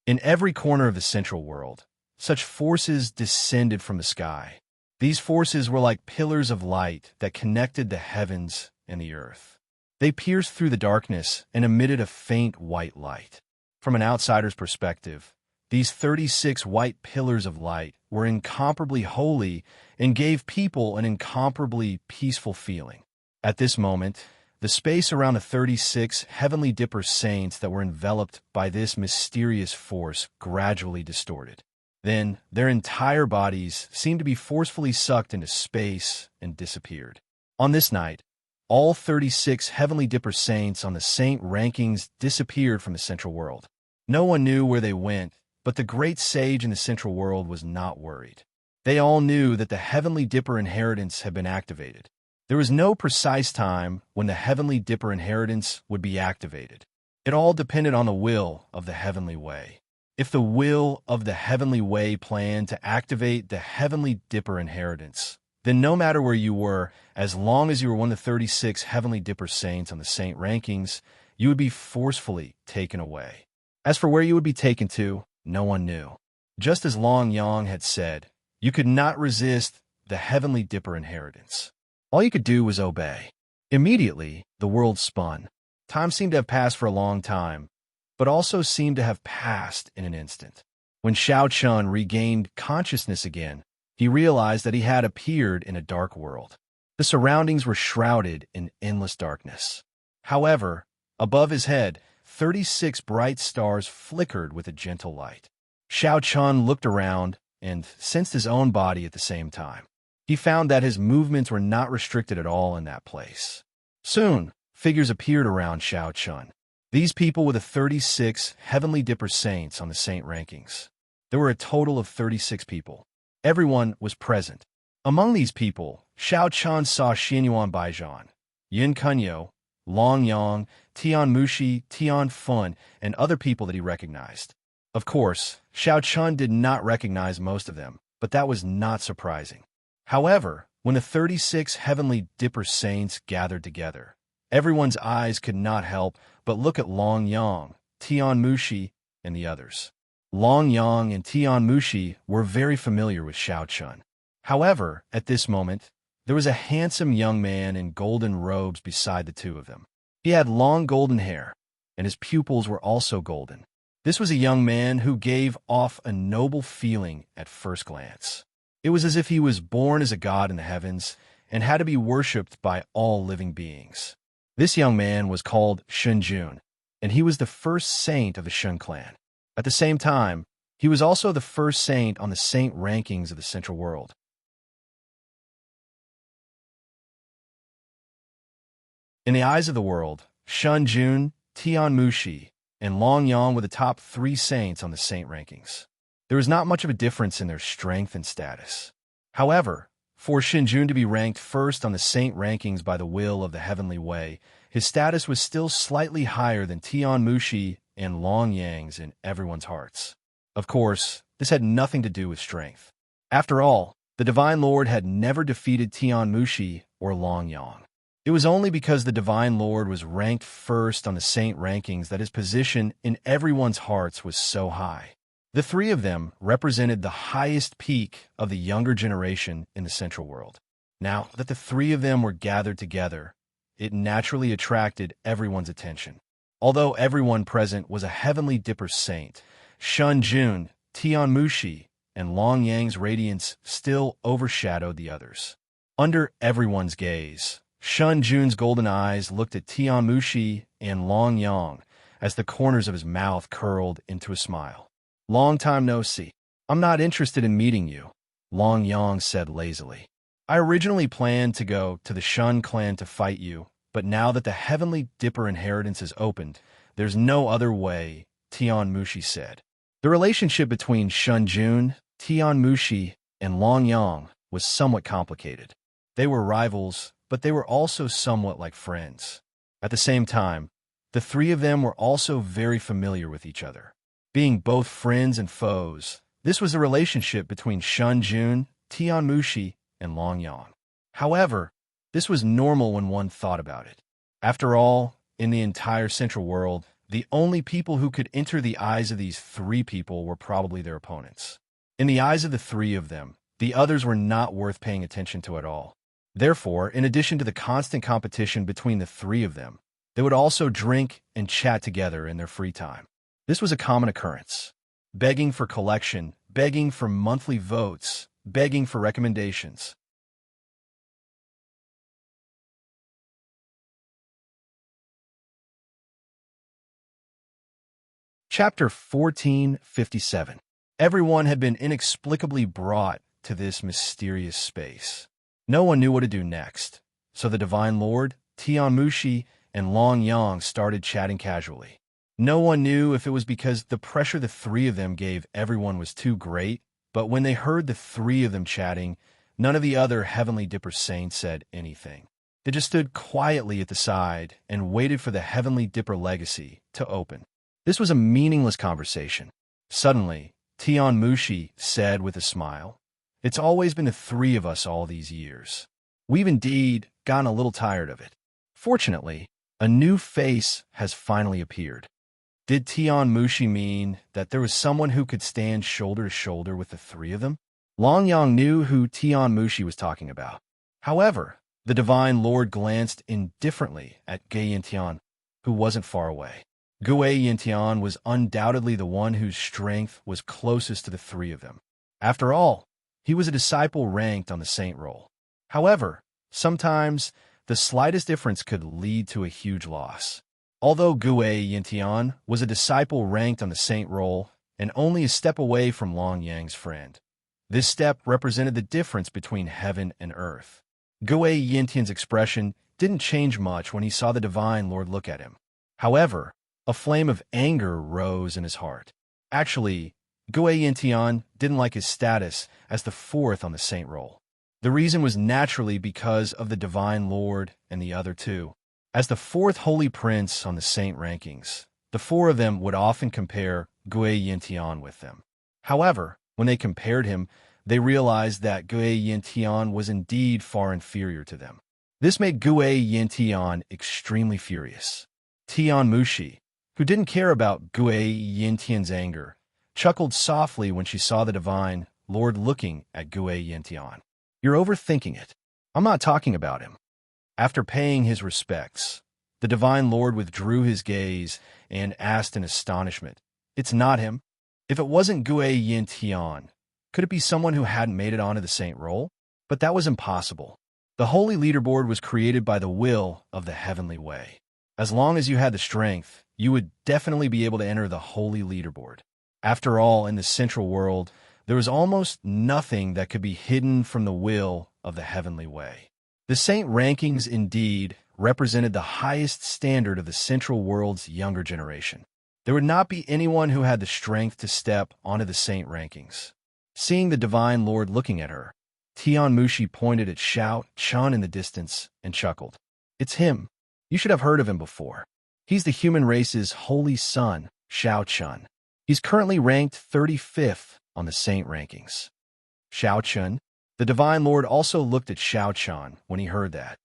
A: In every corner of the central world, such forces descended from the sky. These forces were like pillars of light that connected the heavens and the earth. They pierced through the darkness and emitted a faint white light. From an outsider's perspective, these 36 white pillars of light were incomparably holy and gave people an incomparably peaceful feeling. At this moment, the space around the 36 Heavenly Dipper saints that were enveloped by this mysterious force gradually distorted. Then, their entire bodies seemed to be forcefully sucked into space and disappeared. On this night, all 36 Heavenly Dipper saints on the saint rankings disappeared from the central world. No one knew where they went, but the great sage in the central world was not worried. They all knew that the Heavenly Dipper inheritance had been activated. There was no precise time when the Heavenly Dipper inheritance would be activated. It all depended on the will of the heavenly way. If the will of the heavenly way planned to activate the heavenly dipper inheritance, then no matter where you were, as long as you were one of the 36 heavenly dipper saints on the saint rankings, you would be forcefully taken away. As for where you would be taken to, no one knew. Just as Long Yang had said, you could not resist the heavenly dipper inheritance. All you could do was obey. Immediately, the world spun. Time seemed to have passed for a long time, but also seemed to have passed in an instant. When Xiao Chun regained consciousness again, he realized that he had appeared in a dark world. The surroundings were shrouded in endless darkness. However, above his head, 36 bright stars flickered with a gentle light. Xiao Chun looked around and sensed his own body at the same time. He found that his movements were not restricted at all in that place. Soon, figures appeared around Xiao Chun. These people were the 36 heavenly dipper saints on the saint rankings. There were a total of 36 people. Everyone was present. Among these people, Xiao Chun saw Xianyuan Baijian, Yin Kunyo, Long Yang, Tian Mushi, Tian Fun, and other people that he recognized. Of course, Xiao Chun did not recognize most of them, but that was not surprising. However, when the 36 heavenly dipper saints gathered together, everyone's eyes could not help but look at Long Yang, Tian Mushi, and the others. Long Yang and Tian Mushi were very familiar with Xiao Chun. However, at this moment, there was a handsome young man in golden robes beside the two of them. He had long golden hair, and his pupils were also golden. This was a young man who gave off a noble feeling at first glance. It was as if he was born as a god in the heavens and had to be worshipped by all living beings. This young man was called Shun Jun, and he was the first saint of the Shun clan. At the same time, he was also the first saint on the saint rankings of the Central World. In the eyes of the world, Shun Jun, Tian Mushi, and Long Yang were the top 3 saints on the saint rankings. There was not much of a difference in their strength and status. However, for Shun Jun to be ranked first on the saint rankings by the will of the heavenly way, his status was still slightly higher than Tian Mushi and Long Yang's in everyone's hearts. Of course, this had nothing to do with strength. After all, the Divine Lord had never defeated Tian Mushi or Long Yang. It was only because the Divine Lord was ranked first on the saint rankings that his position in everyone's hearts was so high. The 3 of them represented the highest peak of the younger generation in the Central World. Now that the 3 of them were gathered together, it naturally attracted everyone's attention. Although everyone present was a heavenly dipper saint, Shun Jun, Tian Mushi, and Long Yang's radiance still overshadowed the others. Under everyone's gaze, Shun Jun's golden eyes looked at Tian Mushi and Long Yang as the corners of his mouth curled into a smile. "Long time no see. I'm not interested in meeting you," Long Yang said lazily. "I originally planned to go to the Shun clan to fight you, but now that the heavenly dipper inheritance is opened, there's no other way," Tian Mushi said. The relationship between Shun Jun, Tian Mushi, and Long Yang was somewhat complicated. They were rivals, but they were also somewhat like friends. At the same time, the 3 of them were also very familiar with each other. Being both friends and foes, this was a relationship between Shun Jun, Tian Mushi, and Long Yang. However, this was normal when one thought about it. After all, in the entire Central World, the only people who could enter the eyes of these 3 people were probably their opponents. In the eyes of the 3 of them, the others were not worth paying attention to at all. Therefore, in addition to the constant competition between the 3 of them, they would also drink and chat together in their free time. This was a common occurrence. Begging for collection, begging for monthly votes, begging for recommendations. Chapter 1457. Everyone had been inexplicably brought to this mysterious space. No one knew what to do next, so the Divine Lord, Tian Mushi, and Long Yang started chatting casually. No one knew if it was because the pressure the 3 of them gave everyone was too great, but when they heard the 3 of them chatting, none of the other heavenly dipper saints said anything. They just stood quietly at the side and waited for the Heavenly Dipper legacy to open. This was a meaningless conversation. Suddenly, Tian Mushi said with a smile, "It's always been the three of us all these years. We've indeed gotten a little tired of it." Fortunately, a new face has finally appeared. Did Tian Mushi mean that there was someone who could stand shoulder to shoulder with the three of them? Long Yang knew who Tian Mushi was talking about. However, the Divine Lord glanced indifferently at Gue Yintian, who wasn't far away. Gue Yintian was undoubtedly the one whose strength was closest to the three of them. After all, he was a disciple ranked on the saint roll. However, sometimes the slightest difference could lead to a huge loss. Although Gue Yintian was a disciple ranked on the saint roll and only a step away from Long Yang's friend, this step represented the difference between heaven and earth. Gue Yintian's expression didn't change much when he saw the Divine Lord look at him. However, a flame of anger rose in his heart. Actually, Gue Yintian didn't like his status as the fourth on the saint roll. The reason was naturally because of the Divine Lord and the other two. As the fourth holy prince on the saint rankings, the four of them would often compare Gue Yintian with them. However, when they compared him, they realized that Gue Yintian was indeed far inferior to them. This made Gue Yintian extremely furious. Tian Mushi, who didn't care about Gue Yintian's anger, chuckled softly when she saw the Divine Lord looking at Gue Yintian. "You're overthinking it. I'm not talking about him." After paying his respects, the Divine Lord withdrew his gaze and asked in astonishment, "It's not him? If it wasn't Gue Yintian, could it be someone who hadn't made it onto the saint roll?" But that was impossible. The holy leaderboard was created by the will of the heavenly way. As long as you had the strength, you would definitely be able to enter the holy leaderboard. After all, in the central world, there was almost nothing that could be hidden from the will of the heavenly way. The saint rankings indeed represented the highest standard of the central world's younger generation. There would not be anyone who had the strength to step onto the saint rankings. Seeing the Divine Lord looking at her, Tian Mushi pointed at Xiao Chun in the distance and chuckled. "It's him. You should have heard of him before. He's the human race's holy son, Xiao Chun. He's currently ranked 35th on the saint rankings." Xiao Chun? The Divine Lord also looked at Xiao Chun when he heard that.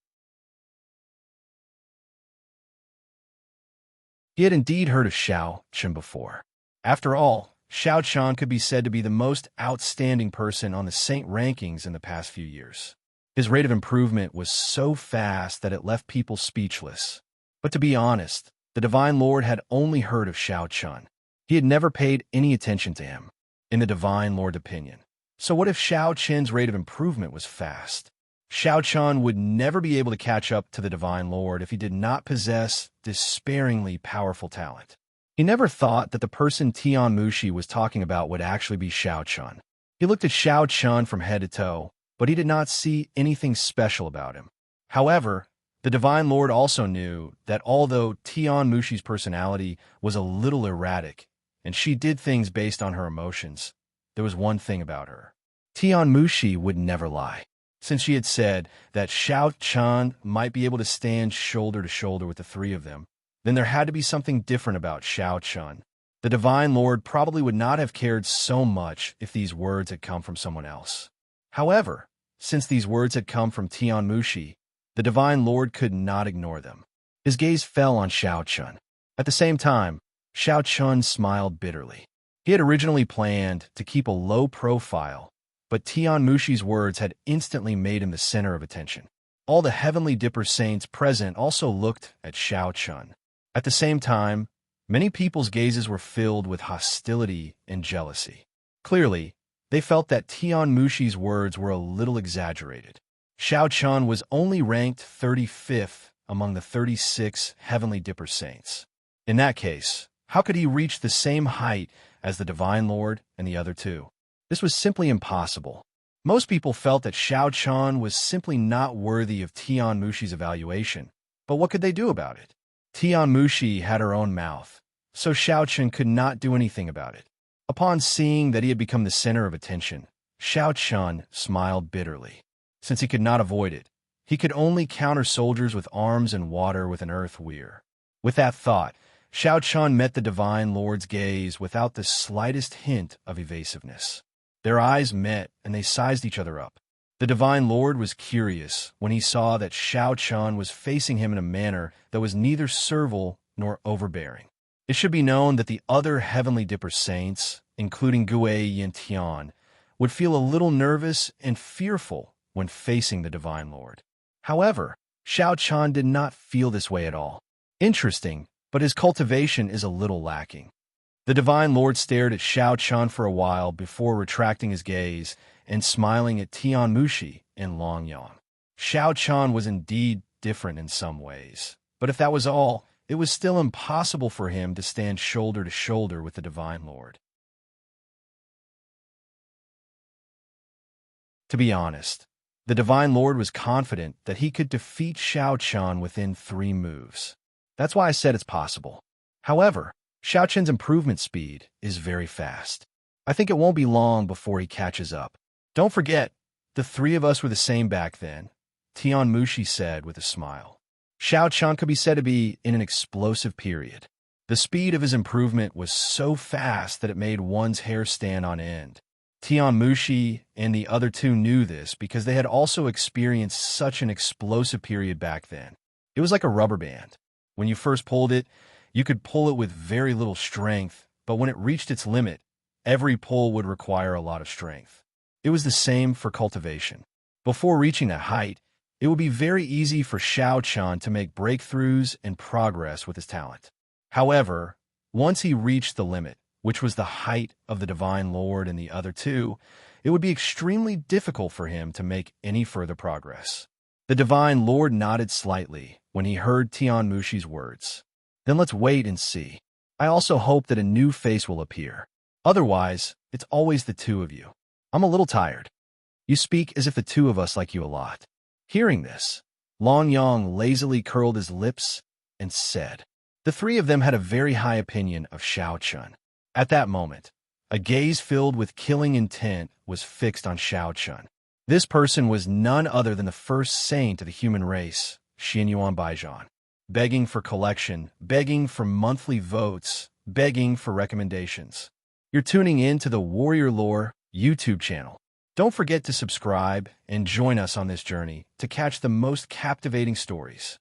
A: He had indeed heard of Xiao Chun before. After all, Xiao Chun could be said to be the most outstanding person on the saint rankings in the past few years. His rate of improvement was so fast that it left people speechless. But to be honest, the Divine Lord had only heard of Xiao Chun. He had never paid any attention to him, in the Divine Lord's opinion. So what if Xiao Chun's rate of improvement was fast? Xiao Chun would never be able to catch up to the Divine Lord if he did not possess despairingly powerful talent. He never thought that the person Tian Mushi was talking about would actually be Xiao Chun. He looked at Xiao Chun from head to toe, but he did not see anything special about him. However, the Divine Lord also knew that although Tian Mushi's personality was a little erratic, and she did things based on her emotions, there was one thing about her. Tian Mushi would never lie. Since she had said that Xiao Chun might be able to stand shoulder to shoulder with the three of them, then there had to be something different about Xiao Chun. The Divine Lord probably would not have cared so much if these words had come from someone else. However, since these words had come from Tian Mushi, the Divine Lord could not ignore them. His gaze fell on Xiao Chun. At the same time, Xiao Chun smiled bitterly. He had originally planned to keep a low profile, but Tian Mushi's words had instantly made him the center of attention. All the Heavenly Dipper saints present also looked at Xiao Chun. At the same time, many people's gazes were filled with hostility and jealousy. Clearly, they felt that Tian Mushi's words were a little exaggerated. Xiao Chun was only ranked 35th among the 36 Heavenly Dipper saints. In that case, how could he reach the same height as the Divine Lord and the other two? This was simply impossible. Most people felt that Xiao Chun was simply not worthy of Tian Mushi's evaluation, but what could they do about it? Tian Mushi had her own mouth, so Xiao Chun could not do anything about it. Upon seeing that he had become the center of attention, Xiao Chun smiled bitterly. Since he could not avoid it, He could only counter soldiers with arms and water with an earth weir. With that thought, Shao Chun met the Divine Lord's gaze without the slightest hint of evasiveness. Their eyes met, and they sized each other up. The Divine Lord was curious when he saw that Shao Chun was facing him in a manner that was neither servile nor overbearing. It should be known that the other Heavenly Dipper saints, including Gui and Tian, would feel a little nervous and fearful when facing the Divine Lord. However, Shao Chun did not feel this way at all. Interesting, but his cultivation is a little lacking. The Divine Lord stared at Shao Chun for a while before retracting his gaze and smiling at Tian Mushi and Long Yang. Shao Chun was indeed different in some ways, but if that was all, it was still impossible for him to stand shoulder to shoulder with the Divine Lord. To be honest, the Divine Lord was confident that he could defeat Shao Chun within 3 moves. That's why I said it's possible. However, Shao Chun's improvement speed is very fast. I think it won't be long before he catches up. Don't forget, the 3 of us were the same back then, Tian Mushi said with a smile. Shao Chun could be said to be in an explosive period. The speed of his improvement was so fast that it made one's hair stand on end. Tian Mushi and the other 2 knew this because they had also experienced such an explosive period back then. It was like a rubber band. When you first pulled it, you could pull it with very little strength, but when it reached its limit, every pull would require a lot of strength. It was the same for cultivation. Before reaching that height, it would be very easy for Shao Chun to make breakthroughs and progress with his talent. However, once he reached the limit, which was the height of the Divine Lord and the other 2, it would be extremely difficult for him to make any further progress. The Divine Lord nodded slightly when he heard Tian Mushi's words. Then let's wait and see. I also hope that a new face will appear. Otherwise, it's always the 2 of you. I'm a little tired. You speak as if the 2 of us like you a lot. Hearing this, Long Yang lazily curled his lips and said. The 3 of them had a very high opinion of Shao Chun. At that moment, a gaze filled with killing intent was fixed on Shao Chun. This person was none other than the first saint of the human race, Xianyuan Baijian. Begging for collection, begging for monthly votes, begging for recommendations. You're tuning in to the Warrior Lore YouTube channel. Don't forget to subscribe and join us on this journey to catch the most captivating stories.